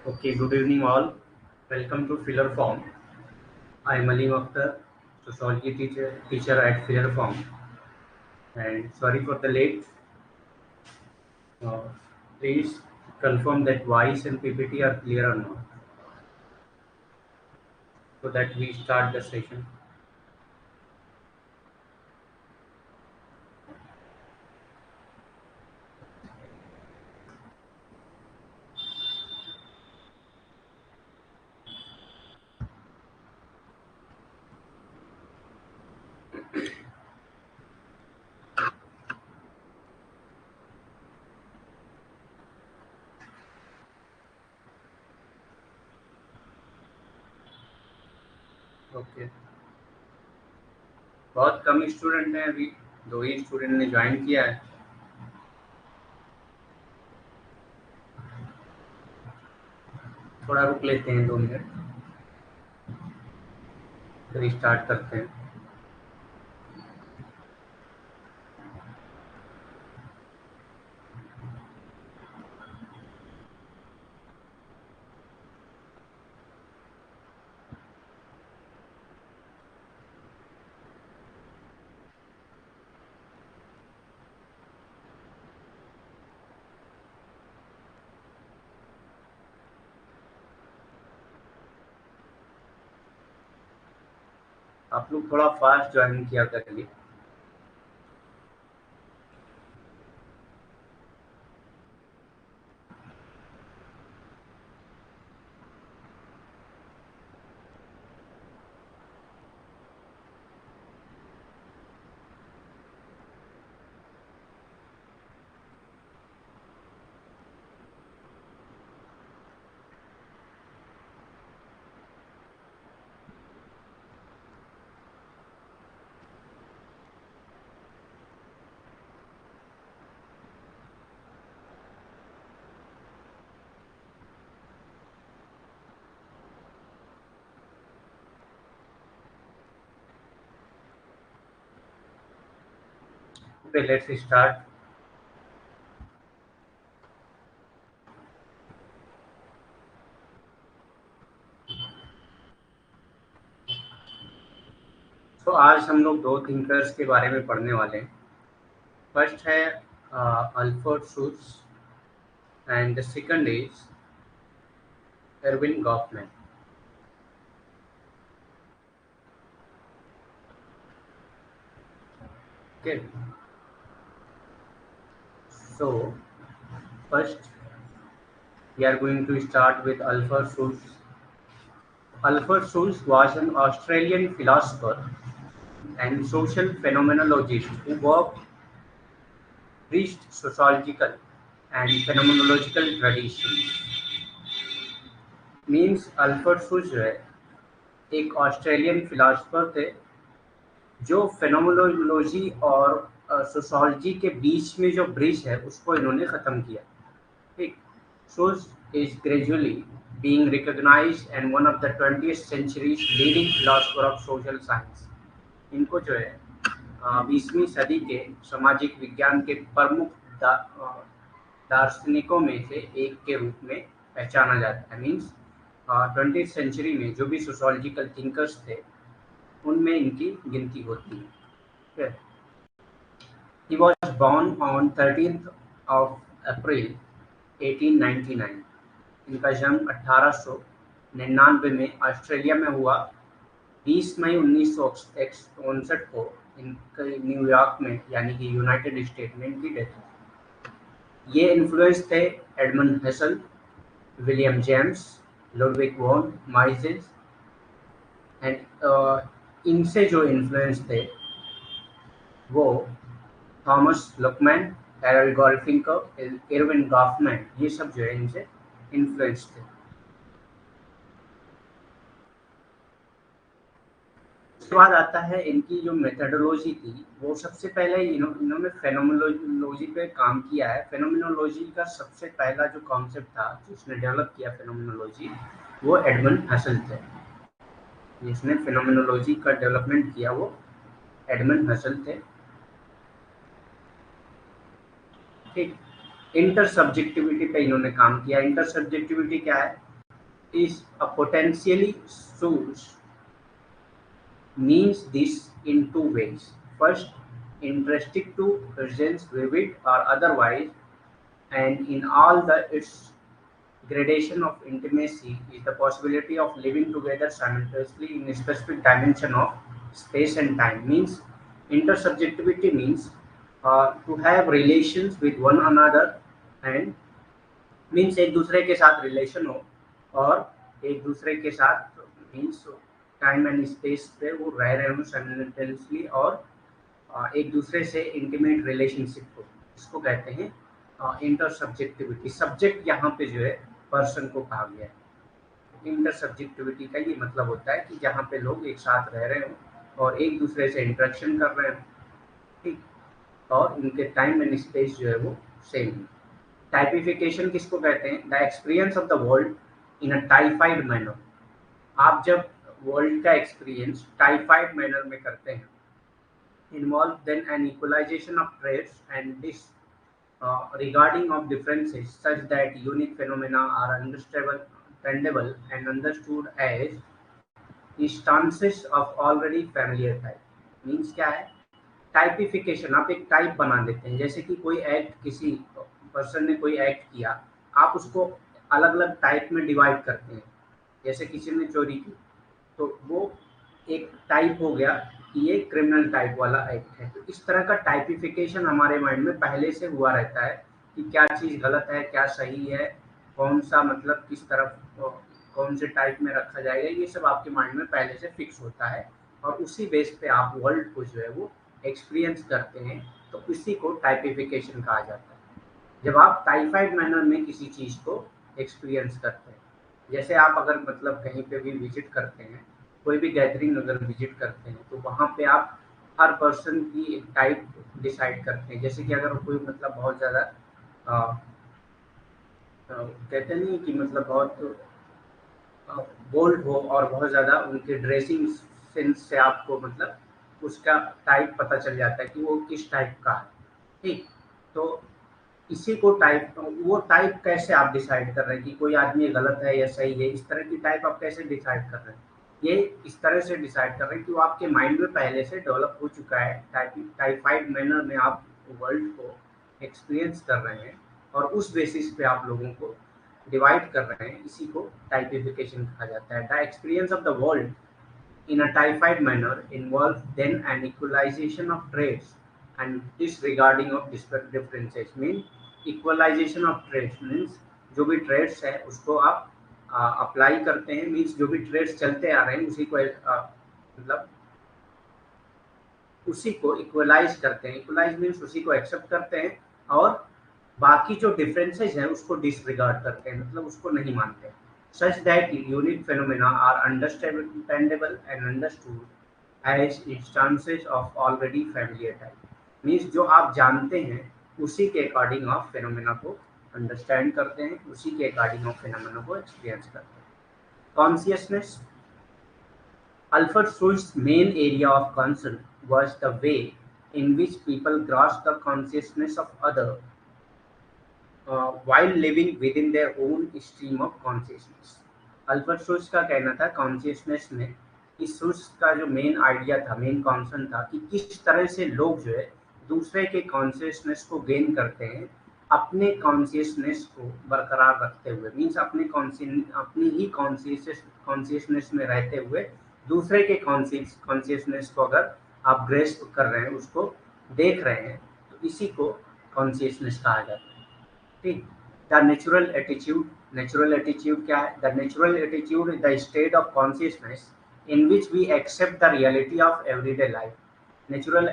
Okay, good evening all. Welcome to Filler Form. I am Alim Akhtar, sociology teacher at Filler Form. And sorry for the late. Uh, Please confirm that voice and PPT are clear or not, so that we start the session. Okay, बहुत कम student हैं अभी, दो ही student ने join किया है. थोड़ा रुक लेते हैं 2 मिनट, फिर स्टार्ट करते हैं. आप लोग थोड़ा फास्ट ज्वाइन किया करिए. Okay, let's start. तो आज हम लोग दो थिंकर्स के बारे में पढ़ने वाले हैं. फर्स्ट है Alfred शुट्ज and the second is Erwin Goffman. Okay, so first we are going to start with Alfred Schultz. Alfred Schultz was an Australian philosopher and social phenomenologist who worked preached sociological and phenomenological traditions. Means Alfred Schulze जो है एक Australian philosopher थे जो phenomenology और sociology के बीच में जो bridge है उसको इन्होंने ख़त्म किया. ठीक. Shoes is gradually being recognized and one of the 20th century's leading philosopher of social science. इनको जो है 20वीं सदी के सामाजिक विज्ञान के प्रमुख दार्शनिकों में से एक के रूप में पहचाना जाता है. मीन्स 20th सेंचुरी में जो भी सोशोलॉजिकल थिंकर्स थे उनमें इनकी गिनती होती है. Okay. He was born on 13th of April 1899. इनका जन्म 1899 में ऑस्ट्रेलिया में हुआ. 20 मई 1959 को इनके न्यूयॉर्क में यानी कि यूनाइटेड स्टेट में इनकी डेथ हुई. ये इन्फ्लुएंस थे Edmund Husserl, William James, Ludwig von Mises and इनसे जो इन्फ्लुएंस थे वो Thomas Luckmann, Harold Garfinkel, Erving Goffman, ये सब जो है इनसे इन्फ्लुएंस थे. उसके बाद आता है इनकी जो मेथडोलॉजी थी वो सबसे पहले इन्होंने फेनोमेनोलॉजी पे काम किया है. फेनोमेनोलॉजी का सबसे पहला जो कॉन्सेप्ट था जिसने डेवलप किया फेनोमेनोलॉजी वो एडमंड हसल थे. जिसने फिनोमेनोलॉजी का डेवलपमेंट किया वो एडमंड हसल थे। ठीक। इंटर सब्जेक्टिविटी पे इन्होंने काम किया। इंटर सब्जेक्टिविटी क्या है? Is a potentially source means this in two ways. First, interesting to present vivid or otherwise, and in all the its gradation of intimacy is the possibility of living together simultaneously in a specific dimension of space and time. Means intersubjectivity means to have relations with one another and means एक दूसरे के साथ relation हो और एक दूसरे के साथ मीन्स टाइम एंड स्पेस पे वो रह रहे हो साइमल्टेनियसली और एक दूसरे से इंटीमेट रिलेशनशिप हो। इसको कहते हैं इंटर सब्जेक्टिविटी। सब्जेक्ट यहाँ पे जो है पर्सन को कहा गया है। इंटर सब्जेक्टिविटी का ये मतलब होता है कि जहाँ पे लोग एक साथ रह रहे हो और एक दूसरे से इंटरेक्शन कर रहे हो, ठीक, और उनके टाइम एंड स्पेस जो है वो सेम है। टाइपिफिकेशन किसको कहते हैं? The experience of the world in a typhoid manner. आप जब वर्ल्ड का एक्सपीरियंस टाइफाइड मैनर में करते हैं, involve then an equalization of trades and this regarding of differences such that unique phenomena are understandable and understood as instances of already familiar type। Means क्या है? Typification, आप एक type बना देते हैं। जैसे कि कोई एक्ट, किसी पर्सन ने कोई एक्ट किया, आप उसको अलग अलग टाइप में डिवाइड करते हैं। जैसे किसी ने चोरी की तो वो एक टाइप हो गया कि ये क्रिमिनल टाइप वाला एक्ट है। तो इस तरह का टाइपिफिकेशन हमारे माइंड में पहले से हुआ रहता है कि क्या चीज़ गलत है, क्या सही है, कौन सा मतलब किस तरफ कौन से टाइप में रखा जाएगा, ये सब आपके माइंड में पहले से फिक्स होता है और उसी बेस पे आप वर्ल्ड को जो है वो एक्सपीरियंस करते हैं। तो इसी को टाइपिफिकेशन कहा जाता है। जब आप टाइफाइड मैनर में किसी चीज़ को एक्सपीरियंस करते हैं, जैसे आप अगर मतलब कहीं पे भी विजिट करते हैं, कोई भी गैदरिंग अगर विजिट करते हैं, तो वहाँ पे आप हर पर्सन की एक टाइप डिसाइड करते हैं। जैसे कि अगर कोई मतलब बहुत ज़्यादा कहते नहीं कि मतलब बहुत बोल्ड हो और बहुत ज़्यादा उनके ड्रेसिंग सेंस से आपको मतलब उसका टाइप पता चल जाता है कि वो किस टाइप का है। ठीक। तो इसी को टाइप, वो टाइप कैसे आप डिसाइड कर रहे हैं कि कोई आदमी गलत है या सही है, इस तरह की टाइप आप कैसे डिसाइड कर रहे हैं? ये इस तरह से डिसाइड कर रहे हैं कि वो आपके माइंड में पहले से डेवलप हो चुका है। टाइफाइड मैनर में आप वर्ल्ड को एक्सपीरियंस कर रहे हैं और उस बेसिस पे आप लोगों को डिवाइड कर रहे हैं। इसी को टाइपिफिकेशन कहा जाता है। The experience of the world in a typified manner involves then an equalization of traits and disregarding of differences। mean equalization of traits means जो भी traits है उसको आप अप्लाई करते हैं। मीन्स जो भी traits चलते आ रहे हैं उसी को मतलब उसी को इक्वलाइज करते हैं। इक्वलाइज मीन्स उसी को एक्सेप्ट करते हैं और बाकी जो डिफरेंसेस हैं उसको डिसरिगार्ड करते हैं, मतलब उसको नहीं मानते। such that unique phenomena are understandable and understood as instances of already familiar type। Means जो आप जानते हैं उसी के अकॉर्डिंग आप फेनोमेना को अंडरस्टैंड करते हैं, उसी के अकॉर्डिंग आप फेनोमेना को एक्सपीरियंस करते हैं। Consciousness. Alfred Schultz's main area of concern was the way in which people grasp the consciousness of other while living within their own stream of consciousness। Alfred Schutz का कहना था consciousness में, इस Schutz का जो main idea था, main concern था कि किस तरह से लोग जो है दूसरे के कॉन्शियसनेस को गेन करते हैं अपने कॉन्शियसनेस को बरकरार रखते हुए। मीन्स अपनी ही कॉन्शियसनेस में रहते हुए दूसरे के कॉन्शियसनेस को अगर आप ग्रेस्प कर रहे हैं, उसको देख रहे हैं, तो इसी को कॉन्शियसनेस कहा जाता है। ठीक। The natural attitude. Natural attitude क्या है? The natural attitude is the state of consciousness in which we accept the reality of everyday life. Natural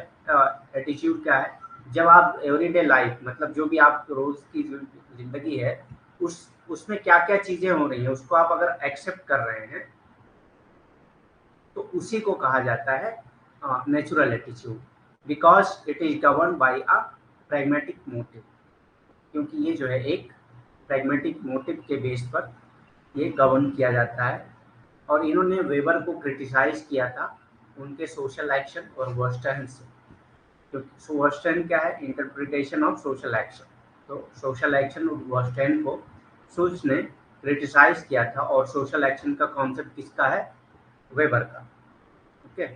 attitude क्या है? जब आप एवरीडे लाइफ मतलब जो भी आप रोज की जिंदगी है उसमें क्या क्या चीजें हो रही हैं उसको आप अगर एक्सेप्ट कर रहे हैं तो उसी को कहा जाता है natural attitude. Because it is govern by a pragmatic motive. क्योंकि ये जो है एक प्रैग्मेटिक मोटिव के बेस पर ये गवर्न किया जाता है। और इन्होंने वेबर को क्रिटिसाइज किया था उनके सोशल एक्शन और वर्स्टर्न से। तो वर्स्टर्न क्या है? Interpretation of social action. तो सोशल एक्शन वर्स्टर्न को सुल्ज ने क्रिटिसाइज किया था, और सोशल एक्शन का कॉन्सेप्ट किसका है? वेबर का। ओके।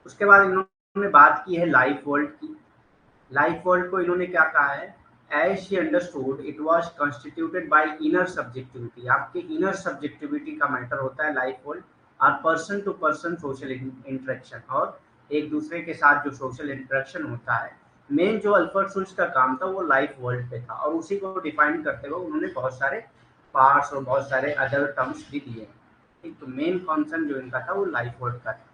उसके बाद इन्होंने बात की है लाइफ वर्ल्ड की। लाइफ वर्ल्ड को इन्होंने क्या कहा है? As she understood it was constituted by inner subjectivity. आपके इनर सब्जेक्टिविटी का मैटर होता है लाइफ वर्ल्ड, और person to person social interaction, और एक दूसरे के साथ जो सोशल इंटरेक्शन होता है। मेन जो अल्फ्रेड सुल्ज का काम था वो लाइफ वर्ल्ड पे था, और उसी को डिफाइन करते हुए उन्होंने बहुत सारे पार्ट्स और बहुत सारे अदर टर्म्स भी दिए। ठीक, तो मेन कॉन्सर्न जो इनका था वो लाइफ वर्ल्ड का था।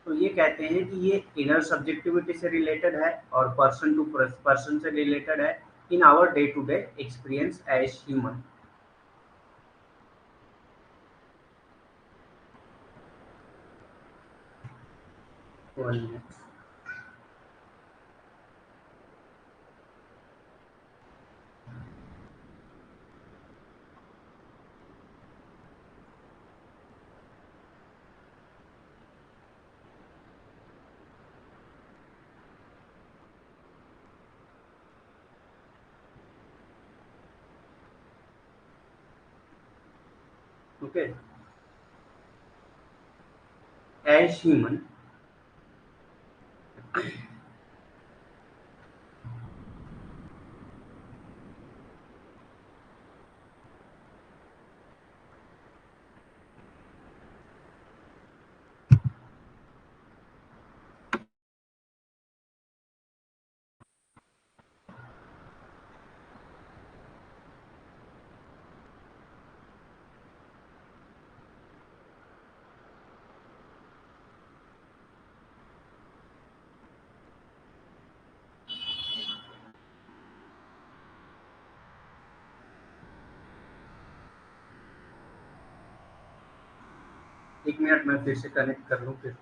तो ये कहते हैं कि ये इनर सब्जेक्टिविटी से रिलेटेड है और पर्सन टू पर्सन से रिलेटेड है in our day to day experience as human. Okay, as human. एक मिनट में फिर से कनेक्ट कर लूँ फिर।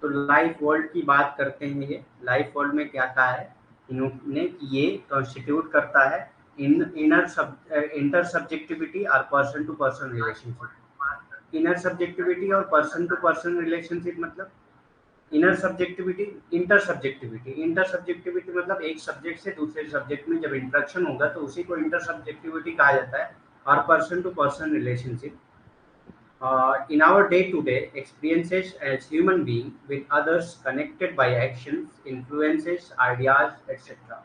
तो लाइफ वर्ल्ड की बात करते हैं। ये लाइफ वर्ल्ड में क्या कहा है इन्होंने कि ये कॉन्स्टिट्यूट करता है in inner sub inter subjectivity और person to person relationship. Inner subjectivity और पर्सन टू पर्सन रिलेशनशिप मतलब inner subjectivity, inter subjectivity. Inter subjectivity मतलब एक सब्जेक्ट से दूसरे सब्जेक्ट में जब इंटरेक्शन होगा तो उसी को इंटर सब्जेक्टिविटी कहा जाता है। और person to person relationship in our day-to-day experiences as human being with others connected by actions, influences, ideas, etc.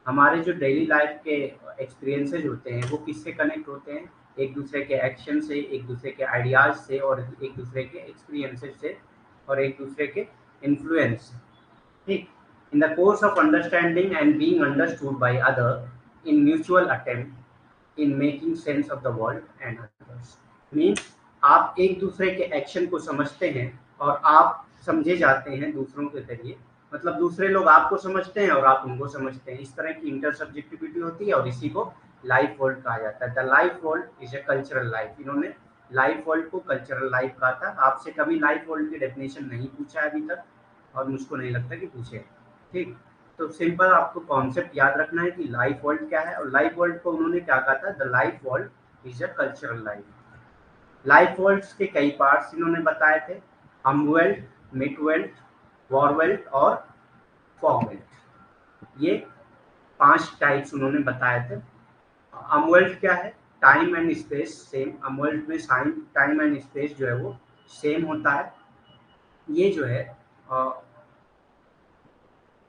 हमारे जो डेली लाइफ के एक्सपीरियंसेस होते हैं वो किससे कनेक्ट होते हैं? एक दूसरे के एक्शन से, एक दूसरे के आइडियाज से, और एक दूसरे के एक्सपीरियंसेस से, और एक दूसरे के इन्फ्लुएंस से। ठीक, in the course of understanding and being understood by other in mutual attempt in making sense of the world and others. Means आप एक दूसरे के एक्शन को समझते हैं और आप समझे जाते हैं दूसरों के जरिए। मतलब दूसरे लोग आपको समझते हैं और आप उनको समझते हैं। इस तरह की इंटर सब्जेक्टिविटी होती है, और इसी को लाइफ वर्ल्ड कहा जाता है। The life world is a cultural life. इन्होंने लाइफ वर्ल्ड को कल्चरल लाइफ कहा था। आपसे कभी लाइफ वर्ल्ड की डेफिनेशन नहीं पूछा है अभी तक, और मुझको नहीं लगता कि पूछे। ठीक, तो सिंपल आपको कॉन्सेप्ट याद रखना है कि लाइफ वर्ल्ड क्या है। और लाइफ वर्ल्ड को उन्होंने क्या कहा था? The life world is a cultural life. Life worlds के कई पार्ट्स इन्होंने बताए थे, अमवेल्ट, मिडवेल्ट, वॉरवेल्ट और फॉगवेल्ट। ये 5 टाइप्स उन्होंने बताए थे। अमवेल्ट क्या है? Time and space same. Umwelt में टाइम एंड स्पेस जो है वो सेम होता है। ये जो है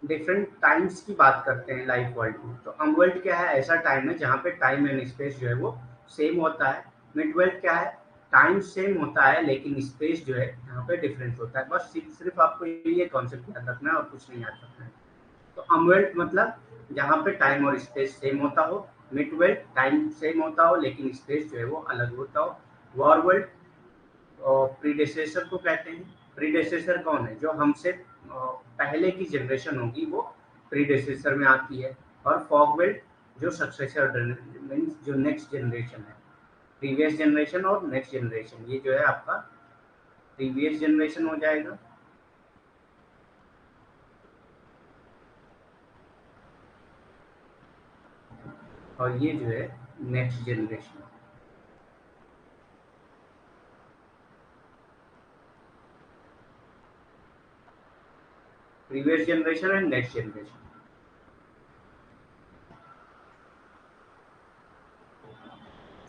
डिफरेंट टाइम्स की बात करते हैं लाइफ वर्ल्ड में। तो अमवर्ल्ड क्या है? ऐसा टाइम है जहाँ पे टाइम एंड स्पेस जो है वो सेम होता है। मिड वर्ल्ड क्या है? टाइम सेम होता है लेकिन स्पेस जो है यहाँ पे डिफरेंस होता है। बस सिर्फ आपको ये कॉन्सेप्ट याद रखना है और कुछ नहीं याद रखना है। तो अमवर्ल्ड मतलब जहाँ पे टाइम और स्पेस सेम होता हो। मिड वर्ल्ड टाइम सेम होता हो लेकिन स्पेस जो है वो अलग होता हो। वॉर वर्ल्ड प्रीडेसेसर को कहते हैं। प्रीडेसेसर कौन है? जो हमसे पहले की जनरेशन होगी वो प्रीडेसेसर में आती है। और फॉगवेल्ट जो सक्सेसर मीन्स जो नेक्स्ट जनरेशन है। प्रीवियस जनरेशन और नेक्स्ट जनरेशन, ये जो है आपका प्रीवियस जनरेशन हो जाएगा। और ये जो है next generation. Previous generation and next generation.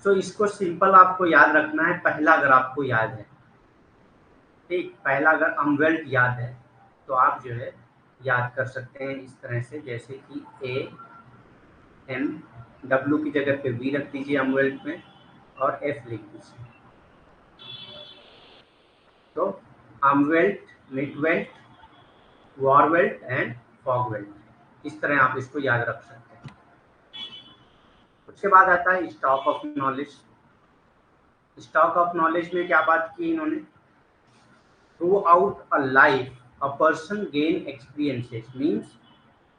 तो इसको सिंपल आपको याद रखना है। पहला अगर आपको याद है, ठीक, पहला अगर अमवेल्ट याद है तो आप जो है याद कर सकते हैं इस तरह से, जैसे कि ए एम, डब्ल्यू की जगह पे वी रख दीजिए अमवेल्ट में, और एफ लिख दीजिए। तो अमवेल्ट, मिडवेल्ट, वॉरवेल्ट एंड फॉगवेल्ट, इस तरह आप इसको याद रख सकते हैं। उसके बाद आता है stock of knowledge. Stock of knowledge में क्या बात की इन्होंने? Through out a life a person gain experiences, means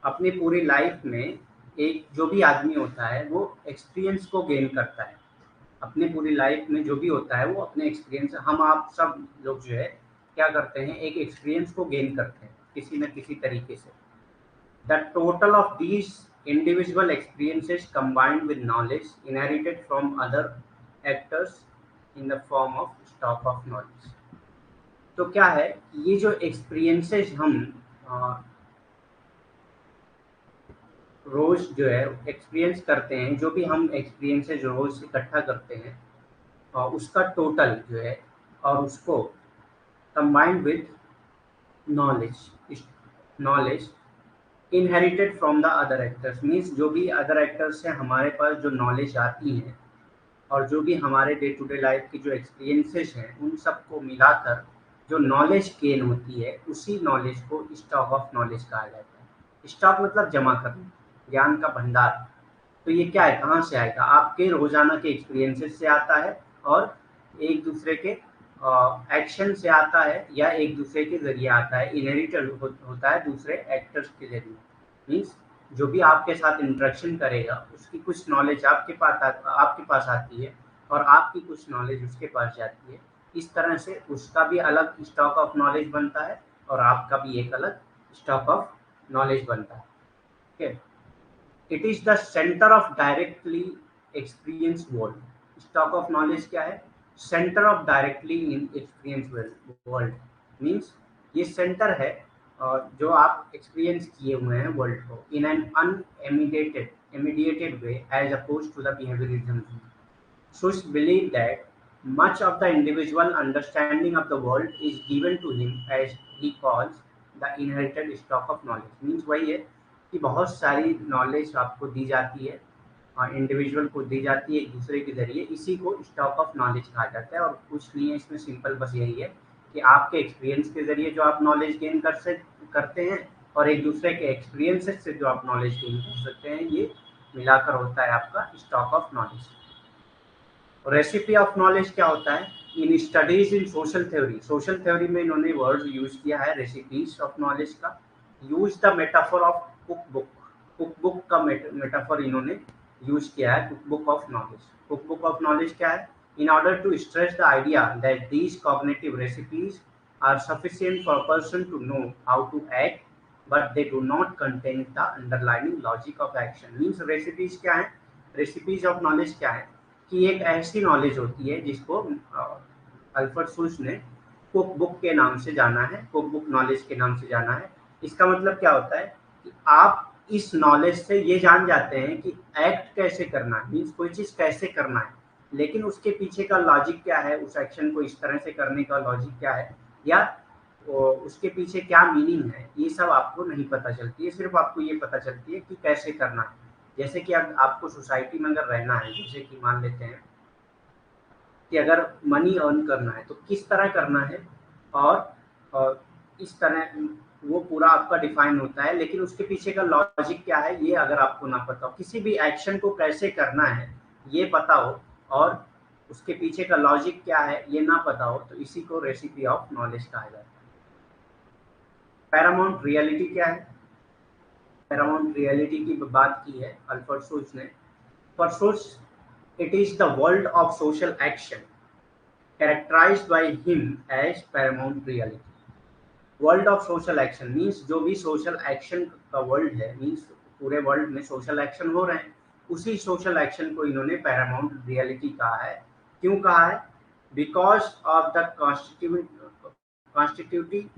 अपनी पूरी लाइफ में एक जो भी आदमी होता है वो एक्सपीरियंस को गेन करता है। अपनी पूरी लाइफ में जो भी होता है वो अपने एक्सपीरियंस, हम आप सब लोग जो है क्या करते हैं, एक एक्सपीरियंस को गेन करते हैं किसी न किसी तरीके से। The total of these individual experiences combined with knowledge inherited from other actors in the form of stock of knowledge. तो क्या है, ये जो एक्सपीरियंसेस हम रोज जो है एक्सपीरियंस करते हैं, जो भी हम एक्सपीरियंसेस रोज इकट्ठा करते हैं, और उसका टोटल जो है, और उसको combined with knowledge, knowledge inherited from the other actors, means जो भी अदर एक्टर्स से हमारे पास जो नॉलेज आती है, और जो भी हमारे डे टू डे लाइफ की जो एक्सपीरियंसेस हैं उन सबको मिलाकर जो नॉलेज गेन होती है, उसी नॉलेज को स्टॉक ऑफ नॉलेज कहा जाता है। स्टॉक मतलब जमा करना, ज्ञान का भंडार। तो ये क्या है, कहाँ से आएगा? आपके रोजाना के एक्सपीरियंसेस से आता है, और एक दूसरे के एक्शन से आता है, या एक दूसरे के जरिए आता है, इनहेरिटेड होता है दूसरे एक्टर्स के जरिए। मीन्स जो भी आपके साथ इंटरेक्शन करेगा उसकी कुछ नॉलेज आपके पास आती है, और आपकी कुछ नॉलेज उसके पास जाती है। इस तरह से उसका भी अलग स्टॉक ऑफ नॉलेज बनता है, और आपका भी एक अलग स्टॉक ऑफ नॉलेज बनता है। ठीक है। It is the centre of directly experience world. Stock of knowledge क्या है? Centre of directly in experience world, means ये सेंटर है जो आप एक्सपीरियंस किए हुए हैं वर्ल्ड को, in an immediated way as opposed to the behaviorism. Such believe that much of the individual understanding of the world is given to him as he calls the inherited stock of knowledge. Means वही है कि बहुत सारी knowledge आपको दी जाती है, individual को दी जाती है एक दूसरे के जरिए, इसी को स्टॉक ऑफ नॉलेज कहा जाता है। और कुछ नहीं है इसमें, सिंपल बस यही है कि आपके एक्सपीरियंस के जरिए जो आप नॉलेज गेन करते हैं, और एक दूसरे के एक्सपीरियंसेस से जो आप नॉलेज गेन कर सकते हैं, ये मिलाकर होता है आपका stock of knowledge. Recipe of knowledge क्या होता है? In studies in social theory, social theory में इन्होंने वर्ड यूज किया है रेसिपीज ऑफ नॉलेज का। Use the metaphor of cook book, cook book का मेटाफोर इन्होंने यूज किया है cook book of knowledge. Cook book of knowledge क्या है? In order to stress the idea that these cognitive recipes are sufficient for person to know how to act, but they do not contain the underlining logic of action. Means recipes क्या है? Recipes of knowledge क्या है कि एक ऐसी knowledge होती है जिसको अल्फ्रेड सुल्स ने कुक बुक के नाम से जाना है, कुक बुक नॉलेज के नाम से जाना है। इसका मतलब क्या होता है कि आप इस नॉलेज से ये जान जाते हैं कि एक्ट कैसे करना है, मीन्स कोई चीज़ कैसे करना है, लेकिन उसके पीछे का लॉजिक क्या है, उस एक्शन को इस तरह से करने का लॉजिक क्या है, या उसके पीछे क्या मीनिंग है, ये सब आपको नहीं पता चलती है। सिर्फ आपको ये पता चलती है कि कैसे करना है। जैसे कि आपको सोसाइटी में अगर रहना है, जैसे कि मान लेते हैं कि अगर मनी अर्न करना है तो किस तरह करना है, और इस तरह वो पूरा आपका डिफाइन होता है, लेकिन उसके पीछे का लॉजिक क्या है ये अगर आपको ना पता हो, किसी भी एक्शन को कैसे करना है ये पता हो, और उसके पीछे का लॉजिक क्या है ये ना पता हो तो इसी को रेसिपी ऑफ नॉलेज कहा जाता है। पैरामाउंट रियलिटी क्या है? पैरामाउंट रियलिटी की बात की है अल्फ्रेड सुल्ज ने। For Schutz it is the world of social action characterized by him as paramount reality. World of social action means जो भी सोशल एक्शन का वर्ल्ड है, मीन्स पूरे वर्ल्ड में सोशल एक्शन हो रहे हैं, उसी सोशल एक्शन को इन्होंने पैरामाउंट रियलिटी कहा है। क्यों कहा है? Because of the constitutive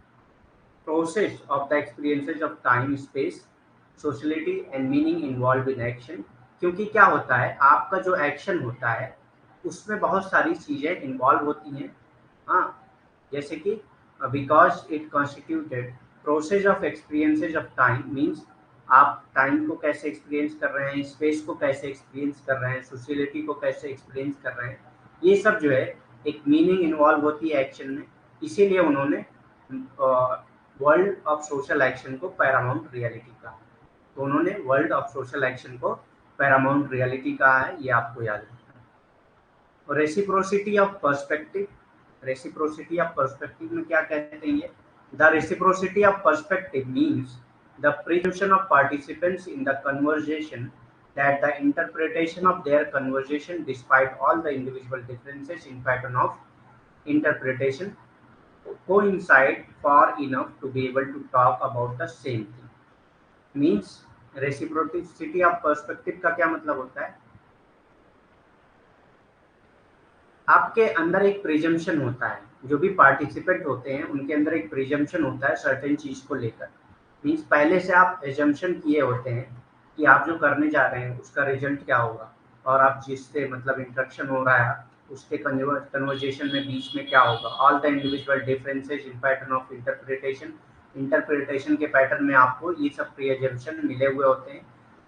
process of the experiences of time, space, sociality and meaning involve in action. क्योंकि क्या होता है, आपका जो एक्शन होता है उसमें बहुत सारी चीज़ें इन्वॉल्व होती हैं। हाँ, जैसे कि because it constituted process of experiences of time means आप टाइम को कैसे एक्सपीरियंस कर रहे हैं, स्पेस को कैसे एक्सपीरियंस कर रहे हैं, सोशलिटी को कैसे एक्सपीरियंस कर रहे हैं, ये सब जो है एक मीनिंग इन्वॉल्व होती है एक्शन में। इसीलिए उन्होंने वर्ल्ड ऑफ सोशल एक्शन को पैरामाउंट रियलिटी कहा। तो उन्होंने वर्ल्ड ऑफ सोशल एक्शन को पैरामाउंट रियलिटी कहा है, ये आपको याद रखना है। और reciprocity of perspective, reciprocity of perspective में क्या कहते हैं ये? The reciprocity of perspective means the presumption of participants in the conversation that the interpretation of their conversation, despite all the individual differences in pattern of interpretation, coincide far enough to be able to talk about the same thing. Means reciprocity of perspective का क्या मतलब होता है? आपके अंदर एक presumption होता है, जो भी पार्टिसिपेंट होते हैं उनके अंदर एक प्रिजम्पशन होता है सर्टेन चीज को लेकर। मीन्स पहले से आप एजम्पशन किए होते हैं कि आप जो करने जा रहे हैं उसका रिजल्ट क्या होगा, और आप जिससे मतलब इंटरेक्शन हो रहा है उसके कन्वर्जेशन में बीच में क्या होगा। All the individual differences in pattern of interpretation, interpretation के पैटर्न में आपको ये सब प्री एजम्पशन मिले हुए होते हैं।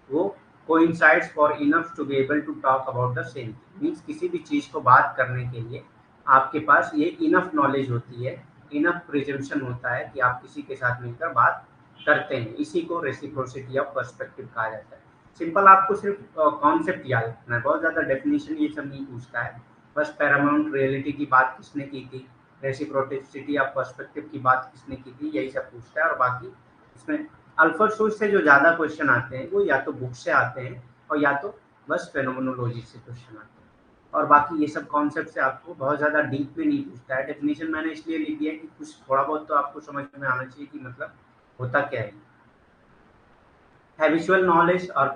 वो coincides for enough to be able to talk about the same thing. Means किसी भी चीज़ को बात करने के लिए आपके पास ये इनफ नॉलेज होती है, इनफ प्रिजम्पशन होता है कि आप किसी के साथ मिलकर बात करते हैं। इसी को रेसिप्रोसिटी ऑफ पर्सपेक्टिव कहा जाता है। सिंपल आपको सिर्फ कॉन्सेप्ट याद रखना है, बहुत ज़्यादा डेफिनेशन ये सब नहीं पूछता है। बस पैरामाउंट रियलिटी की बात किसने की थी, रेसिप्रोसिटी ऑफ पर्सपेक्टिव की बात किसने की थी, यही सब पूछता है। और बाकी इसमें अल्फ्रेड सुल्ज से जो ज़्यादा क्वेश्चन आते हैं वो या तो बुक से आते हैं और या तो बस फेनोमेनोलॉजी से क्वेश्चन आते हैं। और बाकी ये सब कॉन्सेप्ट से आपको बहुत ज़्यादा डीप में नहीं पूछता है। डेफिनेशन मैंने इसलिए लिख दिया कि कुछ थोड़ा बहुत तो आपको समझ में आना चाहिए कि मतलब होता क्या है। हैबिचुअल नॉलेज और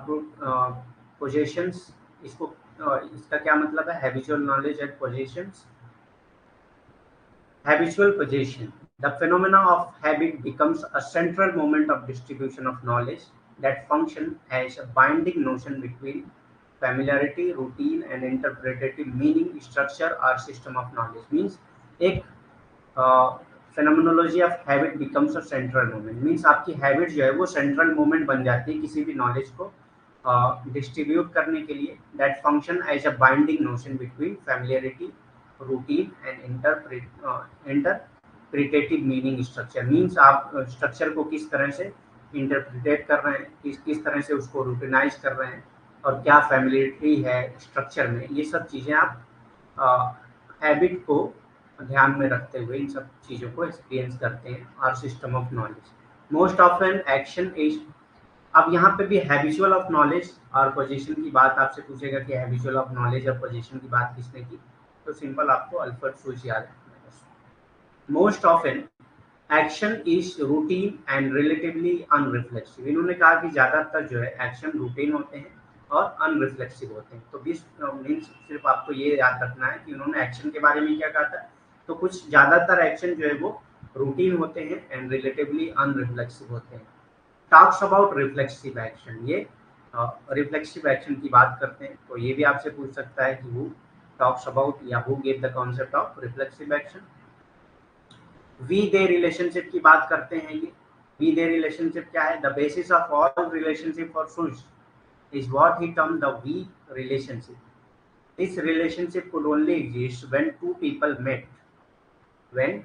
पोजेशंस, इसको इसका क्या मतलब है? Habitual knowledge and possessions. Habitual possession. The phenomena of habit becomes a central moment of distribution of knowledge that function as a binding notion between familiarity, routine, and interpretative meaning, structure, or system of knowledge. Means एक phenomenology of habit becomes a central moment. Means आपकी habit जो है वो central moment बन जाती है किसी भी knowledge को डिस्ट्रीब्यूट करने के लिए। that function as a binding notion between familiarity, routine and interpretative meaning structure. Means आप स्ट्रक्चर को किस तरह से इंटरप्रिटेट कर रहे हैं, किस तरह से उसको रूटिनाइज कर रहे हैं, और क्या फैमिलियरिटी है स्ट्रक्चर में, ये सब चीज़ें आप हैबिट को ध्यान में रखते हुए इन सब चीज़ों को एक्सपीरियंस करते हैं। और system of knowledge, most of an action is. अब यहाँ पे भी हैबिचुअल ऑफ नॉलेज और पोजीशन की बात आपसे पूछेगा कि हैबिचुअल ऑफ नॉलेज और पोजीशन की बात किसने की, तो सिंपल आपको अल्फ्रेड सुल्ज याद रखना है। Most often action is routine and relatively unreflexive. इन्होंने कहा कि ज्यादातर जो है एक्शन रूटीन होते हैं और अनरिफ्लेक्सिव होते हैं। तो बीस मीन्स सिर्फ आपको ये याद रखना है कि उन्होंने एक्शन के बारे में क्या कहा था। तो कुछ ज्यादातर एक्शन जो है वो रूटीन होते हैं एंड रिलेटिवली अनरिफ्लेक्सिव होते हैं। टॉक्स अबाउट रिफ्लेक्सिव एक्शन, ये रिफ्लेक्सिव एक्शन की बात करते हैं। तो ये भी आपसे पूछ सकता है कि वो talks about या who gave the concept of reflexive action। we they relationship की बात करते हैं। ये we they relationship क्या है? the basis of all relationship for Sulz is what he termed the we relationship. This relationship could only exist when two people met, when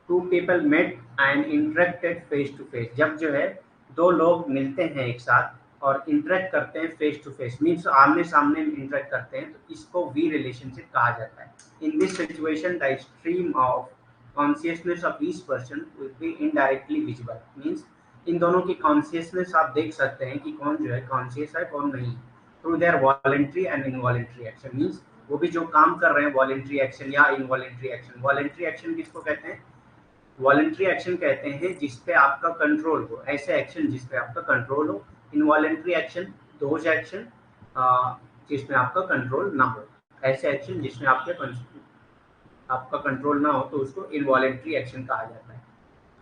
two people met and interacted face to face। जब जो है दो लोग मिलते हैं एक साथ और इंटरेक्ट करते हैं फेस टू फेस, मीन्स आमने सामने इंटरेक्ट करते हैं, तो इसको वी रिलेशनशिप कहा जाता है। In this situation the stream of consciousness of each person will be indirectly visible, means in दोनों की कॉन्शियसनेस आप देख सकते हैं कि कौन जो है कॉन्शियस है कौन नहीं, through their voluntary and involuntary action, means वो भी जो काम कर रहे हैं वॉलेंट्री एक्शन या इनवॉलेंट्री एक्शन। वॉलेंट्री एक्शन किसको कहते हैं? वॉलेंट्री एक्शन कहते हैं जिस पे आपका कंट्रोल हो, ऐसे एक्शन जिस पे आपका कंट्रोल हो। इनवॉलेंट्री एक्शन दोज एक्शन जिसमें आपका कंट्रोल ना हो, ऐसे एक्शन जिसमें आपका कंट्रोल ना हो तो उसको इनवॉलेंट्री एक्शन कहा जाता है।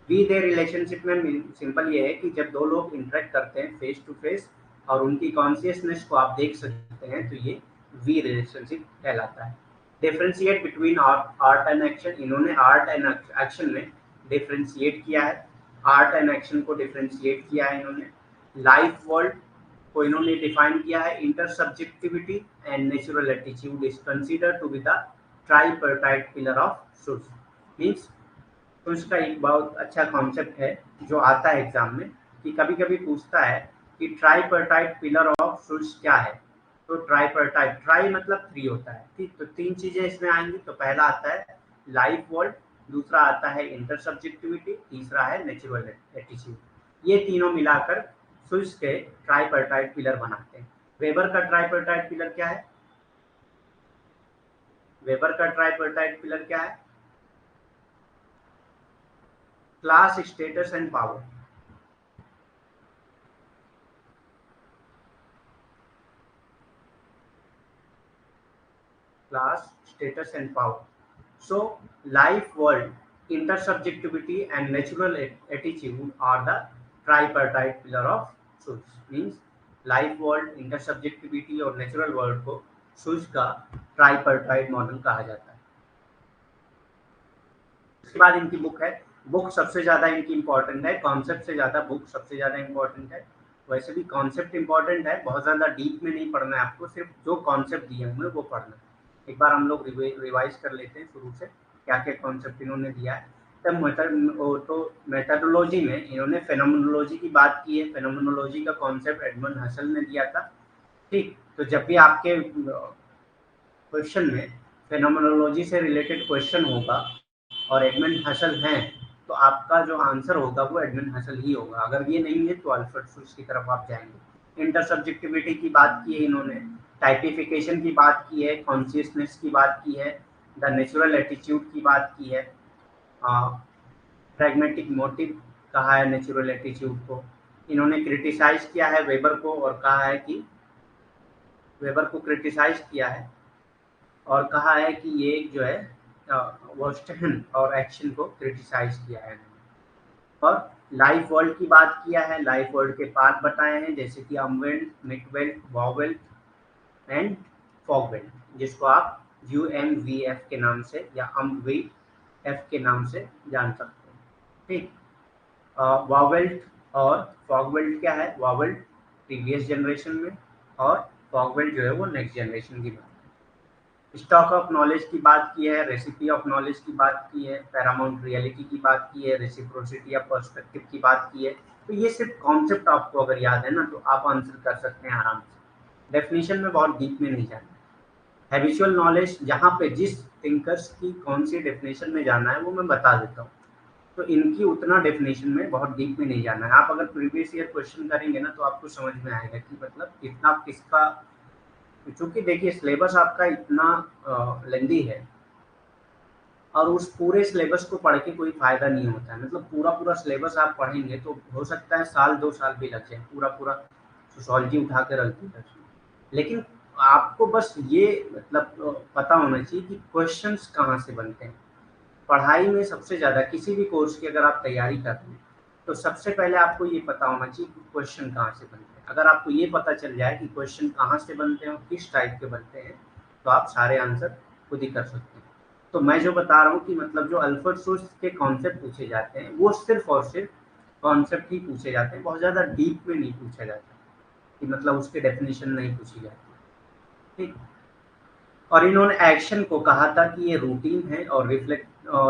वी दे रिलेशनशिप में सिंपल ये है कि जब दो लोग इंटरेक्ट करते हैं फेस टू फेस और उनकी कॉन्शियसनेस को आप देख सकते हैं तो ये वी रिलेशनशिप कहलाता है। Differentiate between art and action, इन्होंने आर्ट एंड एक्शन में डिफरेंशिएट किया है, आर्ट एंड एक्शन को डिफरेंशिएट किया है इन्होंने। लाइफ वर्ल्ड को इन्होंने डिफाइन किया है, intersubjectivity and natural attitude is considered to be the tripartite pillar of Schutz, means तो इसका एक बहुत अच्छा कॉन्सेप्ट है जो आता है एग्जाम में कि कभी कभी पूछता है कि ट्राइपर्टाइट पिलर ऑफ शुल्स क्या है। तो ट्राइपर्टाइट, ट्राई मतलब थ्री होता है, ठीक, तो तीन चीजें इसमें आएंगी। तो पहला आता है लाइफ वर्ल्ड, दूसरा आता है इंटरसब्जेक्टिविटी, तीसरा है नेचुरल एटीट्यूड। ये तीनों मिलाकर शुल्स के ट्राइपर्टाइट पिलर बनाते हैं। वेबर का ट्राइपर्टाइट पिलर क्या है? वेबर का ट्राइपर्टाइट पिलर क्या है? Class, status and power. class, status and power. So life, world, intersubjectivity and natural attitude are the tripartite pillar of Schultz. Means life, world, intersubjectivity और natural world को Schultz का tripartite model कहा जाता है। उसके बाद इनकी बुक है, बुक सबसे ज्यादा इनकी इंपॉर्टेंट है, कॉन्सेप्ट से ज्यादा बुक सबसे ज्यादा इंपॉर्टेंट है। वैसे भी कॉन्सेप्ट इंपॉर्टेंट है, बहुत ज्यादा डीप में नहीं पढ़ना है आपको, सिर्फ जो कॉन्सेप्ट दिए हुए वो पढ़ना है। एक बार हम लोग रिवाइज कर लेते हैं शुरू से क्या क्या कॉन्सेप्ट इन्होंने दिया है। तो मेथडोलॉजी में इन्होंने फेनोमेनोलॉजी की बात की है, फेनोमेनोलॉजी का कॉन्सेप्ट एडमंड हसल ने दिया था, ठीक। तो जब भी आपके क्वेश्चन में फेनोमेनोलॉजी से रिलेटेड क्वेश्चन होगा और एडमंड हसल हैं तो आपका जो आंसर होगा वो एडमंड हसल ही होगा, अगर ये नहीं है तो अल्फ्रेड शुल्ट्ज की तरफ आप जाएंगे। इंटरसब्जेक्टिविटी की बात की है इन्होंने, टाइपिफिकेशन की बात की है, कॉन्शियसनेस की बात की है, द नेचुरल एटीट्यूड की बात की है, प्रैग्मेटिक मोटिव कहा है नेचुरल एटीट्यूड को। इन्होंने क्रिटिसाइज किया है वेबर को और कहा है कि वेबर को क्रिटिसाइज किया है और कहा है कि ये जो है वर्स्टन और एक्शन को क्रिटिसाइज किया है। और लाइफ वर्ल्ड की बात किया है, लाइफ वर्ल्ड के पार्ट बताए हैं जैसे कि अमवेल्ट, मिटवेल्ट, वॉवेल्ट एंड फॉगवेल्ट, जिसको आप UMVF के नाम से या UMVF के नाम से जान सकते हैं, ठीक। वॉवेल्ट और फॉगवेल्ट क्या है? वॉवेल्ट प्रीवियस जनरेशन में और फॉगवेल्ट जो है वो नेक्स्ट जनरेशन की बात है। स्टॉक ऑफ नॉलेज की बात की है, रेसिपी ऑफ नॉलेज की बात की है, पैरामाउंट रियलिटी की बात की है, रेसिप्रोसिटी ऑफ पर्सपेक्टिव की बात की है। तो ये सिर्फ कॉन्सेप्ट आपको अगर याद है ना तो आप आंसर कर सकते हैं आराम से, डेफिनेशन में बहुत डीप में नहीं जाना। हैबिचुअल नॉलेज, जहाँ पे जिस थिंकर्स की कौन सी डेफिनेशन में जाना है वो मैं बता देता हूँ, तो इनकी उतना डेफिनेशन में बहुत डीप में नहीं जाना है। आप अगर प्रीवियस ईयर क्वेश्चन करेंगे ना तो आपको समझ में आएगा कि मतलब कितना किसका, चूंकि देखिए सिलेबस आपका इतना लेंदी है और उस पूरे सिलेबस को पढ़ के कोई फायदा नहीं होता है। मतलब पूरा पूरा सिलेबस आप पढ़ेंगे तो हो सकता है साल 2 साल भी लग जाए पूरा पूरा सोशोलॉजी उठा के रख दिया, लेकिन आपको बस ये मतलब पता होना चाहिए कि क्वेश्चंस कहाँ से बनते हैं। पढ़ाई में सबसे ज़्यादा किसी भी कोर्स की अगर आप तैयारी कर रहे हैं तो सबसे पहले आपको ये पता होना चाहिए कि क्वेश्चन कहाँ से बनते हैं। अगर आपको ये पता चल जाए कि क्वेश्चन कहाँ से बनते हैं और किस टाइप के बनते हैं तो आप सारे आंसर खुद ही कर सकते हैं। तो मैं जो बता रहा हूँ कि मतलब जो अल्फ्रेड शुल्ट्ज के कॉन्सेप्ट पूछे जाते हैं वो सिर्फ और सिर्फ कॉन्सेप्ट ही पूछे जाते हैं, बहुत ज़्यादा डीप में नहीं पूछा जाता कि मतलब उसके डेफिनेशन नहीं पूछी जाती, ठीक। और इन्होंने एक्शन को कहा था कि ये रूटीन है और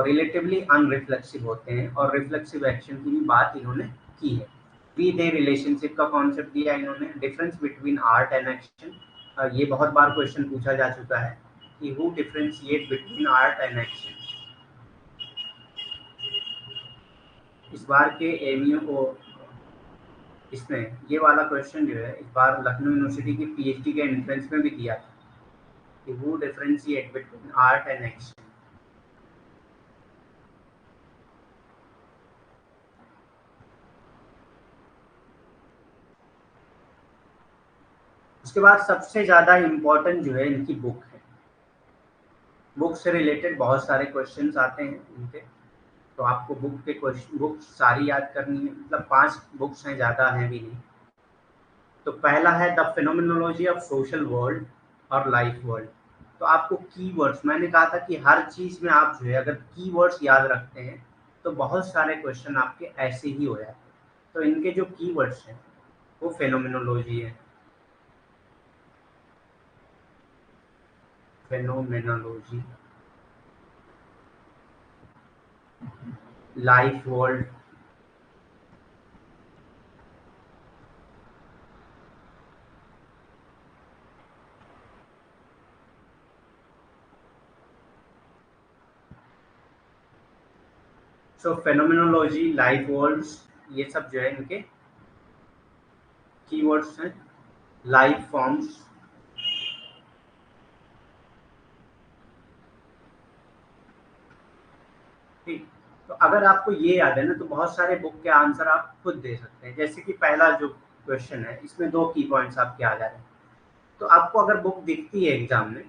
रिलेटिवली अनरिफ्लेक्सिव होते हैं, और रिफ्लेक्सिव एक्शन की भी बात इन्होंने की है। वी दे रिलेशनशिप का कॉन्सेप्ट दिया इन्होंने, difference between art and action, ये बहुत बार क्वेश्चन पूछा जा चुका है कि who differentiate between art and action. इस बार के एमयू को इसमें ये वाला क्वेश्चन जो है इस बार लखनऊ यूनिवर्सिटी की पीएचडी के एंट्रेंस में भी दिया था कि who differentiate between art and action. उसके बाद सबसे ज़्यादा इम्पोर्टेंट जो है इनकी बुक है। बुक से रिलेटेड बहुत सारे क्वेश्चंस आते हैं इनके, तो आपको बुक के क्वेश्चन बुक सारी याद करनी है, मतलब 5 बुक्स हैं, ज़्यादा हैं भी नहीं। तो पहला है the phenomenology of social world और लाइफ वर्ल्ड। तो आपको कीवर्ड्स, मैंने कहा था कि हर चीज़ में आप जो है अगर कीवर्ड्स याद रखते हैं तो बहुत सारे क्वेश्चन आपके ऐसे ही हो जाते हैं। तो इनके जो कीवर्ड्स हैं वो फेनोमिनोलॉजी है, फेनोमेनोलॉजी, लाइफ वर्ल्ड, सो फेनोमेनोलॉजी, लाइफ वर्ल्ड्स, ये सब जो है इनके कीवर्ड्स हैं। लाइफ फॉर्म्स, ठीक। तो अगर आपको ये याद है ना तो बहुत सारे बुक के आंसर आप खुद दे सकते हैं। जैसे कि पहला जो क्वेश्चन है इसमें 2 की पॉइंट्स आपके आ जा रहे हैं, तो आपको अगर बुक दिखती है एग्जाम में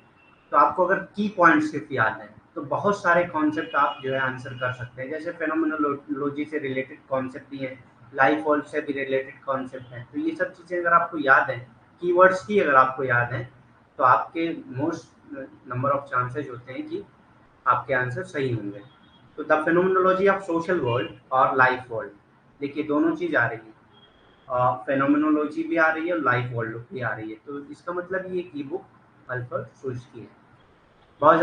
तो आपको अगर की पॉइंट सिर्फ याद है तो बहुत सारे कॉन्सेप्ट आप जो है आंसर कर सकते हैं। जैसे फेनोमेनोलॉजी से रिलेटेड कॉन्सेप्ट भी है, लाइफ वर्ल्ड से भी रिलेटेड कॉन्सेप्ट है। तो ये सब चीज़ें अगर आपको याद है, कीवर्ड्स की अगर आपको याद है, तो आपके मोस्ट नंबर ऑफ चांसेस होते हैं कि आपके आंसर सही होंगे। तो the phenomenology of social world और लाइफ वर्ल्ड, देखिए दोनों चीज़ आ रही है, फेनोमेनोलॉजी भी आ रही है और लाइफ वर्ल्ड भी आ रही है। तो इसका मतलब ये की बुक अल्फर्ड शुल्ज की है। बहुत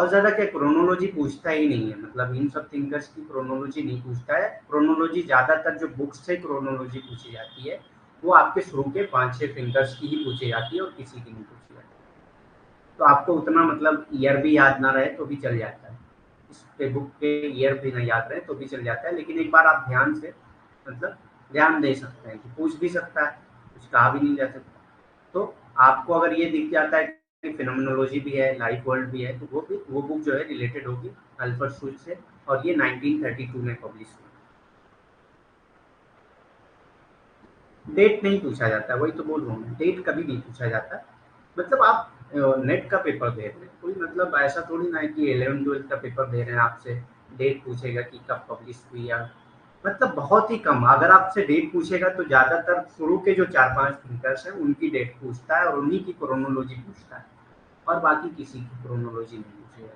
ज़्यादा क्या क्रोनोलॉजी पूछता ही नहीं है, मतलब इन सब थिंकर्स की क्रोनोलॉजी नहीं पूछता है। क्रोनोलॉजी ज़्यादातर जो बुक्स से क्रोनोलॉजी पूछी जाती है वो आपके शुरू के 5-6 थिंकर्स की ही पूछी जाती है और किसी की नहीं पूछी जाती। तो आपको उतना मतलब ईयर भी याद ना रहे तो भी चल जाता है, इस पे बुक के ईयर भी ना याद रहे तो भी चल जाता है। लेकिन एक बार आप ध्यान से मतलब ध्यान दे सकते हैं कि पूछ भी सकता है, कुछ कहा भी नहीं जा सकता। तो आपको अगर ये दिख जाता है कि फिनोमिनोलॉजी भी है, लाइफ वर्ल्ड भी है, तो वो बुक जो है रिलेटेड होगी अल्फर्ड शुल्ज से, और ये 1932 में पब्लिश हुई। डेट नहीं पूछा जाता, वही तो बोल रहा हूँ, डेट कभी नहीं पूछा जाता। मतलब आप नेट का पेपर दे रहे हैं, कोई मतलब ऐसा थोड़ी ना है कि 11th-12th का पेपर दे रहे हैं, आपसे डेट पूछेगा कि कब पब्लिश हुई, या मतलब बहुत ही कम। अगर आपसे डेट पूछेगा तो ज़्यादातर शुरू के जो 4-5 थिंकर्स हैं उनकी डेट पूछता है और उन्हीं की क्रोनोलॉजी पूछता है, और बाकी किसी की क्रोनोलॉजी नहीं पूछेगा।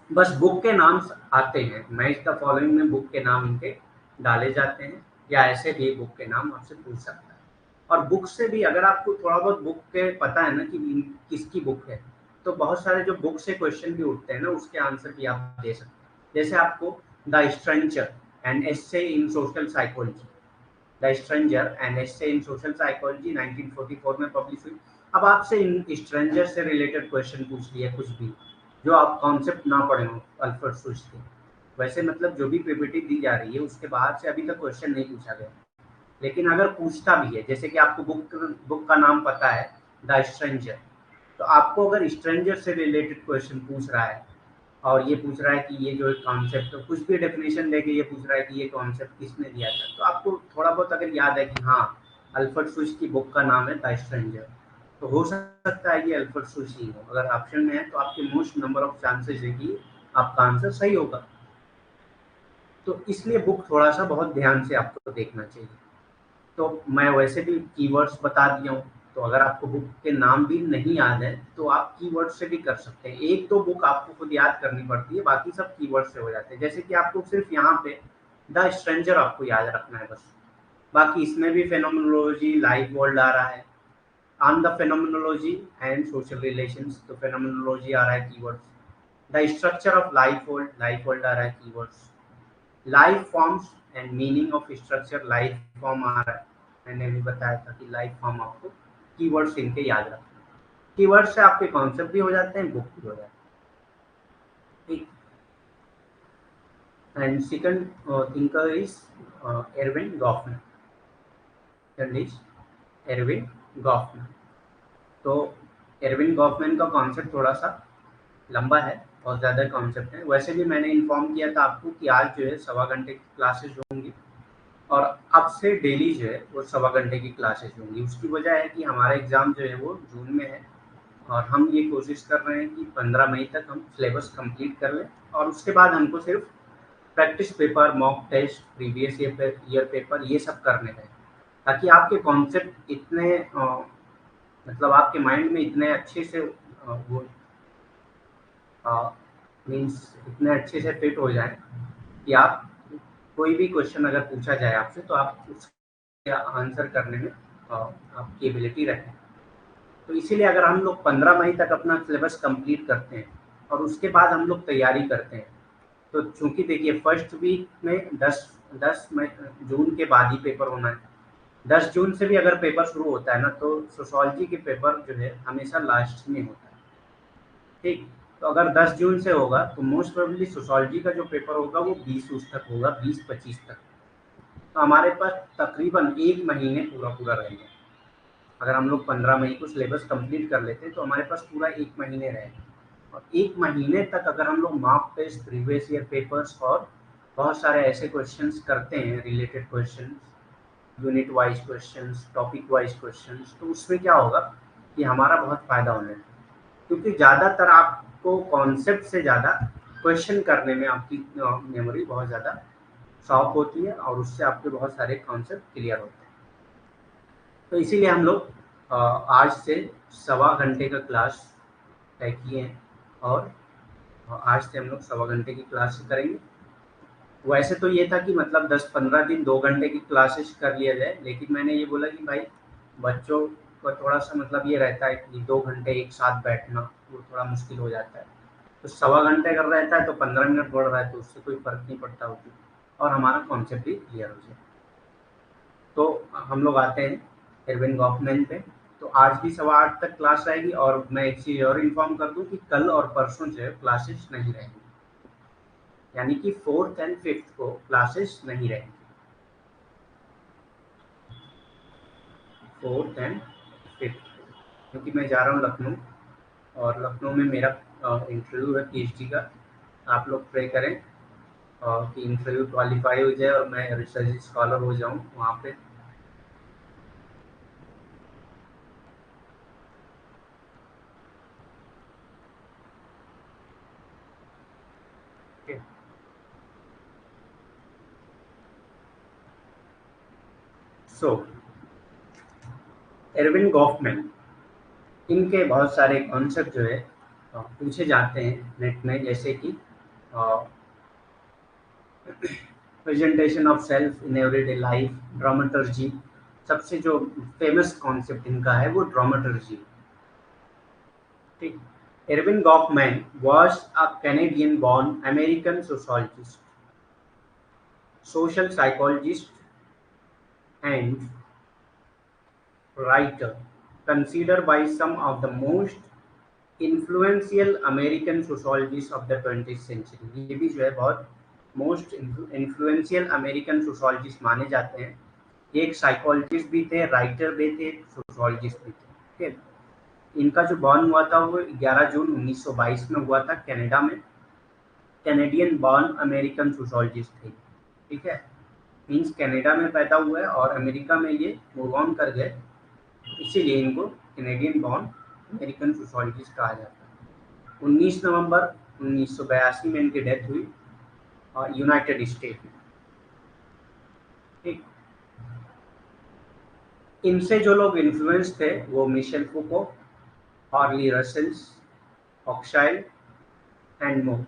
बस बुक के नाम आते हैं, मैच द फॉलोइंग में बुक के नाम इनके डाले जाते हैं, या ऐसे भी बुक के नाम आपसे पूछ सकता है। और बुक से भी अगर आपको थोड़ा बहुत बुक के पता है ना कि किसकी बुक है, तो बहुत सारे जो बुक से क्वेश्चन भी उठते हैं ना उसके आंसर भी आप दे सकते हैं। जैसे आपको the stranger and essay in social psychology, the stranger and essay in social psychology 1944 में पब्लिश हुई। अब आपसे इन स्ट्रेंजर से रिलेटेड क्वेश्चन पूछ लिया कुछ भी, जो आप कॉन्सेप्ट ना पढ़े हो अल्फ्रेड शुल्ज के, वैसे मतलब जो भी पीपीटी दी जा रही है उसके बाहर से अभी तक क्वेश्चन नहीं पूछा गया। लेकिन अगर पूछता भी है, जैसे कि आपको बुक का नाम पता है द स्ट्रेंजर, तो आपको अगर स्ट्रेंजर से रिलेटेड क्वेश्चन पूछ रहा है और ये पूछ रहा है कि ये जो एक कॉन्सेप्ट, कुछ भी डेफिनेशन देके ये पूछ रहा है कि ये कॉन्सेप्ट किसने दिया था, तो आपको थोड़ा बहुत अगर याद है कि हाँ अल्फ्रेड शुल्ज की बुक का नाम है द स्ट्रेंजर, तो हो सकता है ये अल्फ्रेड शुल्ज ही हो। अगर ऑप्शन में है तो आपके मोस्ट नंबर ऑफ चांसेस है कि आपका आंसर सही होगा। तो इसलिए बुक थोड़ा सा बहुत ध्यान से आपको देखना चाहिए। तो मैं वैसे भी कीवर्ड्स बता दिया हूँ, तो अगर आपको बुक के नाम भी नहीं याद है तो आप कीवर्ड से भी कर सकते हैं। एक तो बुक आपको खुद याद करनी पड़ती है, बाकी सब कीवर्ड से हो जाते हैं। जैसे कि आपको सिर्फ यहाँ पे द स्ट्रेंजर आपको याद रखना है बस, बाकी इसमें भी फेनोमेनोलॉजी, लाइफ वर्ल्ड आ रहा है, on the phenomenology and social relations, तो फेनोमेनोलॉजी आ रहा है keywords. The structure of life world, life world आ रहा है keywords. Life forms and meaning of structure, life form आ रहा है, मैंने भी बताया था कि लाइफ फॉर्म आपको कीवर्ड्स इनके याद रखना। कीवर्ड से आपके कॉन्सेप्ट भी हो जाते हैं, बुक भी हो जाते हैं, ठीक। And second thinker is Erving Goffman, is Erving Goffman. तो एरविन गॉफमैन का कॉन्सेप्ट थोड़ा सा लंबा है, बहुत ज़्यादा कॉन्सेप्ट है। वैसे भी मैंने इन्फॉर्म किया था आपको कि आज जो है 1.25 घंटे की क्लासेस होंगी, और अब से डेली जो है वो 1.25 घंटे की क्लासेस होंगी। उसकी वजह है कि हमारा एग्ज़ाम जो है वो जून में है, और हम ये कोशिश कर रहे हैं कि 15 मई तक हम सिलेबस कंप्लीट कर लें, और उसके बाद हमको सिर्फ practice paper, mock test, previous year paper ये सब करने हैं, ताकि आपके कॉन्सेप्ट इतने मतलब आपके माइंड में इतने अच्छे से वो मीन्स इतने अच्छे से फिट हो जाए कि आप कोई भी क्वेश्चन अगर पूछा जाए आपसे तो आप उसके आंसर करने में आपकी एबिलिटी रहे। तो इसीलिए अगर हम लोग 15 मई तक अपना सिलेबस कंप्लीट करते हैं और उसके बाद हम लोग तैयारी करते हैं, तो चूंकि देखिए फर्स्ट वीक में 10 मई जून के बाद ही पेपर होना है। 10 जून से भी अगर पेपर शुरू होता है ना, तो सोशोलॉजी के पेपर जो है हमेशा लास्ट में होता है, ठीक। तो अगर 10 जून से होगा तो मोस्ट प्रोबेबली सोशोलॉजी का जो पेपर होगा वो 20 उस तक होगा, 20-25 तक। तो हमारे पास तकरीबन 1 महीने पूरा पूरा रहेंगे। अगर हम लोग 15 मई को सिलेबस कंप्लीट कर लेते हैं तो हमारे पास पूरा 1 महीने रहेंगे, और 1 महीने तक अगर हम लोग mock test, previous year papers और बहुत सारे ऐसे क्वेश्चंस करते हैं, related questions, unit wise questions, topic wise questions, तो उसमें क्या होगा कि हमारा बहुत फ़ायदा होने लगेगा। क्योंकि ज़्यादातर आपको कॉन्सेप्ट से ज़्यादा क्वेश्चन करने में आपकी मेमोरी बहुत ज़्यादा शॉर्प होती है, और उससे आपके बहुत सारे कॉन्सेप्ट क्लियर होते हैं। तो इसीलिए हम लोग आज से 1.25 घंटे का क्लास तय किए हैं, और आज से हम लोग 1.25 घंटे की क्लास करेंगे। वैसे तो ये था कि मतलब 10-15 दिन 2 घंटे की क्लासेस कर लिया जाए, लेकिन मैंने ये बोला कि भाई बच्चों को थोड़ा सा मतलब ये रहता है कि 2 घंटे एक साथ बैठना वो थोड़ा मुश्किल हो जाता है। तो 1.25 घंटे अगर रहता है तो 15 मिनट बढ़ रहा है तो उससे कोई फ़र्क नहीं पड़ता होती, और हमारा कॉन्सेप्ट भी क्लियर हो जाए। तो हम लोग आते हैं एरविन गॉफमैन पे। तो आज भी 8:15 तक क्लास रहेगी, और मैं एक चीज़ और इन्फॉर्म कर दूं कि कल और परसों जो है क्लासेस नहीं रहेंगी, यानी कि 4th एंड 5th को क्लासेस नहीं रहेंगी। 4th एंड 5th, क्योंकि मैं जा रहा हूँ लखनऊ, और लखनऊ में मेरा इंटरव्यू है पीएचडी का। आप लोग प्रे करें कि इंटरव्यू क्वालिफाई हो जाए और मैं रिसर्च स्कॉलर हो जाऊँ वहाँ पे। सो एरविन गॉफमैन, इनके बहुत सारे कॉन्सेप्ट जो है पूछे जाते हैं नेट में, जैसे कि presentation of self in everyday life, dramaturgy. सबसे जो फेमस कॉन्सेप्ट इनका है वो ड्रामेटर्जी, ठीक। Erving Goffman was a Canadian born American sociologist, social psychologist and writer, considered by some of the most influential American sociologists of the 20th century। ये भी जो है बहुत मोस्ट इन्फ्लुएंशियल अमेरिकन सोशोलॉजिस्ट माने जाते हैं। ये एक साइकोलॉजिस्ट भी थे, राइटर भी थे, सोशोलॉजिस्ट भी थे, ठीक है। इनका जो बॉर्न हुआ था वो 11 जून 1922 में हुआ था कनाडा में। कैनेडियन बॉर्न अमेरिकन सोशोलॉजिस्ट थे, ठीक है। मीन्स कनाडा में पैदा हुए और अमेरिका में ये मूव ऑन कर गए, इसीलिए इनको कैनेडियन बॉर्न अमेरिकन सोशोलॉजिस्ट कहा जाता है। 19 नवंबर 1982 में इनकी डेथ हुई यूनाइटेड स्टेट में, ठीक। इनसे जो लोग इन्फ्लुएंस थे वो Michel Foucault, Arlie Russells, Hochschild and more.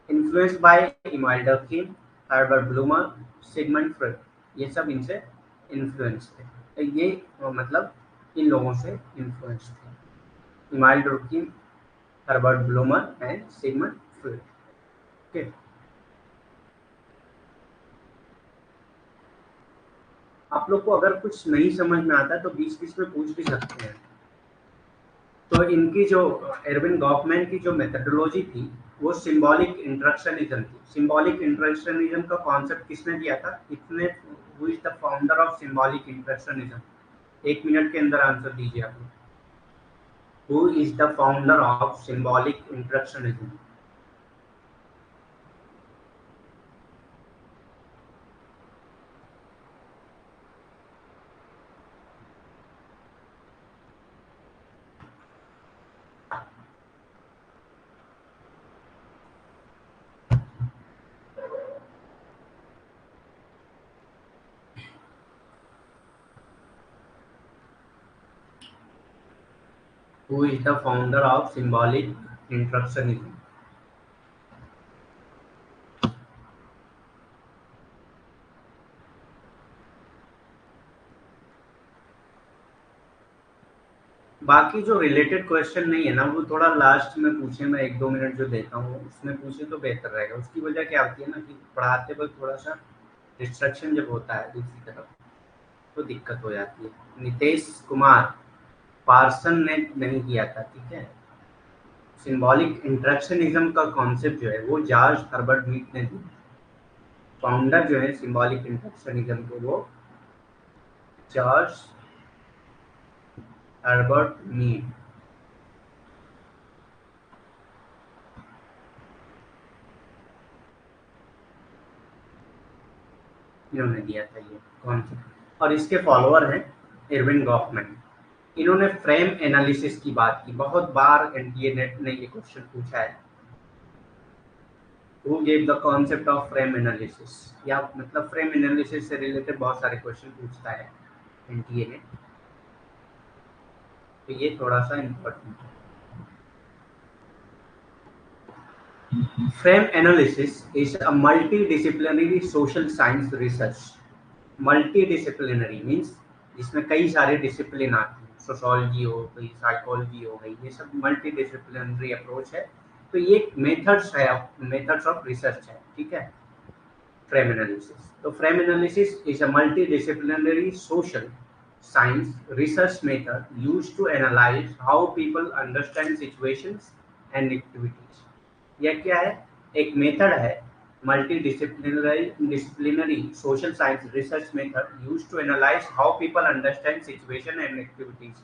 Influenced by Emile Durkheim, Herbert Blumer, Sigmund Freud, ये सब इनसे इन्फ्लुएंस थे। तो ये मतलब इन लोगों से इन्फ्लुएंस थे, Emile Durkheim, Herbert Blumer and Sigmund Freud, okay. आप लोग को अगर कुछ नहीं समझ में आता तो बीच बीच में पूछ भी सकते हैं। तो इनकी जो एरविन गॉफमैन की जो मेथडोलॉजी थी वो सिंबॉलिक इंट्रक्शनिज्म थी। सिंबॉलिक इंट्रक्शनिज्म का कॉन्सेप्ट किसने दिया था? इसने, who is the founder of symbolic interactionism? 1 minute के अंदर आंसर दीजिए आप लोग। Who is the founder of symbolic interactionism? Who is the founder of symbolic instructionism? बाकी जो रिलेटेड क्वेश्चन नहीं है ना वो थोड़ा लास्ट में पूछे, मैं 1-2 मिनट जो देता हूँ उसमें पूछे तो बेहतर रहेगा। उसकी वजह क्या होती है ना कि पढ़ाते वक्त थोड़ा सा डिस्ट्रक्शन जब होता है दूसरी तरफ तो दिक्कत हो जाती है। नितेश कुमार पार्सन ने नहीं किया था, ठीक है। सिंबॉलिक इंट्रैक्शनिज्म का कॉन्सेप्ट जो है वो जॉर्ज हर्बर्ट मीड ने दिया। फाउंडर जो है सिंबॉलिक इंट्रैक्शनिज्म के वो जॉर्ज हर्बर्ट मीड। इन्होंने दिया था ये कॉन्सेप्ट और इसके फॉलोअर हैं इरविन गॉफमैन। इन्होंने फ्रेम एनालिसिस की बात की। बहुत बार एनटीए नेट ने ये क्वेश्चन पूछा है, who gave the concept of frame analysis, या मतलब फ्रेम एनालिसिस से रिलेटेड बहुत सारे क्वेश्चन पूछता है एनटीए ने, तो ये थोड़ा सा इम्पोर्टेंट है। Frame analysis is a multidisciplinary social science research. Multidisciplinary means इसमें कई सारे डिसिप्लिन आते हैं, सोशोलॉजी हो गई, साइकोलॉजी हो गई, ये सब मल्टीडिसिप्लिनरी अप्रोच है। तो ये मेथड्स है, मेथड्स ऑफ रिसर्च है, ठीक है। फ्रेम एनालिसिस, तो frame analysis is a multidisciplinary social science research method used to analyze how people understand situations and activities. यह क्या है? एक मेथड है, multi disciplinary social science research method use to analyze how people understand situation and activities.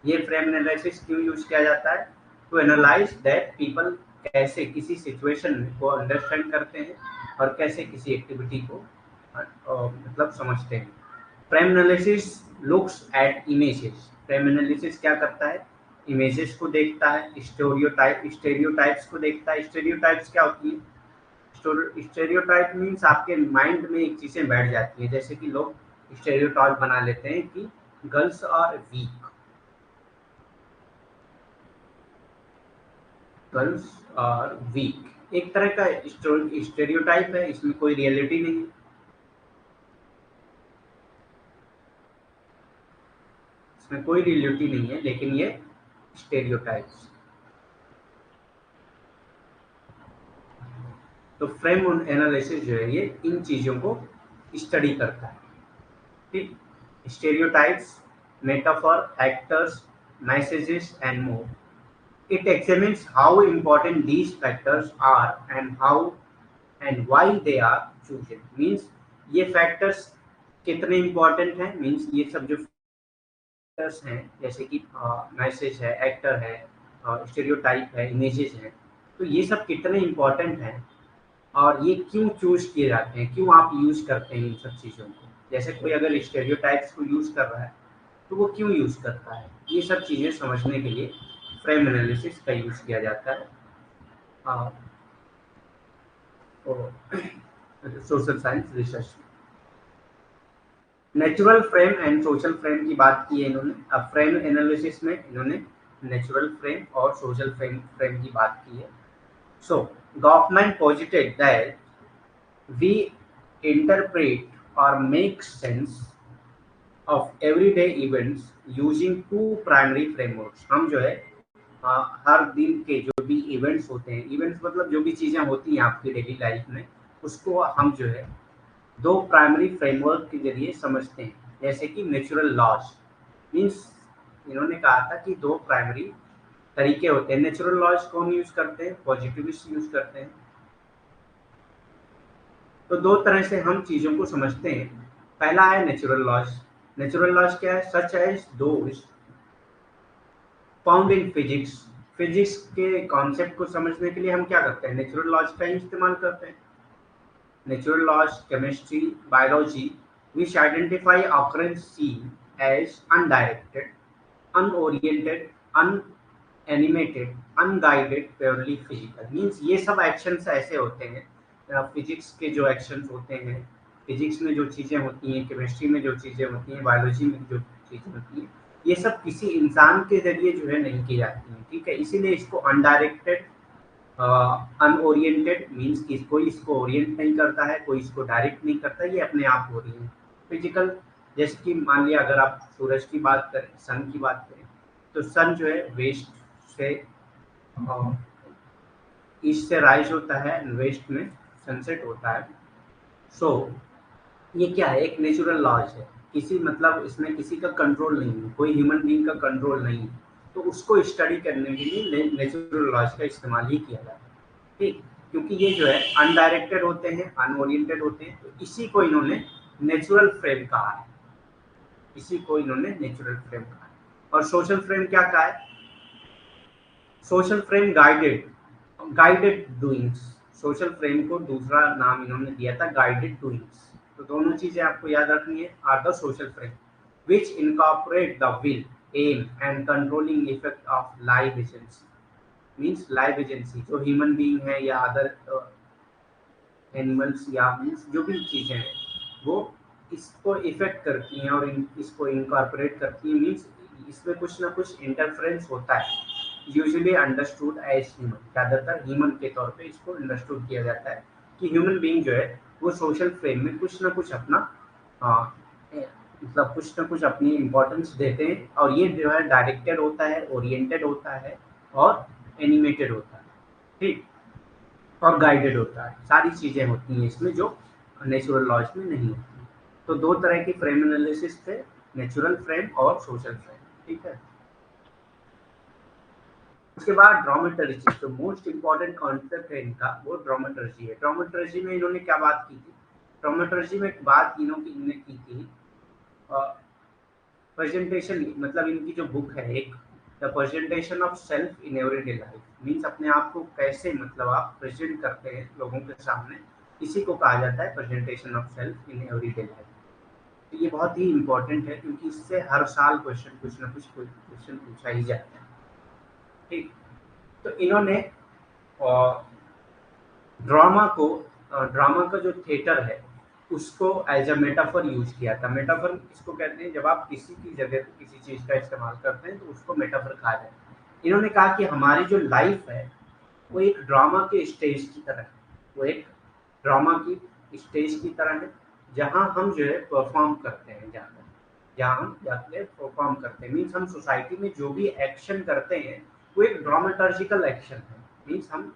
ये frame analysis क्यों use किया जाता है? टू एनालाइज दैट पीपल कैसे किसी सिचुएशन को अंडरस्टैंड करते हैं और कैसे किसी एक्टिविटी को मतलब समझते हैं। Frame analysis looks at images. Frame analysis क्या करता है? इमेजेस को देखता है, स्टेरियोटाइप्स को देखता है। स्टेरियोटाइप्स क्या होती है? स्टेरियोटाइप मीन्स आपके माइंड में एक चीजें बैठ जाती है, जैसे कि लोग स्टेरियोटाइप बना लेते हैं कि girls are weak, girls are weak, एक तरह का स्टेरियोटाइप है, इसमें कोई रियलिटी नहीं है, इसमें कोई रियलिटी नहीं है, लेकिन ये स्टेरियोटाइप्स। तो फ्रेम एनालिसिस जो है ये इन चीजों को स्टडी करता है, ठीक। Stereotypes, metaphor, actors, messages and more. It examines how important these factors are and how and why they are chosen. Means ये फैक्टर्स कितने इम्पोर्टेंट हैं, मीन्स ये सब जो फैक्टर्स हैं जैसे कि मैसेज है, एक्टर है, स्टेरियोटाइप है, इमेजेस हैं, तो ये सब कितने इम्पोर्टेंट हैं और ये क्यों चूज किए जाते हैं, क्यों आप यूज करते हैं इन सब चीज़ों को। जैसे कोई अगर स्टेरियोटाइप्स को यूज कर रहा है तो वो क्यों यूज करता है, ये सब चीज़ें समझने के लिए फ्रेम एनालिसिस का यूज किया जाता है social science research. Natural frame and social frame की बात की है इन्होंने। अब फ्रेम एनालिसिस में इन्होंने नेचुरल फ्रेम और सोशल फ्रेम की बात की है। So Goffman posited that we interpret or make sense of everyday events using two primary frameworks। हम जो है हर दिन के जो भी इवेंट्स होते हैं, इवेंट्स मतलब जो भी चीज़ें होती हैं आपकी डेली लाइफ में, उसको हम जो है दो प्राइमरी फ्रेमवर्क के जरिए समझते हैं जैसे कि नेचुरल लॉज। मीन्स इन्होंने कहा था कि दो प्राइमरी तरीके होते हैं। नेचुरल लॉज कौन यूज करते हैं? पॉजिटिविस्ट यूज करते हैं। तो दो तरह से हम चीजों को समझते हैं। पहला है नेचुरल लॉज। नेचुरल लॉज क्या है? Such as those found in physics. Physics के कॉन्सेप्ट को समझने के लिए हम क्या करते हैं? नेचुरल लॉज का ही इस्तेमाल करते हैं। Natural laws, chemistry, biology, which identify occurrence seen as undirected, unoriented, unanimated, unguided, purely physical. Means ये सब actions ऐसे होते हैं, फिजिक्स के जो एक्शंस होते हैं, फिजिक्स में जो चीज़ें होती हैं, केमिस्ट्री में जो चीज़ें होती हैं, बायोलॉजी में जो चीज़ें होती हैं, ये सब किसी इंसान के जरिए जो है नहीं की जाती हैं। ठीक है, इसीलिए इसको अनडायरेक्टेड, अनओरिएंटेड मीन्स कि कोई इसको ओरिएंट नहीं करता है, कोई इसको डायरेक्ट नहीं करता, ये अपने आप हो रही है। फिजिकल, जैसे कि मान लिया अगर आप सूरज की बात करें, सन की बात करें, तो सन जो है वेस्ट से ईस्ट से राइज होता है, वेस्ट में सनसेट होता है। सो ये क्या है? एक नेचुरल लॉज है। किसी मतलब इसमें किसी का कंट्रोल नहीं है, कोई ह्यूमन बीइंग का कंट्रोल नहीं है, तो उसको स्टडी करने के लिए नेचुरल लॉज का इस्तेमाल ही किया जाता है। ठीक, क्योंकि ये जो है अनडायरेक्टेड होते हैं, अनओरिएंटेड होते हैं, तो इसी को इन्होंने नेचुरल फ्रेम कहा है। इसी को इन्होंने नेचुरल फ्रेम कहा है। और सोशल फ्रेम क्या कहा है? Social frame guided doings. Social frame को दूसरा नाम इन्होंने दिया था गाइडेड डूइंग्स। तो दोनों चीजें आपको याद रखनी है। Are the social frame which incorporate the will, aim and controlling effect of live agency. Means live agency जो ह्यूमन बीइंग है या अदर एनिमल्स या मीन्स जो भी चीज़ें हैं, वो इसको इफेक्ट करती हैं और इसको इनकॉर्पोरेट करती हैं। मीन्स इसमें कुछ ना कुछ इंटरफेरेंस होता है। यूजुअली अंडरस्टूड एज ह्यूमन, ज़्यादातर ह्यूमन के तौर पे इसको अंडरस्टूड किया जाता है कि ह्यूमन बीइंग जो है वो सोशल फ्रेम में कुछ ना कुछ अपना मतलब कुछ ना कुछ अपनी इम्पोर्टेंस देते हैं। और ये जो है डायरेक्टेड होता है, ओरिएंटेड होता है और एनिमेटेड होता है। ठीक, और गाइडेड होता है। सारी चीज़ें होती हैं इसमें जो नेचुरल लॉज में नहीं होती। तो दो तरह की फ्रेम एनालिसिस थे, नेचुरल फ्रेम और सोशल फ्रेम। ठीक है, उसके बाद ड्रामेटर्जी, जो मोस्ट इम्पॉर्टेंट कॉन्सेप्ट है इनका, वो ड्रामेटर्जी है। ड्रामेटर्जी में इन्होंने क्या बात की थी? ड्रामेटर्जी में बात इन्होंने की थी प्रेजेंटेशन, मतलब इनकी जो बुक है एक, the presentation of self in everyday life. Means अपने आप को कैसे मतलब आप प्रेजेंट करते हैं लोगों के सामने, इसी को कहा जाता है presentation of self in everyday life. तो ये बहुत ही इंपॉर्टेंट है क्योंकि इससे हर साल क्वेश्चन कुछ ना कुछ क्वेश्चन पूछा ही जाता है। ठीक, तो इन्होंने ड्रामा का जो थिएटर है उसको एज अ मेटाफर यूज किया था। मेटाफर इसको कहते हैं जब आप किसी की जगह किसी चीज का इस्तेमाल करते हैं तो उसको मेटाफर कहा जाता है। इन्होंने कहा कि हमारी जो लाइफ है वो एक ड्रामा के स्टेज की तरह है। वो एक ड्रामा की स्टेज की तरह है जहाँ हम जो है परफॉर्म करते हैं, जहाँ हम जाके परफॉर्म करते हैं। मीन्स हम सोसाइटी में जो भी एक्शन करते हैं वो एक ड्रामेटर्जिकल एक्शन है। मीन्स हम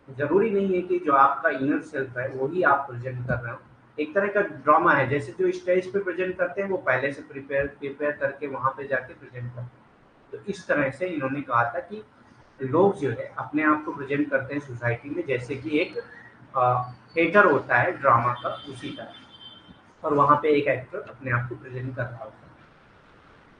जरूरी नहीं है कि जो आपका इनर सेल्फ है वही आप प्रेजेंट कर रहे हो। एक तरह का ड्रामा है, जैसे जो स्टेज पे प्रेजेंट करते हैं वो पहले से प्रिपेयर करके वहां पे जाके प्रेजेंट करते हैं। तो इस तरह से इन्होंने कहा था कि लोग जो है अपने आप को प्रेजेंट करते हैं सोसाइटी में जैसे कि एक थिएटर होता है ड्रामा का, उसी तरह। और वहाँ पे एक एक्टर अपने आप को प्रेजेंट कर रहा होता है।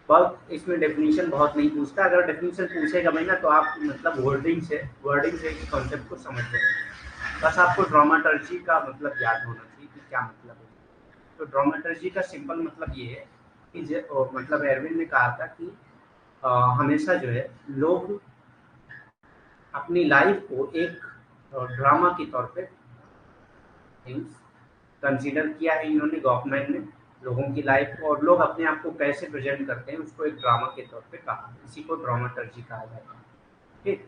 बहुत इसमें डेफिनेशन बहुत नहीं पूछता। अगर डेफिनेशन पूछेगा भाई ना तो आप मतलब वर्डिंग से इस कॉन्सेप्ट को समझ लेंगे। बस आपको ड्रामाटर्जी का मतलब याद होना चाहिए कि क्या मतलब है। तो ड्रामाटर्जी का सिंपल मतलब ये है कि मतलब एरविन ने कहा था कि हमेशा जो है लोग अपनी लाइफ को एक ड्रामा के तौर पे कंसीडर किया है इन्होंने, गवर्नमेंट ने लोगों की लाइफ को, और लोग अपने आप को कैसे प्रेजेंट करते हैं उसको एक ड्रामा के तौर पे कहा। इसी को ड्रामाटर्जी कहा जाता है। ठीक,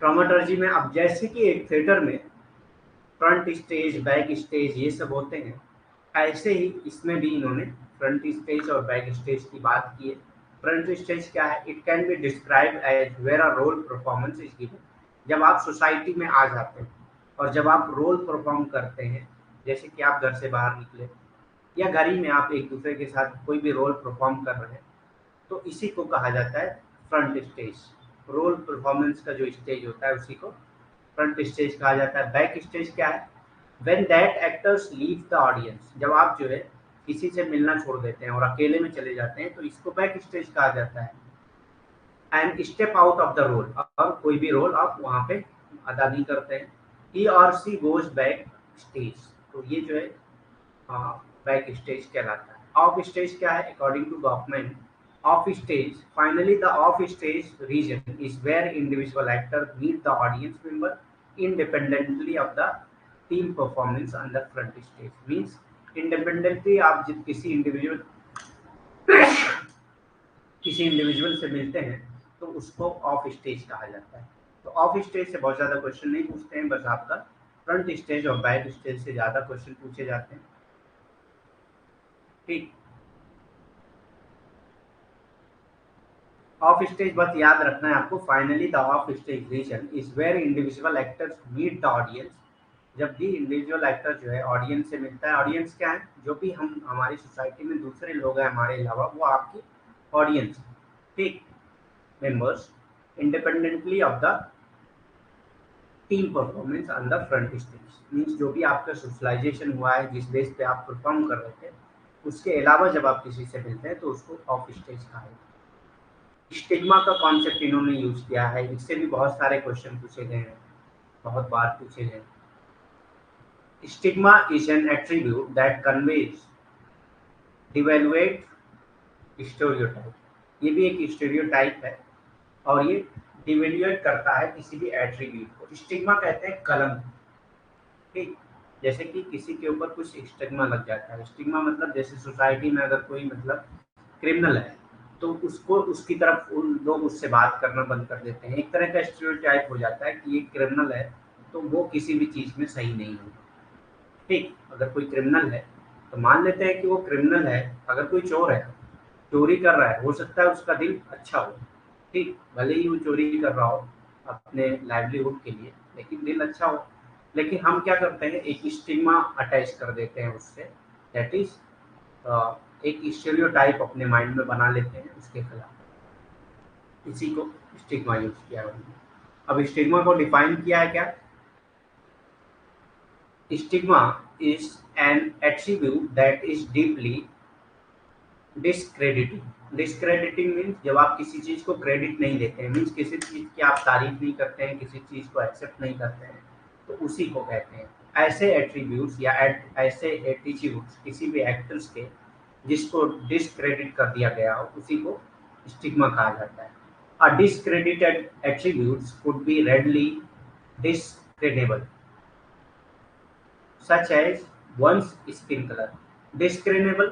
ड्रामाटर्जी में अब जैसे कि एक थिएटर में फ्रंट स्टेज बैक स्टेज ये सब होते हैं, ऐसे ही इसमें भी इन्होंने फ्रंट स्टेज और बैक स्टेज की बात की है। फ्रंट स्टेज क्या है? It can be describe as where a role performance is given. जब आप सोसाइटी में आ जाते हैं और जब आप रोल परफॉर्म करते हैं, जैसे कि आप घर से बाहर निकले, या घर ही में आप एक दूसरे के साथ कोई भी रोल परफॉर्म कर रहे हैं, तो इसी को कहा जाता है फ्रंट स्टेज। रोल परफॉर्मेंस का जो स्टेज होता है उसी को फ्रंट स्टेज कहा जाता है। बैक स्टेज क्या है? When that actors leave the audience, जब आप जो है किसी से मिलना छोड़ देते हैं और अकेले में चले जाते हैं तो इसको बैक स्टेज कहा जाता है। And step out of the role, और कोई भी रोल आप वहां पे अदा नहीं करते हैं। ही और सी गोज बैक स्टेज, तो ये जो है बैक स्टेज कहलाता है। ऑफ स्टेज क्या है? According to Goffman, off stage, finally the off stage region is where individual actor meet the audience member independently of the team performance on the front stage। means independently आप जब किसी individual से मिलते हैं तो उसको ऑफ स्टेज कहा जाता है। तो ऑफ स्टेज से बहुत ज़्यादा क्वेश्चन नहीं पूछते हैं, बस आपका फ्रंट स्टेज और बैक स्टेज से ज़्यादा क्वेश्चन पूछे जाते हैं। ठीक, ऑफ स्टेज बस याद रखना है आपको। Finally the off stage region is where individual actors meet the audience, जब भी इंडिविजुअल एक्टर जो है ऑडियंस से मिलता है। ऑडियंस क्या है? जो भी हम हमारी सोसाइटी में दूसरे लोग हैं हमारे अलावा, वो आपकी ऑडियंस, ठीक, members, independently of the team performance on the front stage. Means जो भी आपका सोशलाइजेशन हुआ है, जिस बेस पे आप परफॉर्म कर रहे थे, उसके अलावा जब आप किसी से मिलते हैं तो उसको ऑफ स्टेज कहा है। स्टिग्मा का कॉन्सेप्ट इन्होंने यूज किया है, इससे भी बहुत सारे क्वेश्चन पूछे गए हैं, बहुत बार पूछे गए। Stigma is an attribute that conveys devalued stereotype, ये भी एक स्टेरियोटाइप है और ये डिवेल्यूएट करता है किसी भी एट्रीब्यूट को। स्टिग्मा कहते हैं कलंक, ठीक, जैसे कि किसी के ऊपर कुछ स्टिग्मा लग जाता है। स्टिग्मा मतलब जैसे सोसाइटी में अगर कोई मतलब क्रिमिनल है तो उसको उसकी तरफ उन लोग उससे बात करना बंद कर देते हैं। एक तरह का स्टीरियोटाइप हो जाता है कि ये क्रिमिनल है तो वो किसी भी चीज़ में सही नहीं है। ठीक, अगर कोई क्रिमिनल है तो मान लेते हैं कि वो क्रिमिनल है। अगर कोई चोर है, चोरी कर रहा है, हो सकता है उसका दिल अच्छा हो, ठीक, भले ही वो चोरी कर रहा हो अपने लाइवलीहुड के लिए, लेकिन दिल अच्छा हो। लेकिन हम क्या करते हैं, एक स्टिग्मा अटैच कर देते हैं उससे, दैट इज एक स्टीरियोटाइप अपने माइंड में बना लेते हैं उसके खिलाफ। इसी को स्टिग्मा यूज किया है। अब स्टिग्मा को डिफाइन किया है क्या? Stigma is an attribute that is deeply discrediting. Discrediting means जब आप किसी चीज को क्रेडिट नहीं देते हैं, मीन्स किसी चीज की आप तारीफ नहीं करते हैं, किसी चीज को एक्सेप्ट नहीं करते हैं, तो उसी को कहते हैं। ऐसे एट्रीब्यूट्स या ऐसे एटीट्यूड्स किसी भी एक्टर्स के जिसको डिस्क्रेडिट कर दिया गया हो, उसी को स्टिग्मा कहा जाता है। A discredited attributes could be readily discernible such as one's skin color। discernible,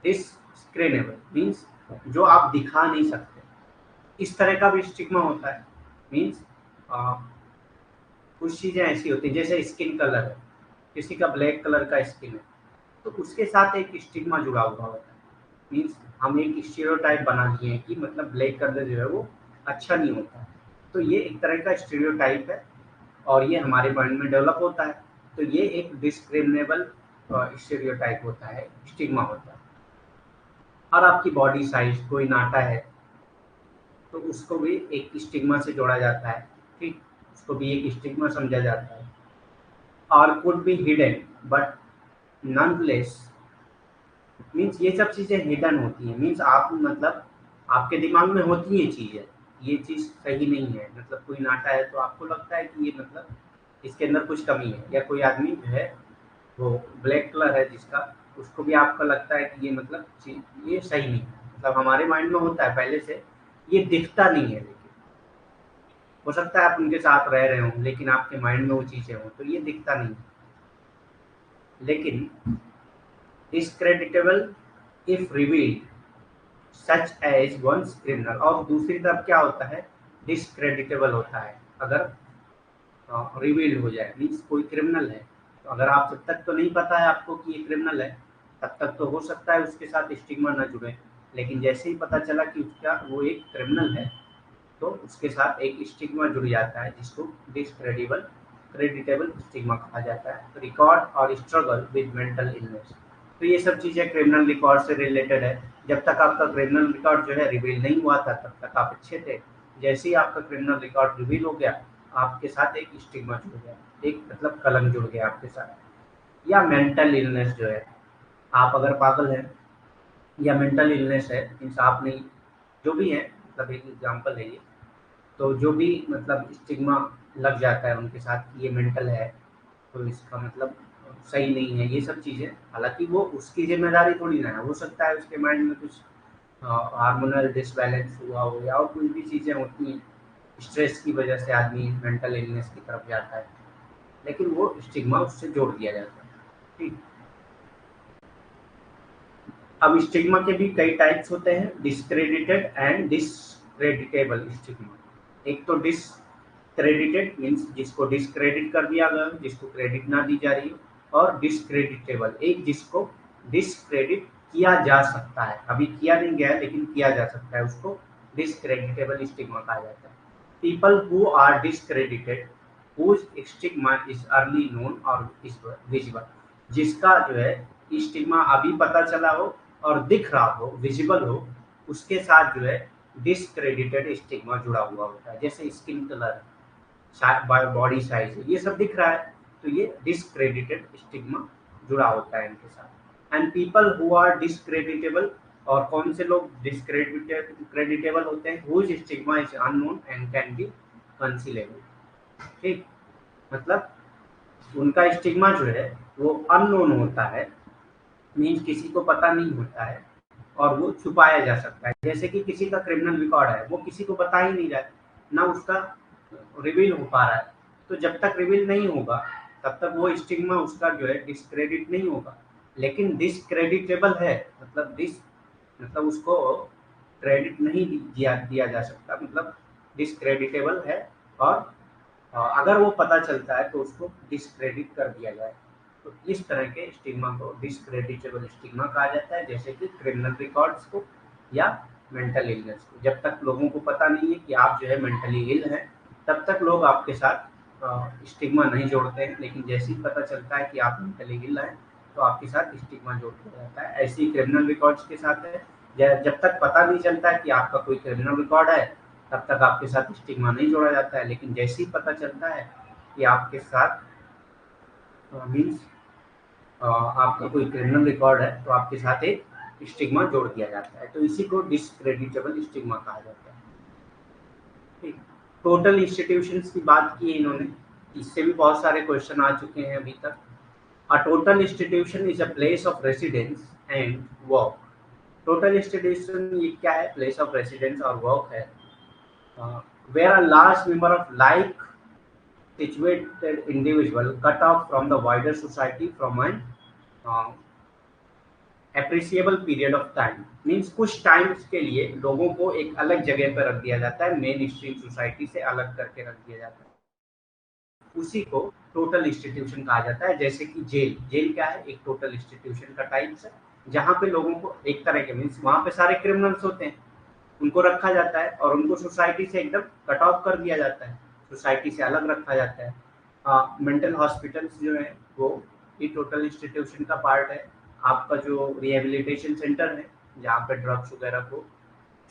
discernible means जो आप दिखा नहीं सकते, इस तरह का भी स्टिग्मा होता है। मीन्स कुछ चीजें ऐसी होती हैं, जैसे स्किन कलर है, किसी का ब्लैक कलर का स्किन है तो उसके साथ एक स्टिग्मा जुड़ा हुआ होता है। मीन्स हम एक स्टीरियोटाइप बना दिए हैं कि मतलब ब्लैक कलर जो है वो अच्छा नहीं होता। तो ये एक तरह का स्टीरियोटाइप है और ये हमारे माइंड में डेवलप होता है। तो ये एक डिस्क्रिमिनेबल स्टीरियोटाइप होता है, स्टिग्मा होता है। और आपकी बॉडी साइज, कोई नाटा है तो उसको भी एक स्टिग्मा से जोड़ा जाता है, ठीक, उसको भी एक स्टिग्मा समझा जाता है। और कुड बी हिडन बट नॉनलेस, मीन्स ये सब चीज़ें हिडन होती हैं। मीन्स आप मतलब आपके दिमाग में होती हैं चीज़ें, ये चीज़ सही नहीं है, मतलब कोई नाटा है तो आपको लगता है कि ये मतलब इसके अंदर कुछ कमी है। या कोई आदमी जो है वो ब्लैक कलर है जिसका, उसको भी आपको लगता है कि ये मतलब ये सही नहीं है। मतलब हमारे माइंड में होता है पहले से, ये दिखता नहीं है, लेकिन हो सकता है आप उनके साथ रह रहे हों लेकिन आपके माइंड में वो चीज़ें हों, तो ये दिखता नहीं है। लेकिन discreditable if revealed such as once criminal, और दूसरी तरफ क्या होता है, डिस्क्रेडिटेबल होता है अगर रिवील्ड हो जाए। मीन्स कोई क्रिमिनल है तो अगर आप जब तक तो नहीं पता है आपको कि ये क्रिमिनल है, तब तक तो हो सकता है उसके साथ स्टिग्मा न जुड़े। लेकिन जैसे ही पता चला कि उसका वो एक क्रिमिनल है तो उसके साथ एक स्टिग्मा जुड़ जाता है, जिसको डिस्क्रेडिटेबल स्टिग्मा कहा जाता है। रिकॉर्ड और स्ट्रगल विद मेंटल इलनेस, तो ये सब चीज़ें क्रिमिनल रिकॉर्ड से रिलेटेड है। जब तक आपका क्रिमिनल रिकॉर्ड जो है रिवील नहीं हुआ था तब तक आप अच्छे थे। जैसे ही आपका क्रिमिनल रिकॉर्ड रिवील हो गया, आपके साथ एक स्टिग्मा जुड़ गया, एक मतलब कलंक जुड़ गया आपके साथ। या मेंटल इलनेस जो है, आप अगर पागल हैं या मेंटल इलनेस है, मीन्स आप नहीं, जो भी है, मतलब एक एग्जांपल है ये, तो जो भी मतलब स्टिग्मा लग जाता है उनके साथ कि ये मेंटल है, तो इसका मतलब सही नहीं है, ये सब चीज़ें। हालांकि वो उसकी जिम्मेदारी थोड़ी ना है, हो सकता है उसके माइंड में कुछ हार्मोनल डिसबैलेंस हुआ हो या और कोई भी चीज़ें होती हैं, स्ट्रेस की वजह से आदमी मेंटल इलनेस की तरफ जाता है, लेकिन वो स्टिग्मा उससे जोड़ दिया जाता है। ठीक। अब स्टिग्मा के भी कई टाइप्स होते हैं, डिस्क्रेडिटेड एंड डिस्क्रेडिटेबल स्टिग्मा। एक तो डिस्क्रेडिटेड मीन्स जिसको डिस्क्रेडिट कर दिया गया, जिसको क्रेडिट ना दी जा रही हो, और डिस्क्रेडिटेबल एक जिसको डिस्क्रेडिट किया जा सकता है, अभी किया नहीं गया लेकिन किया जा सकता है, उसको डिस्क्रेडिटेबल स्टिग्मा कहा जाता है। People who are discredited whose stigma is early known or is visible, जिसका जो है स्टिग्मा अभी पता चला हो और दिख रहा हो, विजिबल हो, उसके साथ जो है डिस्क्रेडिटेड स्टिग्मा जुड़ा हुआ होता है। जैसे स्किन कलर, बॉडी साइज, ये सब दिख रहा है, तो ये डिस्क्रेडिटेड स्टिग्मा जुड़ा होता है इनके साथ। And people who are discreditable, और कौन से लोग डिस्क्रेडिटेबल होते हैं, whose stigma is unknown and can be concealable. ठीक, मतलब उनका स्टिग्मा जो है वो अननोन होता है, मीन्स किसी को पता नहीं होता है और वो छुपाया जा सकता है। जैसे कि किसी का क्रिमिनल रिकॉर्ड है, वो किसी को बता ही नहीं रहा है, ना उसका रिवील हो पा रहा है, तो जब तक रिवील नहीं होगा तब तक वो स्टिग्मा उसका जो है डिस्क्रेडिट नहीं होगा। लेकिन डिस्क्रेडिटेबल है, मतलब उसको क्रेडिट नहीं दिया जा सकता, मतलब डिस्क्रेडिटेबल है, और अगर वो पता चलता है तो उसको डिस्क्रेडिट कर दिया जाए। तो इस तरह के स्टिग्मा को डिस्क्रेडिटेबल स्टिग्मा कहा जाता है, जैसे कि क्रिमिनल रिकॉर्ड्स को या मेंटल इलनेस को। जब तक लोगों को पता नहीं है कि आप जो है मेंटली इल हैं, तब तक लोग आपके साथ स्टिग्मा नहीं जोड़ते हैं, लेकिन जैसे ही पता चलता है कि आप मेंटली इल हैं तो आपके साथ स्टिग्मा जोड़ दिया जाता है। ऐसे ही क्रिमिनल रिकॉर्ड्स के साथ है, जब तक पता नहीं चलता है कि आपका कोई क्रिमिनल रिकॉर्ड है तब तक आपके साथ स्टिग्मा नहीं जोड़ा जाता है, लेकिन जैसे ही पता चलता है कि आपके साथ मीन्स आपका कोई क्रिमिनल रिकॉर्ड है तो आपके साथ एक स्टिग्मा जोड़ दिया जाता है, तो इसी को डिस्क्रेडिटेबल स्टिग्मा कहा जाता है। ठीक, टोटल इंस्टीट्यूशंस की बात की है इन्होंने, इससे भी बहुत सारे क्वेश्चन आ चुके हैं अभी तक। A total institution is a place of residence and work. Total institution ये क्या है, प्लेस ऑफ रेसिडेंस और वर्क है, where a large number of like situated individual cut off from the wider society from an uh, appreciable period of time, means कुछ times के लिए लोगों को एक अलग जगह पर रख दिया जाता है, मेन स्ट्रीम सोसाइटी से अलग करके रख दिया जाता है, उसी को टोटल इंस्टीट्यूशन कहा जाता है। जैसे कि जेल, जेल क्या है, एक टोटल इंस्टीट्यूशन का टाइप्स है, जहाँ पे लोगों को एक तरह के मीन्स वहाँ पे सारे क्रिमिनल्स होते हैं, उनको रखा जाता है और उनको सोसाइटी से एकदम कट ऑफ कर दिया जाता है, सोसाइटी से अलग रखा जाता है। मेंटल हॉस्पिटल्स जो है वो ये टोटल इंस्टीट्यूशन का पार्ट है। आपका जो रिहेबिलिटेशन सेंटर है, जहाँ पे ड्रग्स वगैरह को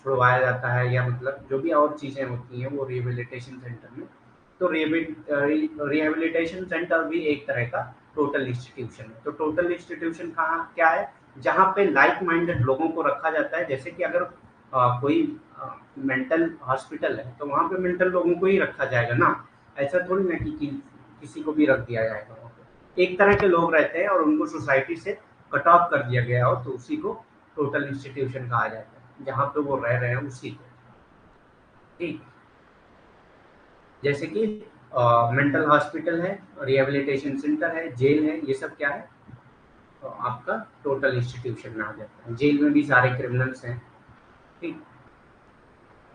छुड़वाया जाता है, या मतलब जो भी और चीज़ें होती हैं वो रिहेबिलिटेशन सेंटर में, तो रिहेबिलिटेशन सेंटर भी एक तरह का टोटल इंस्टीट्यूशन है। तो टोटल इंस्टीट्यूशन कहाँ क्या है, जहाँ पे लाइक माइंडेड लोगों को रखा जाता है। जैसे कि अगर कोई मेंटल हॉस्पिटल है तो वहाँ पे मेंटल लोगों को ही रखा जाएगा ना, ऐसा थोड़ी ना कि किसी को भी रख दिया जाएगा वहाँ पे। एक तरह के लोग रहते हैं और उनको सोसाइटी से कट ऑफ कर दिया गया हो, तो उसी को टोटल इंस्टीट्यूशन कहा जाता है, जहाँ पे वो रह रहे हैं उसी को। ठीक, जैसे कि मेंटल हॉस्पिटल है, रिहेबिलिटेशन सेंटर है, जेल है, ये सब क्या है, तो आपका टोटल इंस्टीट्यूशन में आ जाता है। जेल में भी सारे क्रिमिनल्स हैं, ठीक,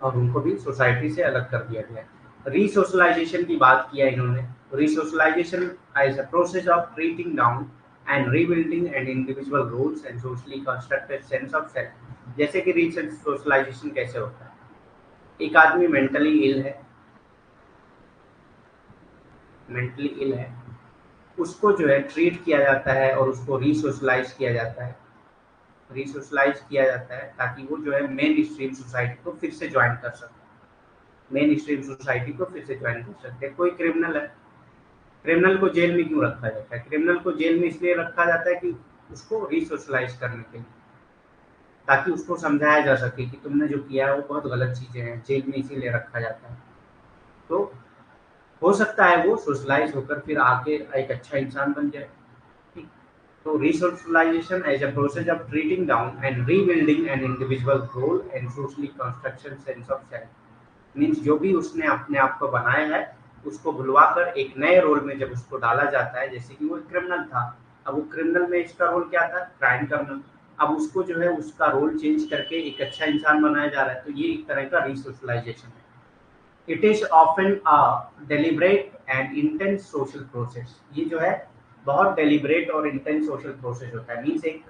और उनको भी सोसाइटी से अलग कर दिया गया है। रीसोशलाइजेशन की बात किया इन्होंने। Resocialization as a process of treating down and rebuilding and individual rules and socially constructed sense of self. जैसे कि रीसोशलाइजेशन कैसे होता है, एक आदमी मेंटली इल है, उसको जो है ट्रीट किया जाता है और उसको रीसोशलाइज किया जाता है, रिसोशलाइज किया जाता है ताकि वो जो है मेन स्ट्रीम सोसाइटी को फिर से ज्वाइन कर सके, मेन स्ट्रीम सोसाइटी को फिर से ज्वाइन कर सकते हैं। कोई क्रिमिनल है, क्रिमिनल को जेल में क्यों रखा जाता है? क्रिमिनल को जेल में इसलिए रखा जाता है कि उसको रिसोशलाइज करने के लिए, ताकि उसको समझाया जा सके कि तुमने जो किया है वो बहुत गलत चीजें हैं, जेल में इसीलिए रखा जाता है। तो हो सकता है वो सोशलाइज होकर फिर आके एक अच्छा इंसान बन जाए। ठीक। तो resocialization as a process of treating down and rebuilding an individual role and socially construction sense of self means जो भी उसने अपने आप को बनाया है उसको भुलवा कर एक नए रोल में जब उसको डाला जाता है, जैसे कि वो क्रिमिनल था, अब वो क्रिमिनल में इसका रोल क्या था? क्राइम करना। अब उसको जो है उसका रोल चेंज करके एक अच्छा इंसान बनाया जा रहा है, तो ये एक तरह का रिसोशलाइजेशन है। It is often a deliberate and intense social process. ये जो है बहुत डेलिब्रेट और इंटेंस सोशल प्रोसेस होता है। मीन्स एक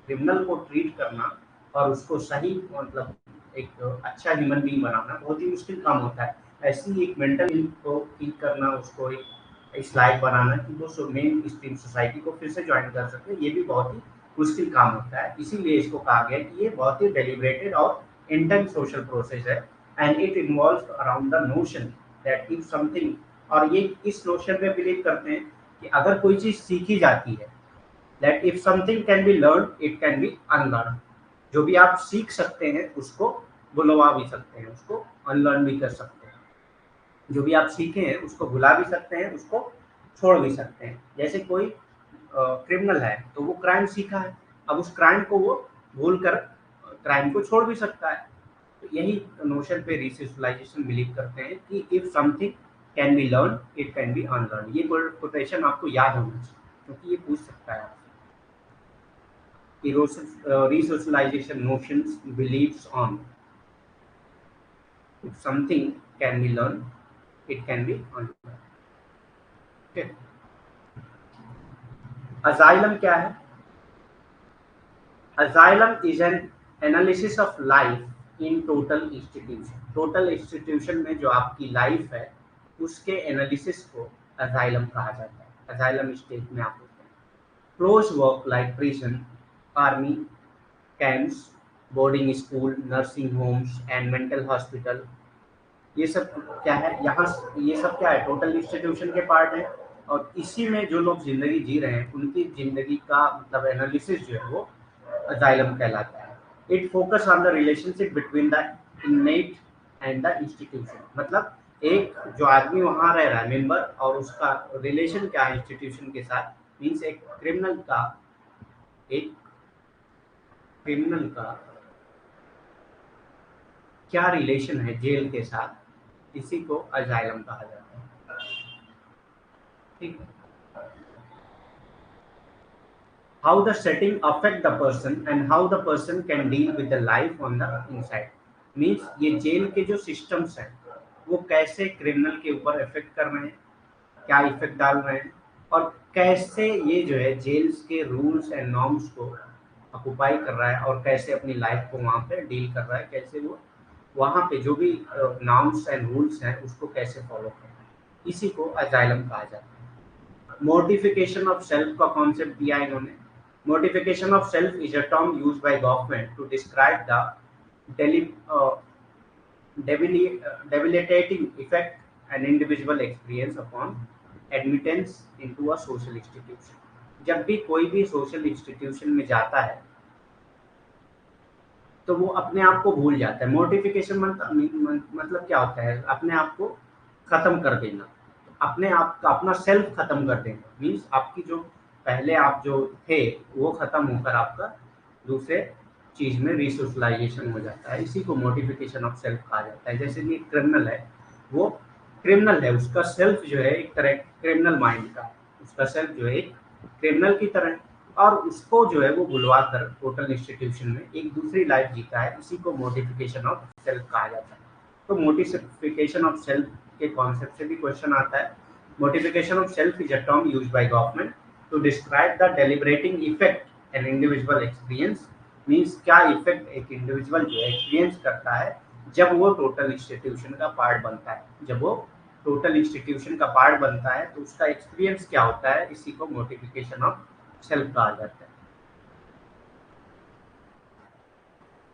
क्रिमिनल को ट्रीट करना और उसको सही मतलब एक अच्छा ह्यूमन बीइंग बनाना बहुत ही मुश्किल काम होता है। ऐसी ही एक मेंटल हेल्थ को ठीक करना, उसको एक इस लायक बनाना कि वो मेन स्ट्रीम सोसाइटी को फिर से ज्वाइन कर सके, ये भी बहुत ही मुश्किल काम होता है। इसीलिए इसको कहा गया है कि ये बहुत ही डेलिब्रेटेड और इंटेंस सोशल प्रोसेस है and it involves around the notion that if something, और ये इस नोशन में बिलीव करते हैं कि अगर कोई चीज सीखी जाती है, that if something can be learned it can be unlearned। जो भी आप सीख सकते हैं उसको भुलवा भी सकते हैं, उसको अनलर्न भी कर सकते हैं। जो भी आप सीखे हैं उसको भुला भी सकते हैं, उसको छोड़ भी सकते हैं। जैसे कोई क्रिमिनल है तो वो क्राइम सीखा है, अब उस क्राइम को वो भूल कर क्राइम को छोड़ भी सकता है। तो यही नोशन पे रिसोशलाइजेशन बिलीव करते हैं कि if something can be learn it can be unlearn. ये कोटेशन आपको याद होना चाहिए क्योंकि ये पूछ सकता है आपसे। Resocialization notions believes on if something can be learn it can be unlearn. Asylum क्या है? Asylum is an analysis of life in total institution. Total institution में जो आपकी लाइफ है उसके एनालिसिस को अजाइलम कहा जाता है। अजाइलम स्टेट में आप होते हैं। Close work like prison, army camps, boarding school, nursing homes and mental hospital, ये सब क्या है? यहाँ ये सब क्या है? टोटल इंस्टीट्यूशन के पार्ट है। और इसी में जो लोग जिंदगी जी रहे हैं उनकी जिंदगी का मतलब एनालिसिस जो है वो अजाइलम कहलाता है। It focus on the relationship between the inmate and the institution. मतलब एक जो आदमी वहां रह रहा है मेंबर, और उसका रिलेशन क्या है इंस्टीट्यूशन के साथ। मीन्स एक क्रिमिनल का क्या रिलेशन है जेल के साथ, इसी को अजाइलम कहा जाता है। ठीक है। How the setting affect the person and how the person can deal with the life on the inside। Means ये जेल के जो सिस्टम्स हैं वो कैसे क्रिमिनल के ऊपर इफेक्ट कर रहे हैं, क्या इफेक्ट डाल रहे हैं, और कैसे ये जो है जेल्स के रूल्स एंड नॉर्म्स को ऑक्युपाई कर रहा है और कैसे अपनी लाइफ को वहाँ पे डील कर रहा है, कैसे वो वहाँ पे जो भी नॉर्म्स एंड रूल्स हैं उसको कैसे फॉलो कर रहा है। इसी को अजाइलम कहा जाता है। मोडिफिकेशन ऑफ सेल्फ का कॉन्सेप्ट दिया है इन्होंने। Modification of self is a term used by government to describe the debilitating effect an individual experience upon admittance into a social institution। जब भी कोई भी सोशल इंस्टीट्यूशन में जाता है तो वो अपने आप को भूल जाता है। मोर्टिफिकेशन मतलब क्या होता है? अपने आप को खत्म कर देना, अपने आप का अपना सेल्फ खत्म कर देना। मीन्स आपकी जो पहले आप जो थे वो खत्म होकर आपका दूसरे चीज में रिसोशलाइजेशन हो जाता है। इसी को मोडिफिकेशन ऑफ सेल्फ कहा जाता है। जैसे कि क्रिमिनल है, वो क्रिमिनल है, उसका सेल्फ जो है एक तरह क्रिमिनल माइंड का, उसका सेल्फ जो है एक क्रिमिनल की तरह, और उसको जो है वो भुलवा कर टोटल इंस्टीट्यूशन में एक दूसरी लाइफ जीता है। इसी को मोडिफिकेशन ऑफ सेल्फ कहा जाता है। तो मोडिफिकेशन ऑफ सेल्फ के कॉन्सेप्ट से भी क्वेश्चन आता है। Modification of self is a term used by government to describe the deliberating effect an individual experience. Means क्या इफेक्ट एक इंडिविजुअल जो एक्सपीरियंस करता है जब वो टोटल इंस्टीट्यूशन का पार्ट बनता है, जब वो टोटल इंस्टीट्यूशन का पार्ट बनता है तो उसका एक्सपीरियंस क्या होता है, इसी को मोटिफिकेशन ऑफ सेल्फ कहा जाता है।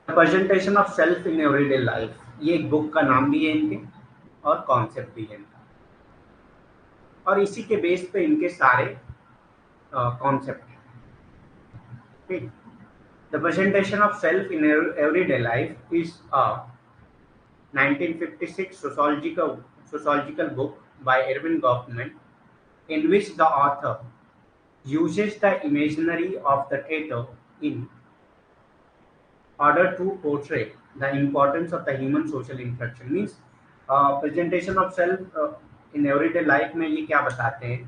Presentation of self in everyday life, ये एक बुक का नाम भी है इनके और कॉन्सेप्ट भी है इनका, और इसी के बेस पे इनके सारे कॉन्सेप्ट हैं। ठीक, the presentation of self in everyday life is a 1956 sociological book by Ervin Goffman, in which the author uses the imaginary of the theater in order to portray the importance of the human social interaction. Means presentation of self in everyday life में ये क्या बताते हैं,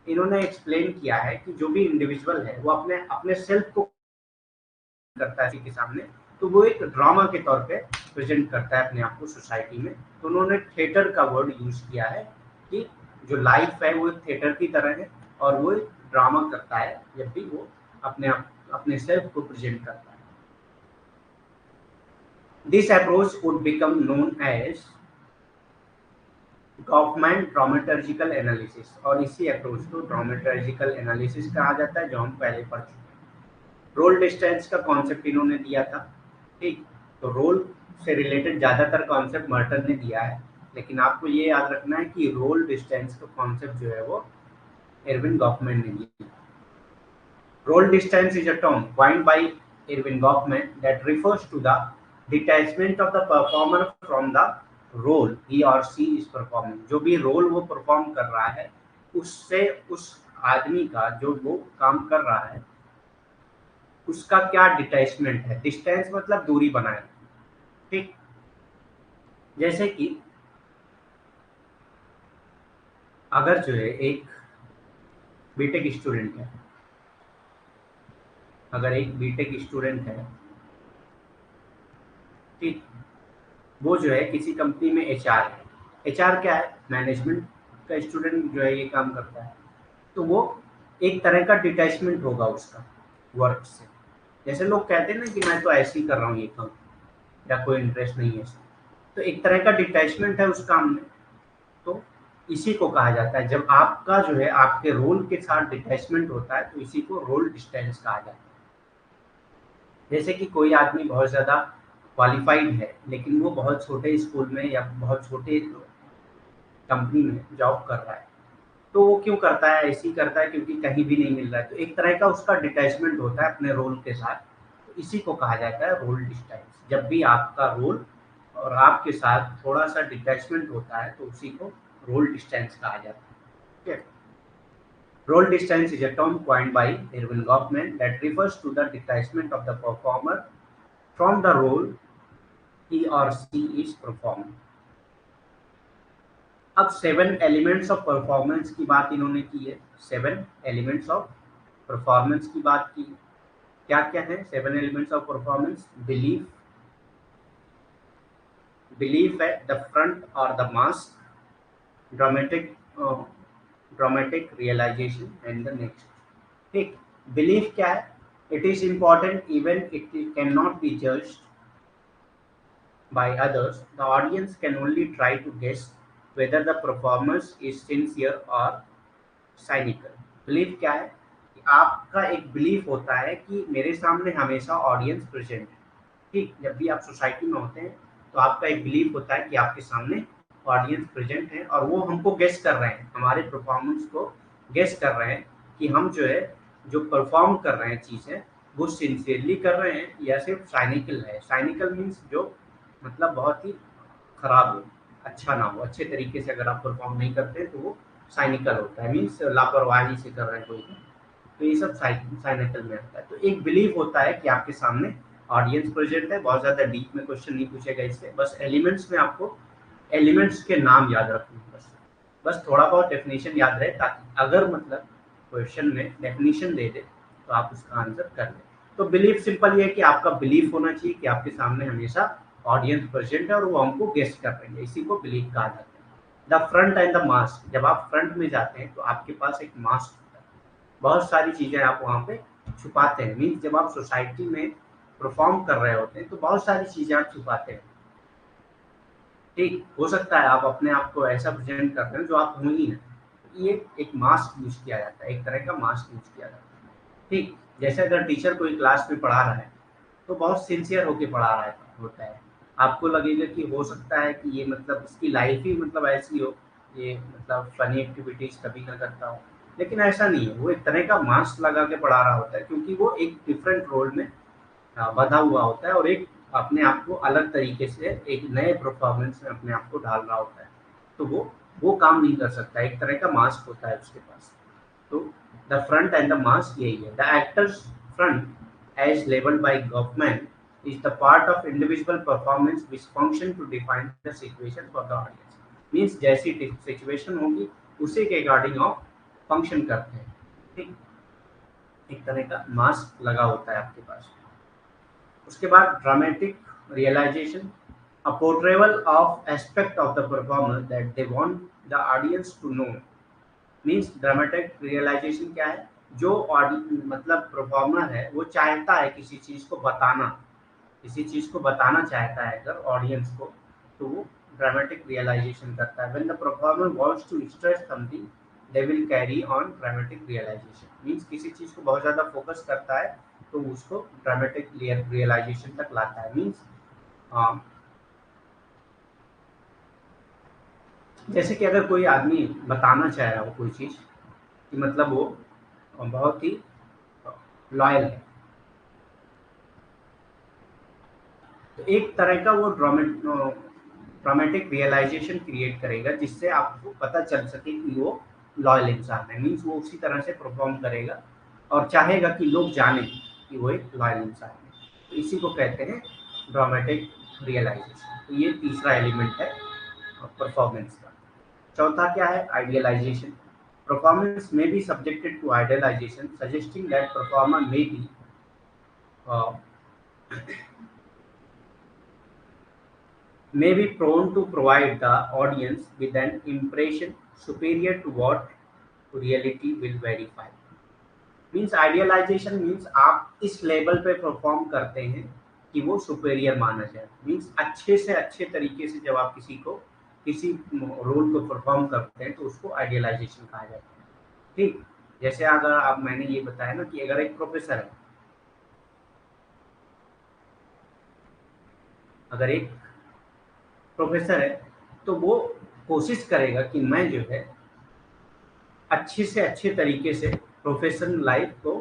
इन्होंने explain किया है कि जो भी इंडिविजुअल है वो अपने अपने सेल्फ को करता है किसी के सामने, तो वो एक ड्रामा के तौर पे प्रेजेंट करता है अपने आप को सोसाइटी में। तो उन्होंने थिएटर का वर्ड यूज किया है कि जो लाइफ है वो थिएटर की तरह है और वो एक ड्रामा करता है जब भी वो अपने सेल्फ को प्रेजेंट करता है। This approach would become known as Goffman dramaturgical analysis, और इसी अप्रोच को ड्रामेटर्जिकल एनालिसिस कहा जाता है जो हम पहले पढ़ चुके हैं। रोल डिस्टेंस का कॉन्सेप्ट इन्होंने दिया था। ठीक, तो रोल से रिलेटेड ज़्यादातर कॉन्सेप्ट मर्टन ने दिया है, लेकिन आपको ये याद रखना है कि रोल डिस्टेंस का कॉन्सेप्ट जो है वो एरविन गॉफमैन ने दिया। Role distance is a term coined by Ervin Goffman that refers to the detachment of the performer from the role he or she is performing। जो भी रोल वो perform कर रहा है उससे उस आदमी का जो वो काम कर रहा है उसका क्या डिटैचमेंट है। डिस्टेंस मतलब दूरी बनाए। ठीक, जैसे कि अगर जो है एक बीटेक स्टूडेंट है, अगर एक बीटेक स्टूडेंट है, ठीक, वो जो है किसी कंपनी में एचआर है। एचआर क्या है, मैनेजमेंट का स्टूडेंट जो है ये काम करता है, तो वो एक तरह का डिटैचमेंट होगा उसका वर्क से। जैसे लोग कहते हैं ना कि मैं तो ऐसे ही कर रहा हूँ ये काम, या कोई इंटरेस्ट नहीं है, तो एक तरह का डिटैचमेंट है उस काम में। तो इसी को कहा जाता है, जब आपका जो है आपके रोल के साथ डिटैचमेंट होता है तो इसी को रोल डिस्टेंस कहा जाता है। जैसे कि कोई आदमी बहुत ज़्यादा क्वालिफाइड है लेकिन वो बहुत छोटे स्कूल में या बहुत छोटे कंपनी में जॉब कर रहा है, तो वो क्यों करता है, ऐसे ही करता है क्योंकि कहीं भी नहीं मिल रहा है, तो एक तरह का उसका डिटैचमेंट होता है अपने रोल के साथ, तो इसी को कहा जाता है रोल डिस्टेंस। जब भी आपका रोल और आपके साथ थोड़ा सा डिटैचमेंट होता है तो उसी को रोल डिस्टेंस कहा जाता है। ठीक है, Role distance is a term coined by Ervin Goffman that refers to the detachment of the performer from the role he or she is performing। अब 7 एलिमेंट्स ऑफ परफॉर्मेंस की बात इन्होंने की है। 7 एलिमेंट्स ऑफ परफॉर्मेंस की बात की। क्या क्या है 7 elements of performance? Belief, belief है द फ्रंट और the mask, dramatic dramatic realization and the next. ठीक, बिलीफ क्या है? It is important even it can not be judged by others, the audience can only try to guess whether the performance is sincere or cynical। Belief क्या है? कि आपका एक belief होता है कि मेरे सामने हमेशा ऑडियंस प्रेजेंट है। ठीक, जब भी आप सोसाइटी में होते हैं तो आपका एक बिलीफ होता है कि आपके सामने ऑडियंस प्रेजेंट है और वो हमको गेस कर रहे हैं, हमारे परफॉर्मेंस को गेस कर रहे हैं कि हम जो है जो परफॉर्म कर रहे हैं चीज़ें वो सिंसियरली कर रहे हैं या सिर्फ साइनिकल है। साइनिकल मीन्स जो मतलब बहुत ही खराब हो, अच्छा ना हो, अच्छे तरीके से अगर आप परफॉर्म नहीं करते तो वो साइनिकल होता है, मीन्स लापरवाही से कर रहे हैं कोई, तो ये सब साइनिकल में आता है। तो एक बिलीव होता है कि आपके सामने ऑडियंस प्रेजेंट है। बहुत ज़्यादा डीप में क्वेश्चन नहीं पूछेगा इससे, बस एलिमेंट्स में आपको एलिमेंट्स के नाम याद रखने हैं, बस थोड़ा बहुत डेफिनेशन याद रहे ताकि अगर मतलब क्वेश्चन में डेफिनेशन दे दे तो आप उसका आंसर कर लें। तो बिलीफ सिंपल ये है कि आपका बिलीफ होना चाहिए कि आपके सामने हमेशा ऑडियंस प्रेजेंट है और वो हमको गेस्ट कर रहे हैं, इसी को बिलीफ कहा जाता है। The front and the mask, जब आप फ्रंट में जाते हैं तो आपके पास एक मास्क होता है, बहुत सारी चीज़ें आप वहाँ पे छुपाते हैं। मीन्स जब आप सोसाइटी में परफॉर्म कर रहे होते हैं तो बहुत सारी चीज़ें आप छुपाते हैं। ठीक, हो सकता है आप अपने आप को ऐसा प्रेजेंट करते हैं जो आप हो ही नहीं। ये एक मास्क यूज किया जाता है, एक तरह का मास्क यूज किया जाता है। ठीक, जैसे अगर टीचर कोई क्लास में पढ़ा रहा है तो बहुत सिंसियर होके पढ़ा रहा है होता है। आपको लगेगा कि हो सकता है कि ये मतलब इसकी लाइफ ही मतलब ऐसी हो, ये मतलब फनी एक्टिविटीज कभी ना करता हो, लेकिन ऐसा नहीं है। वो एक तरह का मास्क लगा के पढ़ा रहा होता है, क्योंकि वो एक डिफरेंट रोल में बंधा हुआ होता है और एक अपने आप को अलग तरीके से एक नए परफॉर्मेंस में अपने आप को डाल रहा होता है। तो वो काम नहीं कर सकता, एक तरह का मास्क होता है उसके पास। तो the front and the mask यही है। The actors front as labelled by Goffman is the part of individual performance which function to define the situation for the audience। Means जैसी सिचुएशन होगी उसी के अकॉर्डिंग आप फंक्शन करते हैं। ठीक, एक तरह का मास्क लगा होता है आपके पास। उसके बाद dramatic realization, a portrayal of aspect of the performer that they want the audience to know। Means dramatic realization क्या है, जो मतलब परफॉर्मर है वो चाहता है किसी चीज को बताना, किसी चीज को बताना चाहता है अगर ऑडियंस को, तो वो ड्रामेटिक रियलाइजेशन करता है। When the performer wants to stress something they will carry on dramatic realization. Means किसी चीज को बहुत ज्यादा फोकस करता है तो उसको ड्रामेटिक रियलाइजेशन तक लाता है। मीन्स जैसे कि अगर कोई आदमी बताना चाह रहा हो कोई चीज कि मतलब वो बहुत ही लॉयल है, तो एक तरह का वो ड्रामेटिक रियलाइजेशन क्रिएट करेगा जिससे आपको पता चल सके कि वो लॉयल इंसान है। मीन्स वो उसी तरह से परफॉर्म करेगा और चाहेगा कि लोग जाने कि वो एक लॉयल इंसान है। तो इसी को कहते हैं ड्रामेटिक रियलाइजेशन। तो ये तीसरा एलिमेंट है परफॉर्मेंस का। चौथा क्या है, आइडियलाइजेशन। परफॉर्मेंस में be subjected to idealization suggesting that performer may be prone to provide the audience with an impression superior to what reality will verify। Means idealisation means आप इस लेवल पे perform करते हैं कि वो सुपेरियर माना जाए। मीन्स अच्छे से अच्छे तरीके से जब आप किसी रोल को परफॉर्म करते हैं तो उसको आइडियलाइजेशन कहा जाता है। ठीक, जैसे अगर आप मैंने ये बताया ना कि अगर एक प्रोफेसर है, अगर एक प्रोफेसर है तो वो कोशिश करेगा कि मैं जो है अच्छे से अच्छे तरीके से प्रोफेशनल लाइफ को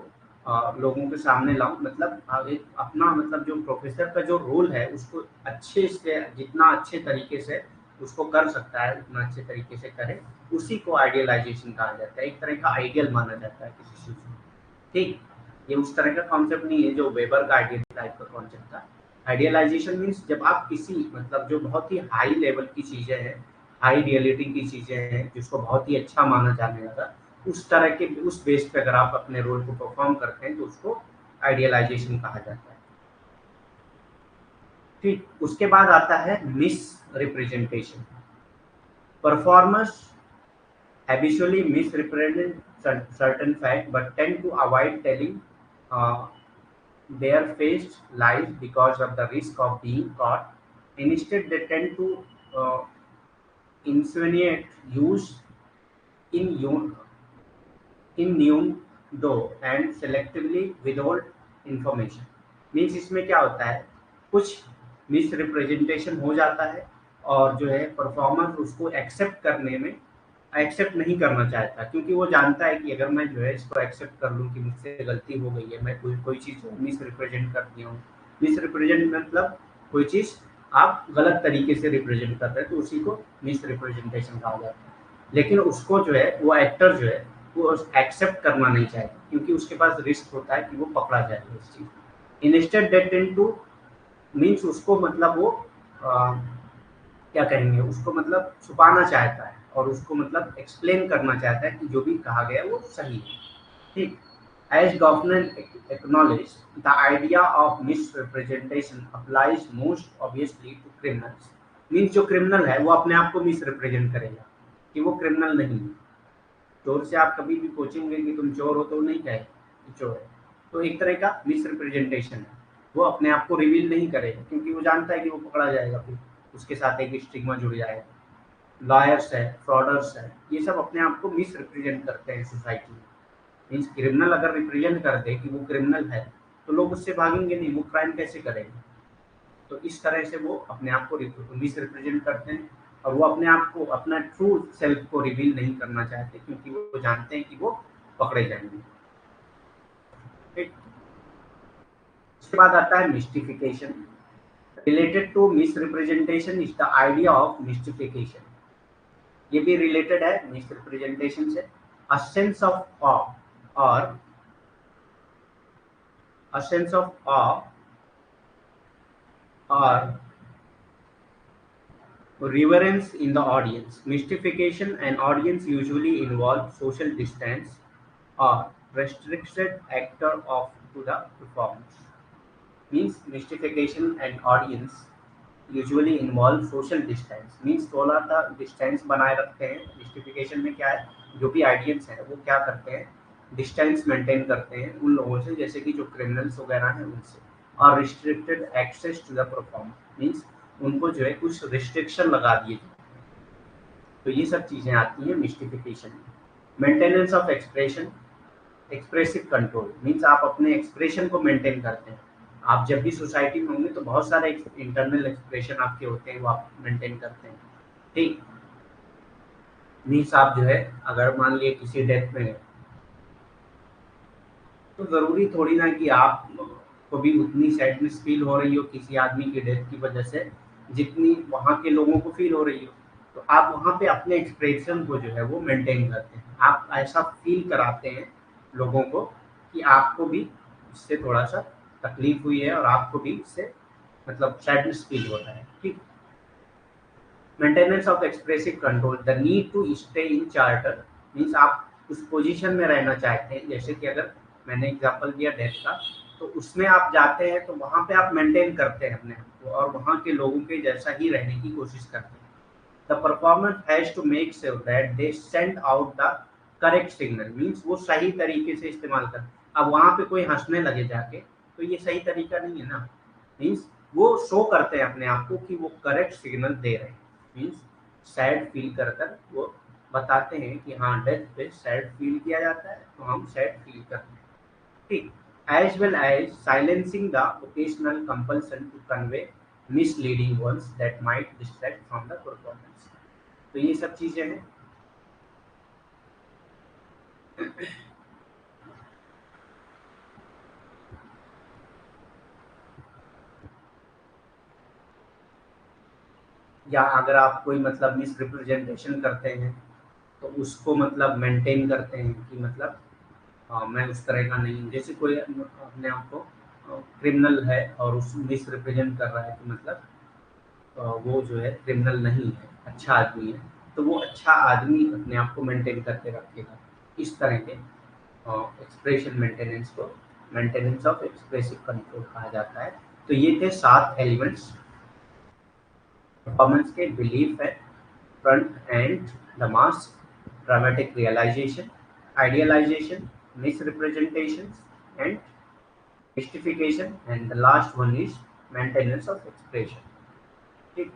लोगों के सामने लाऊं। मतलब एक अपना मतलब जो प्रोफेसर का जो रोल है उसको अच्छे से जितना अच्छे तरीके से उसको कर सकता है उतना अच्छे तरीके से करे, उसी को आइडियलाइजेशन कहा जाता है। एक तरह का आइडियल माना जाता है किसी चीज को। ठीक, ये उस तरह का कॉन्सेप्ट नहीं है जो वेबर का आइडियल टाइप का कॉन्सेप्ट था। आइडियलाइजेशन मीन्स जब आप किसी मतलब जो बहुत ही हाई लेवल की चीजें हैं, हाई रियलिटी की चीजें हैं जिसको बहुत ही अच्छा माना जाने लगा, उस तरह के उस बेस पे अगर आप अपने रोल को परफॉर्म करते हैं तो उसको आइडियलाइजेशन कहा जाता है। ठीक, उसके बाद आता है miss representation. Performers habitually misrepresent certain fact but tend to avoid telling uh, their faced lies because of the risk of being caught। Instead, they tend to uh, insinuate use in innuendo and selectively withhold information। Means इसमें क्या होता है, कुछ miss representation हो जाता है और जो है परफॉर्मर उसको एक्सेप्ट नहीं करना चाहता, क्योंकि वो जानता है कि अगर मैं जो है इसको एक्सेप्ट कर लूँ कि मुझसे गलती हो गई है, मैं कोई चीज़ मिस रिप्रेजेंट कर दिया हूँ। मिस रिप्रेजेंट मतलब कोई चीज़ आप गलत तरीके से रिप्रेजेंट कर रहे हैं तो उसी को मिस रिप्रेजेंटेशन कहा जाता है। लेकिन उसको जो है वो एक्टर जो है वो एक्सेप्ट करना नहीं चाहता, क्योंकि उसके पास रिस्क होता है कि वो पकड़ा जाएगा इस चीज़। Instead they tend to means उसको मतलब वो क्या कहेंगे, उसको मतलब छुपाना चाहता है और उसको मतलब एक्सप्लेन करना चाहता है कि जो भी कहा गया वो सही है। ठीक, as government acknowledge the idea of misrepresentation applies most obviously to criminals. Means जो क्रिमिनल है वो अपने आप को मिस रिप्रेजेंट करेगा कि वो क्रिमिनल नहीं है। चोर से आप कभी भी पूछेंगे कि तुम चोर हो तो नहीं कहे कि चोर है, तो एक तरह का मिस रिप्रेजेंटेशन है। वो अपने आप को रिवील नहीं करेगा क्योंकि वो जानता है कि वो पकड़ा जाएगा फिर उसके साथ एक स्टिग्मा जुड़ जाएगा। लॉयर्स है, फ्रॉडर्स है, ये सब अपने आप को मिस रिप्रेजेंट करते हैं सोसाइटी में। मीन्स क्रिमिनल अगर रिप्रेजेंट कर दे कि वो क्रिमिनल है तो लोग उससे भागेंगे नहीं, वो क्राइम कैसे करेंगे। तो इस तरह से वो अपने आप को मिस रिप्रेजेंट करते हैं और वो अपने आप को, अपना ट्रू सेल्फ को रिवील नहीं करना चाहते क्योंकि वो जानते हैं कि वो पकड़े जाएंगे। ठीक। उसके बाद आता है mystification. Related to misrepresentation is the idea of mystification. ये भी रिलेटेड है मिस रिप्रेजेंटेशन से। अ सेंस ऑफ ऑ और a sense of awe or reverence in the audience. Mystification and audience usually involve social distance or restricted actor of to the performance. Means mystification and audience usually involve social distance. Means थोड़ा सा distance बनाए रखते हैं। Mystification में क्या है, जो भी audience है वो क्या करते हैं, डिस्टेंस मेंटेन करते हैं उन लोगों से, जैसे कि जो क्रिमिनल्स वगैरह हैं उनसे। और restricted access to the performance, means उनको जो है कुछ रिस्ट्रिक्शन लगा दिए जाते हैं। तो ये सब चीज़ें आती हैं मिस्टिफिकेशन में। Maintenance of expression, expressive control, means आप अपने एक्सप्रेशन को मेंटेन करते हैं। आप जब भी सोसाइटी में होंगे तो बहुत सारे इंटरनल एक्सप्रेशन आपके होते हैं, वो आप मेंटेन करते हैं। ठीक। मीन्स आप जो है अगर मान लिए किसी डेथ में है तो ज़रूरी थोड़ी ना कि आप को भी उतनी सैडनेस फील हो रही हो किसी आदमी की डेथ की वजह से जितनी वहाँ के लोगों को फील हो रही हो। तो आप वहाँ पे अपने एक्सप्रेशन को जो है वो मेंटेन करते हैं। आप ऐसा फील कराते हैं लोगों को कि आपको भी इससे थोड़ा सा तकलीफ हुई है और आपको भी इससे मतलब सैडनेस फील हो रहा है। ठीक। Maintenance of expressive control, the need to stay in charter, means आप उस पोजीशन में रहना चाहते हैं। जैसे कि अगर मैंने एग्जांपल दिया डेथ का, तो उसमें आप जाते हैं तो वहाँ पे आप मेंटेन करते हैं अपने आप को और वहाँ के लोगों के जैसा ही रहने की कोशिश करते हैं। The performance has to make sure that they send out the correct signal, means वो सही तरीके से इस्तेमाल कर। अब वहाँ पे कोई हंसने लगे जाके तो ये सही तरीका नहीं है ना। मीन्स वो शो करते हैं अपने आप को कि वो करेक्ट सिग्नल दे रहे हैं। मीन्स सैड फील कर कर वो बताते हैं कि हाँ डेथ पे सैड फील किया जाता है तो हम सैड फील करते हैं। ठीक। As well as silencing the occasional compulsion to convey misleading words that might distract from the performance. तो ये सब चीजें हैं। या अगर आप कोई मतलब मिस रिप्रेजेंटेशन करते हैं तो उसको मतलब मेंटेन करते हैं कि मतलब मैं उस तरह का नहीं हूँ। जैसे कोई अपने आप को क्रिमिनल है और उस मिस रिप्रेजेंट कर रहा है कि मतलब वो जो है क्रिमिनल नहीं है, अच्छा आदमी है, तो वो अच्छा आदमी अपने आप को मेंटेन करके रखेगा। इस तरह के एक्सप्रेशन मेंटेनेंस को मेंटेनेंस ऑफ एक्सप्रेसिव कंट्रोल कहा जाता है। तो ये थे 7 एलिमेंट्स परफॉर्मेंस के। बिलीफ है, front and, the mask, dramatic realization, idealization, misrepresentation and mystification, and the last one is maintenance of expression. ठीक।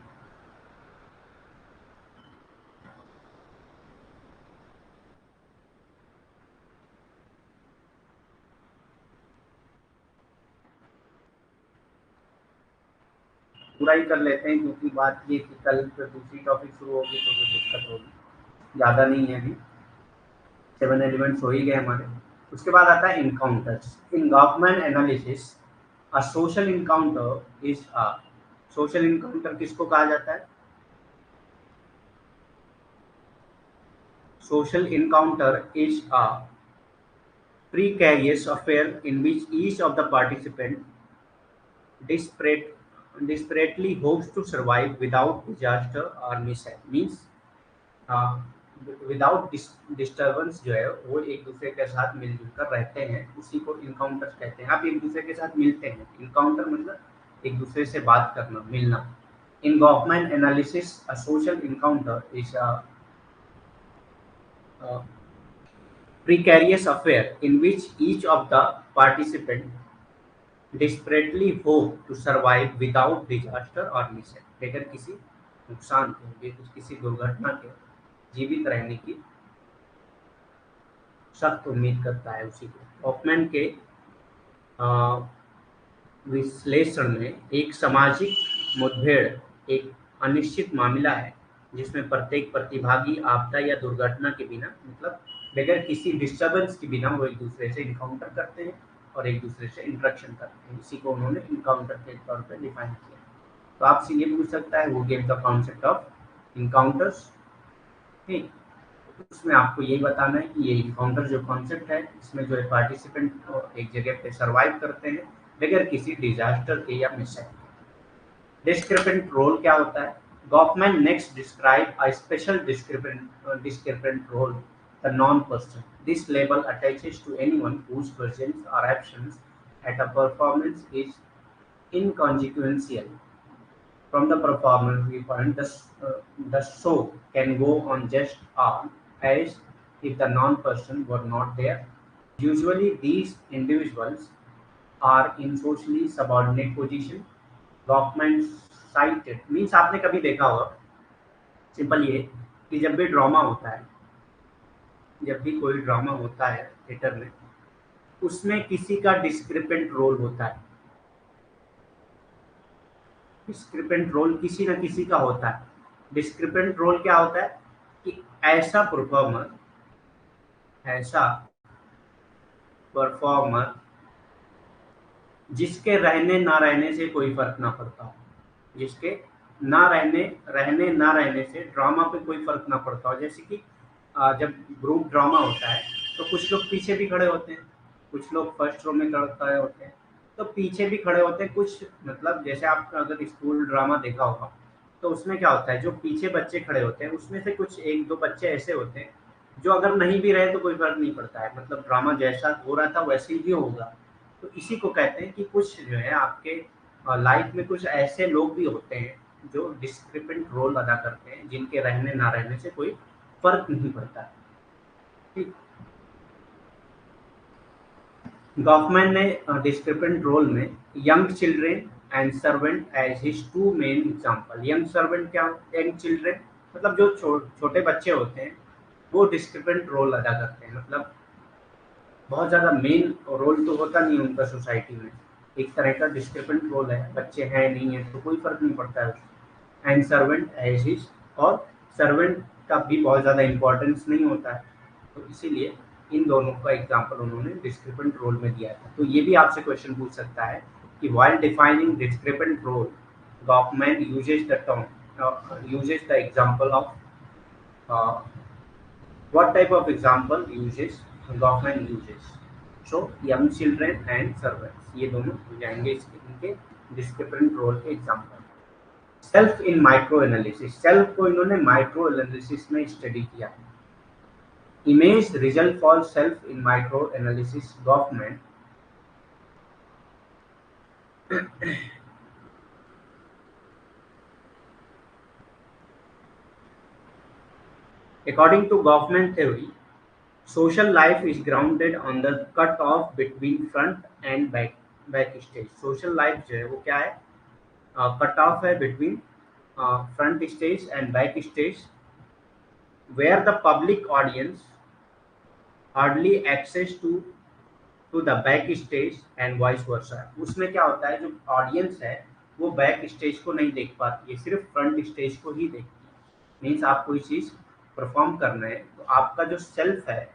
पूरा ही कर लेते हैं क्योंकि बात ये कि कल फिर दूसरी टॉपिक शुरू होगी तो फिर दिक्कत होगी। ज़्यादा नहीं है अभी, 7 एलिमेंट्स हो ही गए हमारे। उसके बाद आता है encounters. In Goffman analysis a social encounter is a, social encounter किसको कहा जाता है? Social encounter is a precarious affair in which each of the participants desperate, desperately hopes to survive without disaster or mishap। Means without disturbance जो है वो एक दूसरे के साथ मिलजुल कर रहते हैं, उसी को इनकाउंटर कहते हैं। आप एक दूसरे के साथ मिलते हैं, इनकाउंटर मतलब एक दूसरे से बात करना, मिलना। In Goffman analysis a social encounter is a precarious affair in which each of the participants desperately hope to survive without disaster or mishap। बगैर किसी नुकसान के, किसी दुर्घटना के जीवित रहने की सख्त उम्मीद करता है उसी को। हॉफमैन के विश्लेषण में एक सामाजिक मुठभेड़ एक अनिश्चित मामला है जिसमें प्रत्येक प्रतिभागी आपदा या दुर्घटना के बिना, मतलब बगैर किसी डिस्टर्बेंस के बिना, वो एक दूसरे से इनकाउंटर करते हैं और एक दूसरे से इंटरेक्शन करते हैं। इसी को उन्होंने इनकाउंटर के तौर पर डिफाइन किया। तो आपसे ये पूछ सकता है वो game the concept of encounters. ठीक, उसमें आपको यही बताना है कि ये इनकाउंटर जो कॉन्सेप्ट है, इसमें जो है पार्टिसिपेंट एक जगह पे सरवाइव करते हैं बगैर किसी डिजास्टर के या मिसहैप के। डिस्क्रिपेंट रोल क्या होता है? Goffman next describe a special discrepant role, the non person. This label attaches to anyone whose presence or absence at a performance is inconsequential from the performance viewpoint. The show can go on just as if the non-person were not there. Usually, these individuals are in socially subordinate position. Goffman cited means आपने कभी देखा होगा, simple ये कि जब भी drama होता है, जब भी कोई ड्रामा होता है थिएटर में, उसमें किसी का डिस्क्रिपेंट रोल होता है। डिस्क्रिपेंट रोल किसी न किसी का होता है। डिस्क्रिपेंट रोल क्या होता है कि ऐसा परफॉर्मर जिसके रहने ना रहने से कोई फर्क ना पड़ता हो, जिसके रहने ना रहने से ड्रामा पे कोई फर्क ना पड़ता हो। जैसे कि जब ग्रुप ड्रामा होता है तो कुछ लोग पीछे भी खड़े होते हैं, कुछ लोग फर्स्ट रो में खड़े होते हैं, तो पीछे भी खड़े होते हैं कुछ। मतलब जैसे आप अगर स्कूल ड्रामा देखा होगा तो उसमें क्या होता है, जो पीछे बच्चे खड़े होते हैं उसमें से कुछ एक दो बच्चे ऐसे होते हैं जो अगर नहीं भी रहे तो कोई फर्क नहीं पड़ता है, मतलब ड्रामा जैसा हो रहा था वैसे ही होगा। तो इसी को कहते हैं कि कुछ जो है आपके लाइफ में कुछ ऐसे लोग भी होते हैं जो डिस्क्रिपेंट रोल अदा करते हैं, जिनके रहने ना रहने से कोई फर्क नहीं पड़ता है। ठीक, गॉफमैन ने डिस्क्रिपेंट रोल में young children and servant as his two main example. Young servant क्या, यंग चिल्ड्रेन मतलब जो छोटे बच्चे होते हैं वो डिस्क्रिपेंट रोल अदा करते हैं। मतलब बहुत ज़्यादा मेन रोल तो होता नहीं उनका सोसाइटी में, एक तरह का डिस्क्रिपेंट रोल है, बच्चे हैं नहीं है तो कोई फर्क नहीं पड़ता है उसमें। एंड सर्वेंट एज हिज, और सर्वेंट का भी बहुत ज़्यादा इंपॉर्टेंस नहीं होता है, तो इसीलिए इन दोनों का एग्जाम्पल उन्होंने डिस्क्रिपेंट रोल में दिया था। तो ये भी आपसे क्वेश्चन पूछ सकता है कि while defining discrepant role, Goffman uses the example of uh, what type of example uses Goffman uses? So young children and servants, ये दोनों हो जाएंगे इनके डिस्क्रिपेंट रोल के example. Self in micro analysis, self को इन्होंने माइक्रो एनालिसिस में study किया। Image result for self in micro analysis, Goffman according to Goffman theory, social life is grounded on the cut off between front and back stage। social life जो है वो क्या है, cut off है between front stage and back stage, where the public audience hardly access to the back stage and vice versa। उसमें क्या होता है, जो ऑडियंस है वो बैक स्टेज को नहीं देख पाती है, सिर्फ फ्रंट स्टेज को ही देखती है। मीन्स आप कोई चीज़ परफॉर्म करना है तो आपका जो सेल्फ है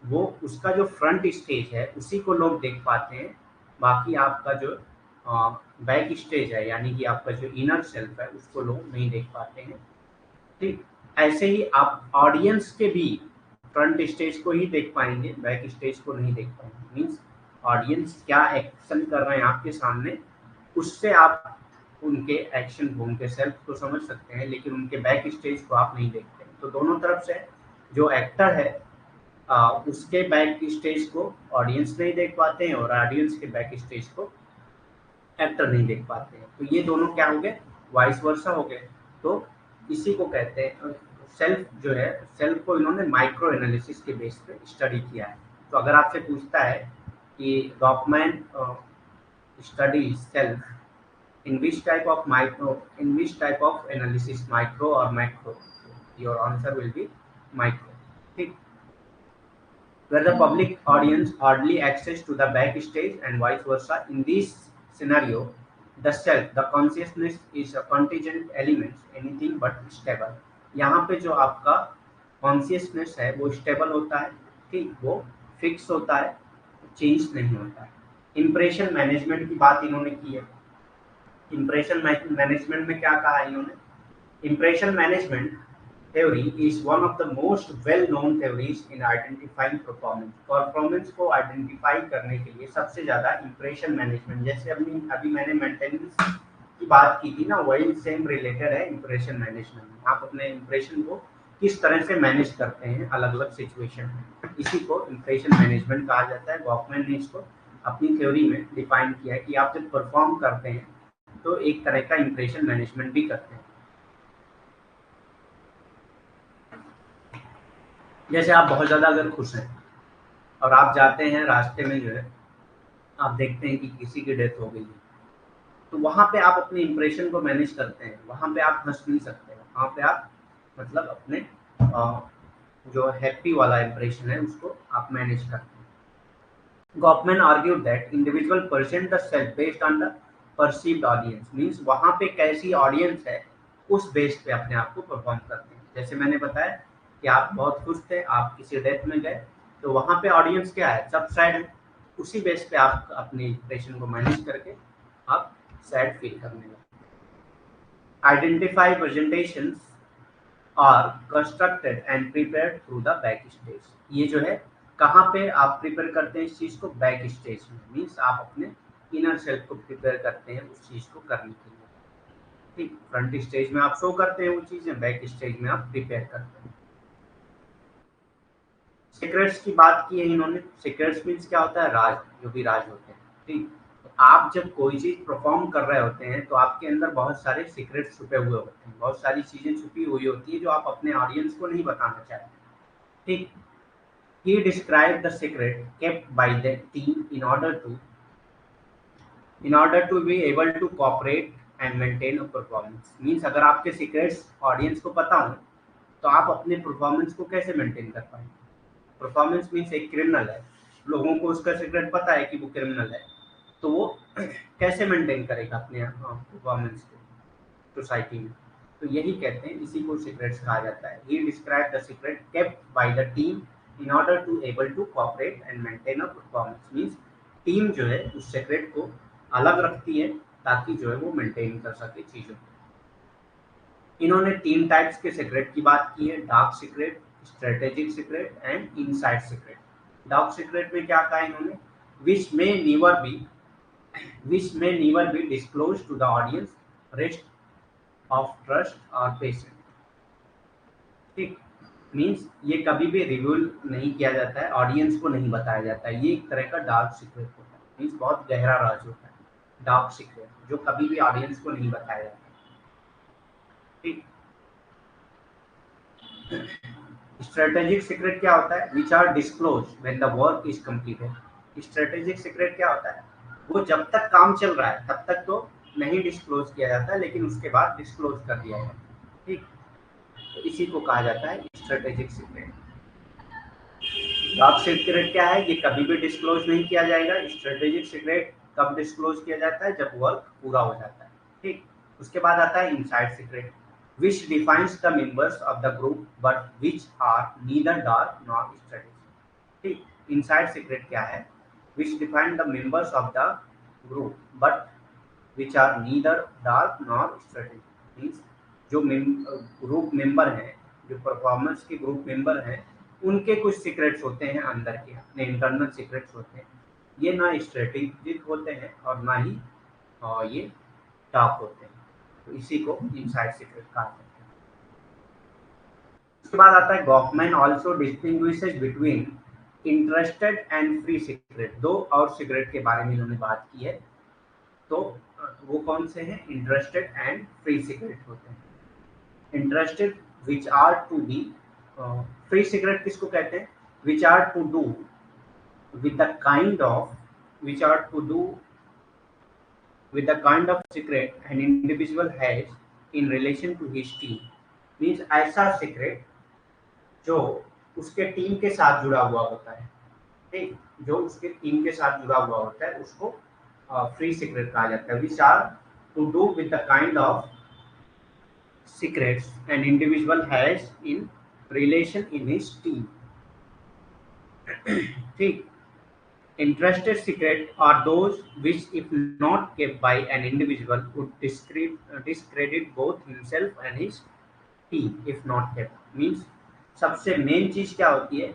वो, उसका जो फ्रंट स्टेज है उसी को लोग देख पाते हैं, बाकी आपका जो बैक स्टेज है यानी कि आपका जो इनर सेल्फ है उसको लोग नहीं देख पाते हैं। ठीक, ऐसे ही आप ऑडियंस के भी फ्रंट स्टेज को ही देख पाएंगे, बैक स्टेज को नहीं देख पाएंगे। मीन्स ऑडियंस क्या एक्शन कर रहे हैं आपके सामने, उससे आप उनके एक्शन को, उनके सेल्फ को समझ सकते हैं, लेकिन उनके बैक स्टेज को आप नहीं देखते। तो दोनों तरफ से जो एक्टर है उसके बैक स्टेज को ऑडियंस नहीं देख पाते हैं और ऑडियंस के बैक स्टेज को एक्टर नहीं देख पाते हैं। तो ये दोनों क्या हो गए, वाइस वर्सा हो गए। तो इसी को कहते हैं सेल्फ जो है, सेल्फ को इन्होंने माइक्रो एनालिसिस के बेस पे स्टडी किया है। तो अगर आपसे पूछता है कि Goffman study self In which type of analysis, micro or macro? Your answer will be micro. ठीक, where the public audience hardly access to the backstage and vice versa. In this scenario, the self, the consciousness is a contingent element, anything but stable. यहाँ पे जो आपका consciousness है वो stable होता है, ठीक, वो फिक्स होता है, चेंज नहीं होता है। इम्प्रेशन मैनेजमेंट की बात इन्होंने की है। इम्प्रेशन मैनेजमेंट में क्या कहा है इन्होंने? Impression management theory is one of the most well-known theories in identifying performance. Performance को आइडेंटिफाई करने के लिए सबसे ज़्यादा इम्प्रेशन मैनेजमेंट, जैसे अभी मैंने मेंटेनेंस की बात की थी ना, वही सेम रिलेटेड है इम्प्रेशन मैनेजमेंट। आप अपने इम्प्रेशन को किस तरह से मैनेज करते हैं अलग अलग सिचुएशन में, इसी को इम्प्रेशन मैनेजमेंट कहा जाता है। गॉफमैन ने इसको अपनी थ्योरी में डिफाइन किया है कि आप जब परफॉर्म करते हैं तो एक तरह का इम्प्रेशन मैनेजमेंट भी करते हैं। जैसे आप बहुत ज़्यादा अगर खुश हैं और आप जाते हैं रास्ते में, जो है आप देखते हैं कि किसी की डेथ हो गई है, तो वहाँ पे आप अपने इम्प्रेशन को मैनेज करते हैं। वहाँ पे आप हंस नहीं सकते, वहाँ पे आप मतलब अपने जो हैप्पी वाला इम्प्रेशन है उसको आप मैनेज करते हैं। Goffman argued that individual percent the self based on the perceived audience, means वहाँ पे कैसी ऑडियंस है उस बेस पे अपने आप को परफॉर्म करते हैं। जैसे मैंने बताया कि आप बहुत खुश थे, आप किसी डेथ में गए, तो वहाँ पे ऑडियंस क्या है, सब सैड है, उसी बेस पे आप अपने इम्प्रेशन को मैनेज करके आप सैड फील करने लगे। Identify presentations are constructed and prepared through the back stage. ये जो है कहाँ पे आप प्रिपेयर करते हैं इस चीज़ को, बैक स्टेज में, मीन्स आप अपने इनर सेल्फ को प्रिपेयर करते हैं उस चीज़ को करने के लिए। ठीक, फ्रंट स्टेज में आप शो करते हैं वो चीज़ें, बैक स्टेज में आप प्रिपेयर करते हैं। सीक्रेट्स की बात की है इन्होंने। सीक्रेट्स मीन्स क्या होता है, राज, जो भी राज होते हैं। ठीक, तो आप जब कोई चीज परफॉर्म कर रहे होते हैं तो आपके अंदर बहुत सारे सीक्रेट्स छुपे हुए होते हैं, बहुत सारी चीजें छुपी हुई होती है जो आप अपने ऑडियंस को नहीं बताना चाहते। ठीक, he described the secret kept by the team in order to be able to cooperate and maintain a performance। Means अगर आपके सीक्रेट्स ऑडियंस को पता हो तो आप अपने परफॉर्मेंस को कैसे मेंटेन कर पाएंगे। परफॉर्मेंस मीन्स एक क्रिमिनल है, लोगों को उसका सीक्रेट पता है कि वो क्रिमिनल है, तो वो कैसे मेंटेन करेगा अपने परफॉर्मेंस को सोसाइटी में। तो यही कहते हैं, इसी को सीक्रेट्स कहा जाता है। He describe the secret kept by the team in order to able to cooperate and maintain a performance. Means team जो है उस सीक्रेट को अलग रखती है ताकि जो है वो मेंटेन कर सके चीज़ों को। इन्होंने 3 टाइप्स के सीक्रेट की बात की है, dark secret, strategic secret and inside secret. Dark secret में क्या कहा इन्होंने, विच मे never be disclosed to the audience, rest of trust or patient। ठीक, मीन्स ये कभी भी रिवील नहीं किया जाता है, ऑडियंस को नहीं बताया जाता है, ये एक तरह का डार्क सीक्रेट होता है, मीन्स बहुत गहरा राज होता है डार्क सीक्रेट, जो कभी भी ऑडियंस को नहीं बताया जाता। ठीक, स्ट्रेटेजिक सीक्रेट क्या होता है, which are disclose when the work is completed. Strategic secret क्या होता है, वो जब तक काम चल रहा है तब तक तो नहीं डिस्क्लोज किया जाता है, लेकिन उसके बाद डिस्क्लोज कर दिया जाता है। ठीक, तो इसी को कहा जाता है स्ट्रेटेजिक सीक्रेट। डार्क सीक्रेट क्या है, ये कभी भी डिस्क्लोज नहीं किया जाएगा। स्ट्रेटेजिक सीक्रेट कब डिस्क्लोज किया जाता है, जब वर्क पूरा हो जाता है। ठीक, उसके बाद आता है inside secret, which defines the members of the group but which are neither dark nor strategic। ठीक, इनसाइड सीक्रेट क्या है, which define the members of the group but which are neither dark nor strategic। Means जो group member हैं, जो performance के group member हैं, उनके कुछ सीक्रेट्स होते हैं अंदर के, अपने इंटरनल सीक्रेट्स होते हैं, ये ना स्ट्रेटेजिक होते हैं और ना ही ये डार्क होते हैं, तो इसी को इनसाइड सीक्रेट कहा जाता है। उसके बाद आता है Goffman also distinguishes between interested and free secret. दो और सीक्रेट के बारे में इन्होंने बात की है, तो वो कौन से हैं, इंटरेस्टेड एंड फ्री सीक्रेट होते हैं। Interested which are to be, free secret किसको कहते हैं, which are to do with the kind of, which are to do with the kind of secret an individual has in relation to his team. Means ऐसा secret जो उसके team के साथ जुड़ा हुआ होता है, ठीक, जो उसके टीम के साथ जुड़ा हुआ होता है उसको फ्री सीक्रेट कहा जाता है. Which are to do with the kind of secrets an individual has in relation in his team. ठीक. Interested secret are those which, if not kept by an individual, would discredit both himself and his team. If not kept means सबसे main चीज क्या होती है,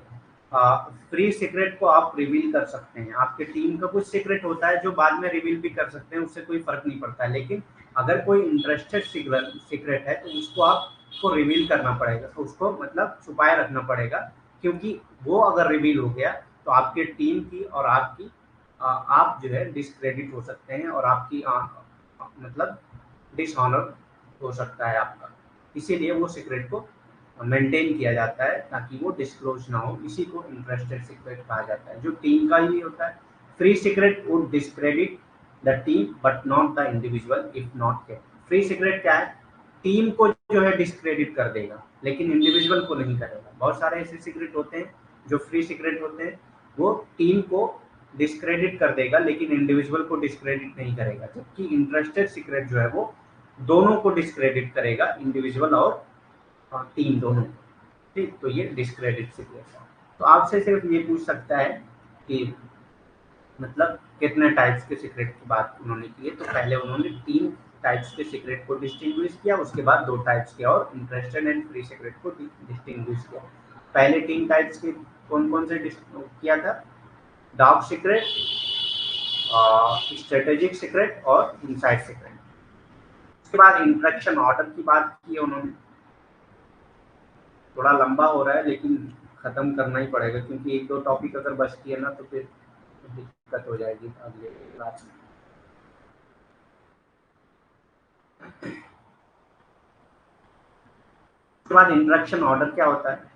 free secret को आप reveal कर सकते हैं. आपके टीम का कुछ सीक्रेट होता है जो बाद में रिवील भी कर सकते हैं, उससे कोई फर्क नहीं पड़ता. लेकिन अगर कोई इंटरेस्टेड सीक्रेट है तो उसको आपको रिवील करना पड़ेगा, उसको मतलब छुपाए रखना पड़ेगा, क्योंकि वो अगर रिवील हो गया तो आपके टीम की और आपकी आप जो है डिस्क्रेडिट हो सकते हैं और आपकी मतलब डिसऑनर हो सकता है आपका. इसीलिए वो सीक्रेट को मेंटेन किया जाता है ताकि वो डिस्क्लोज ना हो. इसी को इंटरेस्टेड सीक्रेट कहा जाता है, जो टीम का ही होता है. Free secret would discredit the team but not the individual if not kept. Free secret क्या है, टीम को जो है डिस्क्रेडिट कर देगा लेकिन इंडिविजुअल को नहीं करेगा. बहुत सारे ऐसे सीक्रेट होते हैं जो फ्री सीक्रेट होते हैं, वो टीम को डिस्क्रेडिट कर देगा लेकिन इंडिविजुअल को डिस्क्रेडिट नहीं करेगा. जबकि इंटरेस्टेड सीक्रेट जो है वो दोनों को डिस्क्रेडिट करेगा, इंडिविजुअल और टीम दोनों. ठीक, तो ये डिस्क्रेडिट सीक्रेट है. तो आपसे सिर्फ ये पूछ सकता है कि मतलब कितने टाइप्स के सीक्रेट की बात उन्होंने की है. तो पहले उन्होंने 3 टाइप्स के सीक्रेट को डिस्टिंग्विश किया, उसके बाद 2 टाइप्स के और इंटरेस्टेड एंड फ्री सीक्रेट को डिस्टिंग्विश किया. पहले 3 टाइप्स के कौन कौन से किया था, डार्क सीक्रेट, स्ट्रेटेजिक सीक्रेट और इनसाइड सीक्रेट. उसके बाद इंट्रैक्शन ऑर्डर की बात की उन्होंने. थोड़ा लंबा हो रहा है लेकिन खत्म करना ही पड़ेगा, क्योंकि 1-2 टॉपिक अगर बचती है ना तो फिर दिक्कत हो जाएगी अगले क्लास में. उसके बाद इंट्रैक्शन ऑर्डर क्या होता है,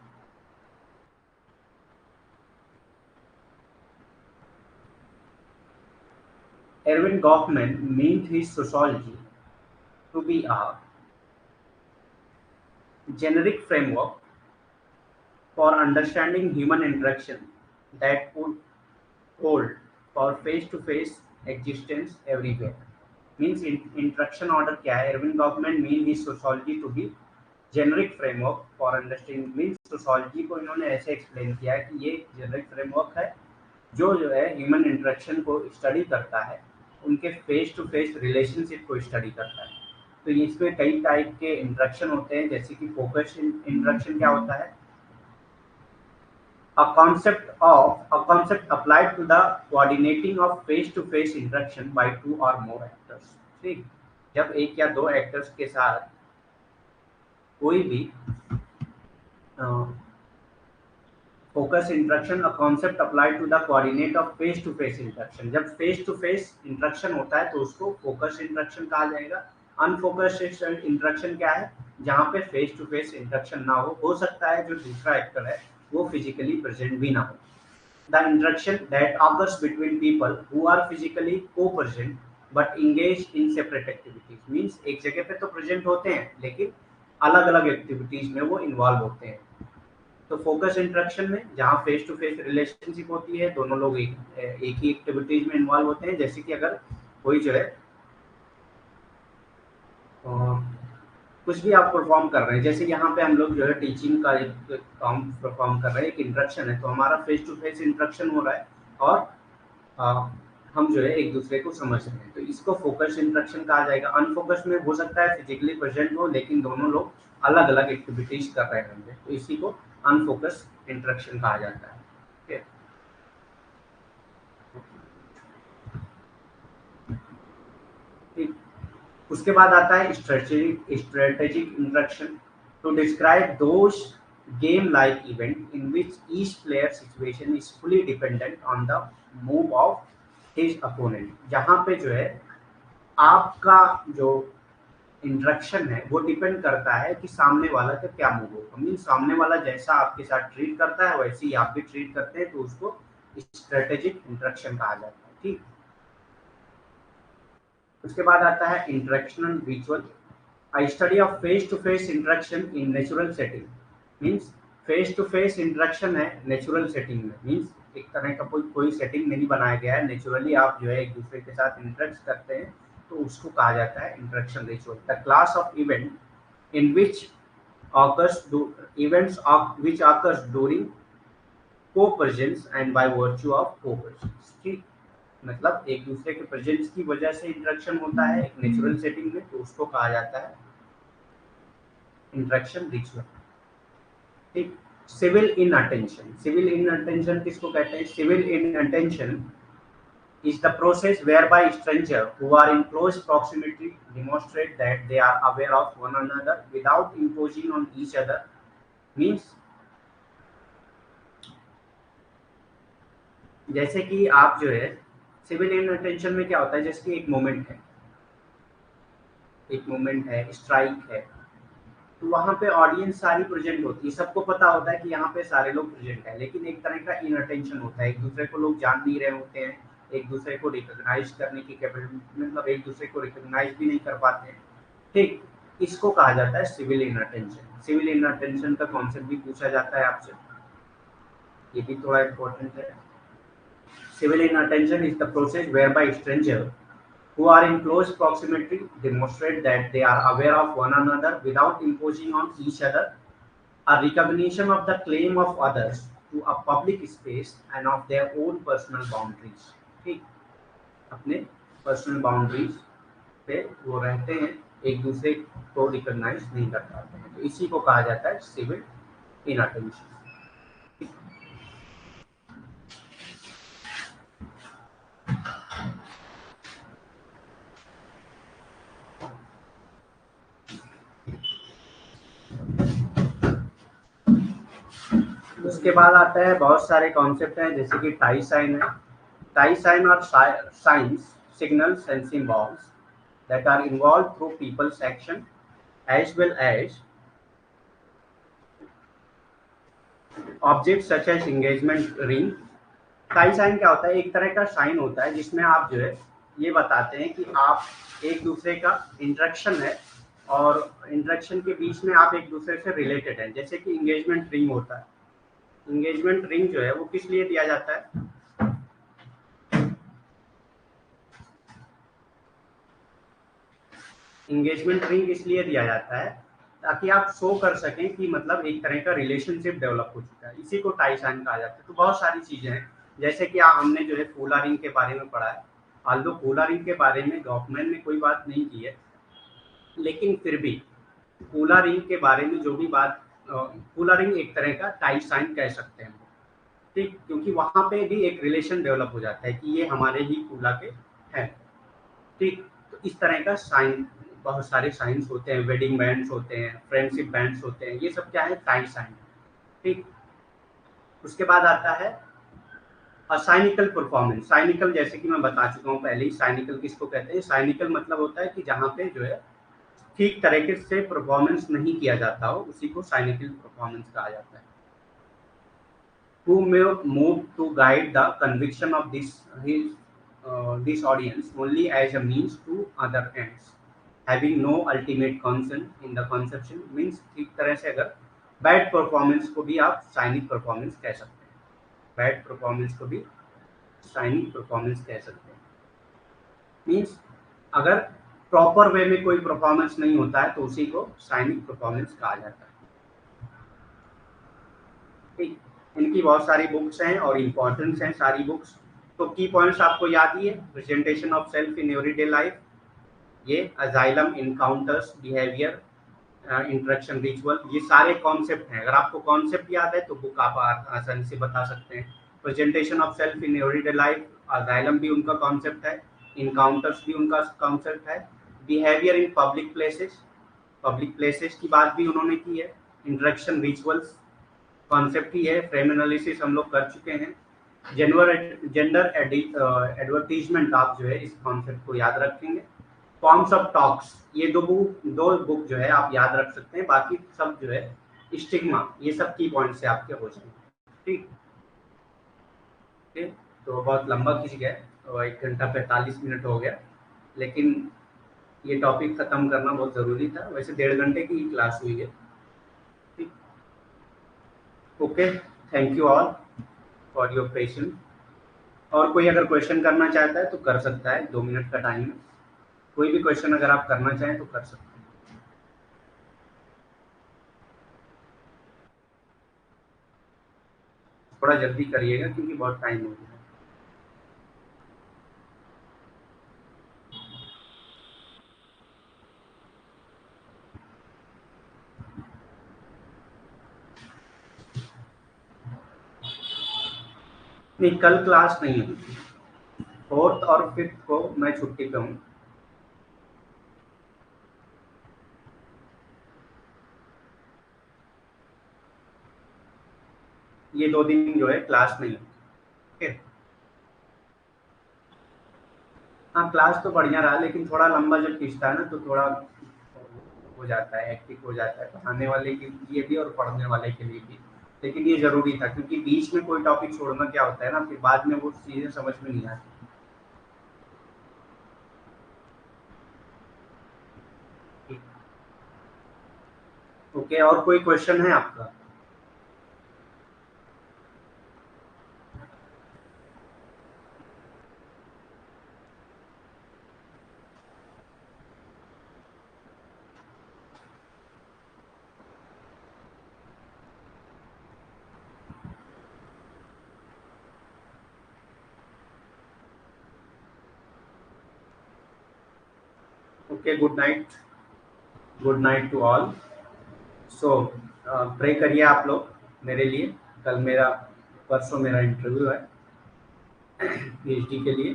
Ervin Goffman meant his sociology to be a generic framework for understanding human interaction that would hold for face-to-face existence everywhere. Means interaction order क्या है, Ervin Goffman meant his sociology to be generic framework for understanding. means sociology को इन्होंने ऐसे explain किया है कि ये generic framework है जो है ह्यूमन इंटरेक्शन को स्टडी करता है, उनके फेस टू फेस रिलेशनशिप को स्टडी करता है. तो इसमें कई टाइप के इंटरेक्शन होते हैं, जैसे कि फोकस इंटरेक्शन क्या होता है, a concept applied to the coordinating of face to face interaction by 2 or more actors. ठीक, जब एक या 2 एक्टर्स के साथ कोई भी focus interaction, a concept applied to the coordinate of face to face interaction. जब फेस टू फेस इंटरेक्शन होता है तो उसको फोकस इंटरेक्शन कहा जाएगा. अनफोकस्ड इंटरेक्शन क्या है, जहाँ पे फेस टू फेस इंटरेक्शन ना हो सकता है जो दूसरा एक्टर है वो फिजिकली प्रेजेंट भी ना हो. The interaction that occurs between people who are physically co present but engage in separate activities. Means एक जगह पे तो प्रेजेंट होते हैं लेकिन अलग अलग एक्टिविटीज में वो इन्वॉल्व होते हैं. तो फोकस इंटरेक्शन में जहाँ फेस टू फेस रिलेशनशिप होती है, दोनों लोग एक ही एक्टिविटीज में इन्वॉल्व होते हैं. जैसे कि अगर कोई जो है कुछ भी आप परफॉर्म कर रहे हैं, जैसे यहाँ पे हम लोग जो है टीचिंग का एक काम परफॉर्म कर रहे हैं, एक इंटरेक्शन है, तो हमारा फेस टू फेस इंटरेक्शन हो रहा है और हम जो है एक दूसरे को समझ रहे हैं, तो इसको फोकस इंटरेक्शन कहा जाएगा. अनफोकस में हो सकता है फिजिकली प्रेजेंट हो लेकिन दोनों लोग अलग अलग एक्टिविटीज कर रहे होंगे, तो इसी को अनफोकस इंटरेक्शन कहा जाता है. ठीक, उसके बाद आता है strategic interaction to describe those game like event in which each player situation is fully dependent on the move of his opponent. जहाँ पे जो है आपका जो इंटरेक्शन है वो डिपेंड करता है कि सामने वाला का क्या मूव होगा. मीन सामने वाला जैसा आपके साथ ट्रीट करता है वैसे ही आप भी ट्रीट करते हैं, तो उसको स्ट्रेटेजिक इंटरेक्शन कहा जाता है. ठीक, उसके बाद आता है interactional ritual, a study of face to face interaction in natural setting, means face to face interaction है नेचुरल सेटिंग में, मीन्स एक तरह का कोई सेटिंग नहीं बनाया गया है, नेचुरली आप जो है एक दूसरे के साथ इंटरेक्ट करते हैं, तो उसको कहा जाता है interaction ritual. The class of event in which occurs events which occurs during co-presence and by virtue of co-presence। ठीक, मतलब एक दूसरे के प्रेजेंस की वजह से इंटरेक्शन होता है एक नेचुरल सेटिंग में, तो उसको कहा जाता है इंटरेक्शन रिचुअल। ठीक, civil inattention, civil inattention किसको कहते हैं? Civil inattention is the process whereby strangers who are in close proximity demonstrate that they are aware of one another without imposing on each other, means जैसे कि आप जो है civil इन attention में क्या होता है, जैसे कि एक मोमेंट है, एक मोमेंट है, स्ट्राइक है, तो वहाँ पे ऑडियंस सारी प्रेजेंट होती है, सबको पता होता है कि यहाँ पे सारे लोग प्रेजेंट है, लेकिन एक तरह का इन अटेंशन होता है, एक दूसरे को लोग जान नहीं रहे होते हैं, एक दूसरे को रिकॉग्नाइज करने की कैपेबिलिटी, मतलब एक दूसरे को रिकॉग्नाइज भी नहीं कर पाते हैं। ठीक, इसको कहा जाता है सिविल इन अटेंशन। सिविल इन अटेंशन का कॉन्सेप्ट भी पूछा जाता है आपसे, ये भी थोड़ा इम्पोर्टेंट है। Civil inattention is the process whereby strangers who are in close proximity demonstrate that they are aware of one another without imposing on each other, a recognition of the claim of others to a public space and of their own personal boundaries। ठीक, अपने personal boundaries पे वो रहते हैं, एक दूसरे को recognise नहीं कर पाते हैं, तो इसी को कहा जाता है सिविल इन अटेंशन। उसके बाद आता है बहुत सारे कॉन्सेप्ट हैं, जैसे कि टाई साइन है। टाई साइन और science signals and symbols that are involved through people's action as well as objects such as engagement ring। Tie sign क्या होता है? एक तरह का साइन होता है जिसमें आप जो है ये बताते हैं कि आप एक दूसरे का इंटरेक्शन है और इंटरेक्शन के बीच में आप एक दूसरे से रिलेटेड हैं, जैसे कि इंगेजमेंट रिंग होता है। इंगेजमेंट रिंग जो है वो किस लिए दिया जाता है? इंगेजमेंट रिंग इसलिए दिया जाता है ताकि आप शो कर सकें कि मतलब एक तरह का रिलेशनशिप डेवलप हो चुका है, इसी को टाई साइन कहा जाता है। तो बहुत सारी चीजें हैं, जैसे कि हमने जो है फूला रिंग के बारे में पढ़ा है, आल्दो फूला रिंग के बारे में गवर्नमेंट ने कोई बात नहीं की है, लेकिन फिर भी फूला रिंग के बारे में जो भी बात, फूला रिंग एक तरह का टाई साइन कह सकते हैं, ठीक, क्योंकि वहां पे भी एक रिलेशन डेवलप हो जाता है कि ये हमारे ही फूला के हैं। ठीक, तो इस तरह का साइन, बहुत सारे साइंस होते हैं, वेडिंग बैंड्स होते हैं, फ्रेंडशिप बैंड्स होते हैं, ये सब क्या है? Tie sign. ठीक, उसके बाद आता है साइनिकल परफॉर्मेंस। साइनिकल जैसे कि मैं बता चुका हूँ पहले ही, साइनिकल किसको कहते हैं? साइनिकल मतलब होता है कि जहाँ पे जो है ठीक तरीके से परफॉर्मेंस नहीं किया जाता हो, उसी को साइनिकल परफॉर्मेंस कहा जाता है। Who may move to guide the conviction of this audience only as a means to other ends, having no ultimate consent in the conception, means एक तरह से अगर बैड परफॉर्मेंस को भी आप साइनिक परफॉर्मेंस कह सकते हैं, बैड परफॉर्मेंस को भी साइनिक परफॉर्मेंस कह सकते हैं। मीन्स अगर प्रॉपर वे में कोई परफॉर्मेंस नहीं होता है तो उसी को साइनिक परफॉर्मेंस कहा जाता है। ठीक, इनकी बहुत सारी बुक्स हैं और इम्पोर्टेंस हैं सारी बुक्स। तो की पॉइंट्स आपको याद ही है, presentation of self in everyday life, ये asylum, encounters, behaviour, interaction ritual, ये सारे कॉन्सेप्ट हैं। अगर आपको कॉन्सेप्ट याद है तो बुक आप आसानी से बता सकते हैं। Presentation of self in everyday life, asylum भी उनका कॉन्सेप्ट है, इनकाउंटर्स भी उनका कॉन्सेप्ट है, behaviour in public places, public places की बात भी उन्होंने की है, इंटरेक्शन रिचुअल्स कॉन्सेप्ट ही है, फ्रेम एनालिसिस हम लोग कर चुके हैं, जेंडर एडवर्टीजमेंट, आप जो है इस कॉन्सेप्ट को याद रखेंगे। फॉर्म्स ऑफ टॉक्स, ये दो बुक जो है आप याद रख सकते हैं, बाकी सब जो है स्टिग्मा, ये सब की पॉइंट से आपके हो जाएंगे। ठीक, तो बहुत लंबा खींच गया, तो 1 घंटा 45 मिनट हो गया, लेकिन ये टॉपिक ख़त्म करना बहुत ज़रूरी था। वैसे 1.5 घंटे की क्लास हुई है। ठीक, okay, thank you all for your patience. और कोई अगर क्वेश्चन करना चाहता है तो कर सकता है, 2 मिनट का टाइम है। कोई भी क्वेश्चन अगर आप करना चाहें तो कर सकते हैं। थोड़ा जल्दी करिएगा क्योंकि बहुत टाइम हो गया। नहीं, कल क्लास नहीं है। 4th और 5th को मैं छुट्टी पे हूँ। ये 2 दिन जो है क्लास नहीं है। ठीक है। हाँ, क्लास तो बढ़िया रहा, लेकिन थोड़ा लंबा जब खींचता है ना तो थोड़ा हो जाता है, हेक्टिक हो जाता है, पढ़ाने वाले के लिए भी और पढ़ने वाले के लिए भी। लेकिन ये ज़रूरी था क्योंकि बीच में कोई टॉपिक छोड़ना क्या होता है ना, फिर बाद में वो चीज़ें समझ में नहीं आती। ठीक, ओके, और कोई क्वेश्चन है आपका? Okay, good night. Good night to all. So pray करिए आप लोग मेरे लिए। कल मेरा, परसों मेरा इंटरव्यू है पीएचडी के लिए।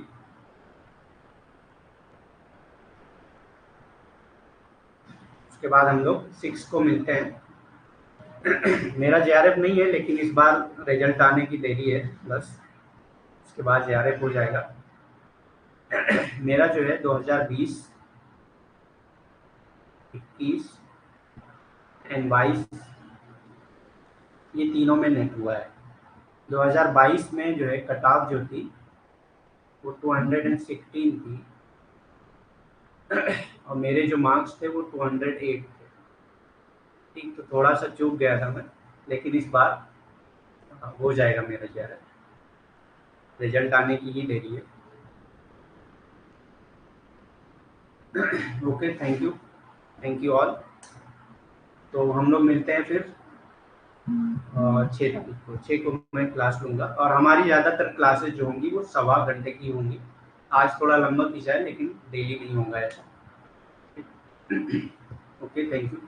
उसके बाद हम लोग 6 को मिलते हैं। मेरा जेआरएफ नहीं है, लेकिन इस बार रिजल्ट आने की देरी है बस। उसके बाद जेआरएफ हो जाएगा। मेरा जो है 2020, 21 एंड 22, ये तीनों में नेट हुआ है। 2022 में जो है कट ऑफ जो थी वो 216 थी और मेरे जो मार्क्स थे वो 208 थे। ठीक, तो थोड़ा सा चूक गया था मैं, लेकिन इस बार हो जाएगा मेरा जेआरएफ। रिजल्ट आने की ही देरी है। Okay, thank you all. तो हम लोग मिलते हैं फिर 6 तारीख को। 6 को मैं क्लास लूँगा और हमारी ज़्यादातर क्लासेस जो होंगी वो 1.25 घंटे की होंगी। आज थोड़ा लंबा खींचा है, लेकिन डेली नहीं होगा ऐसा। Okay, thank you.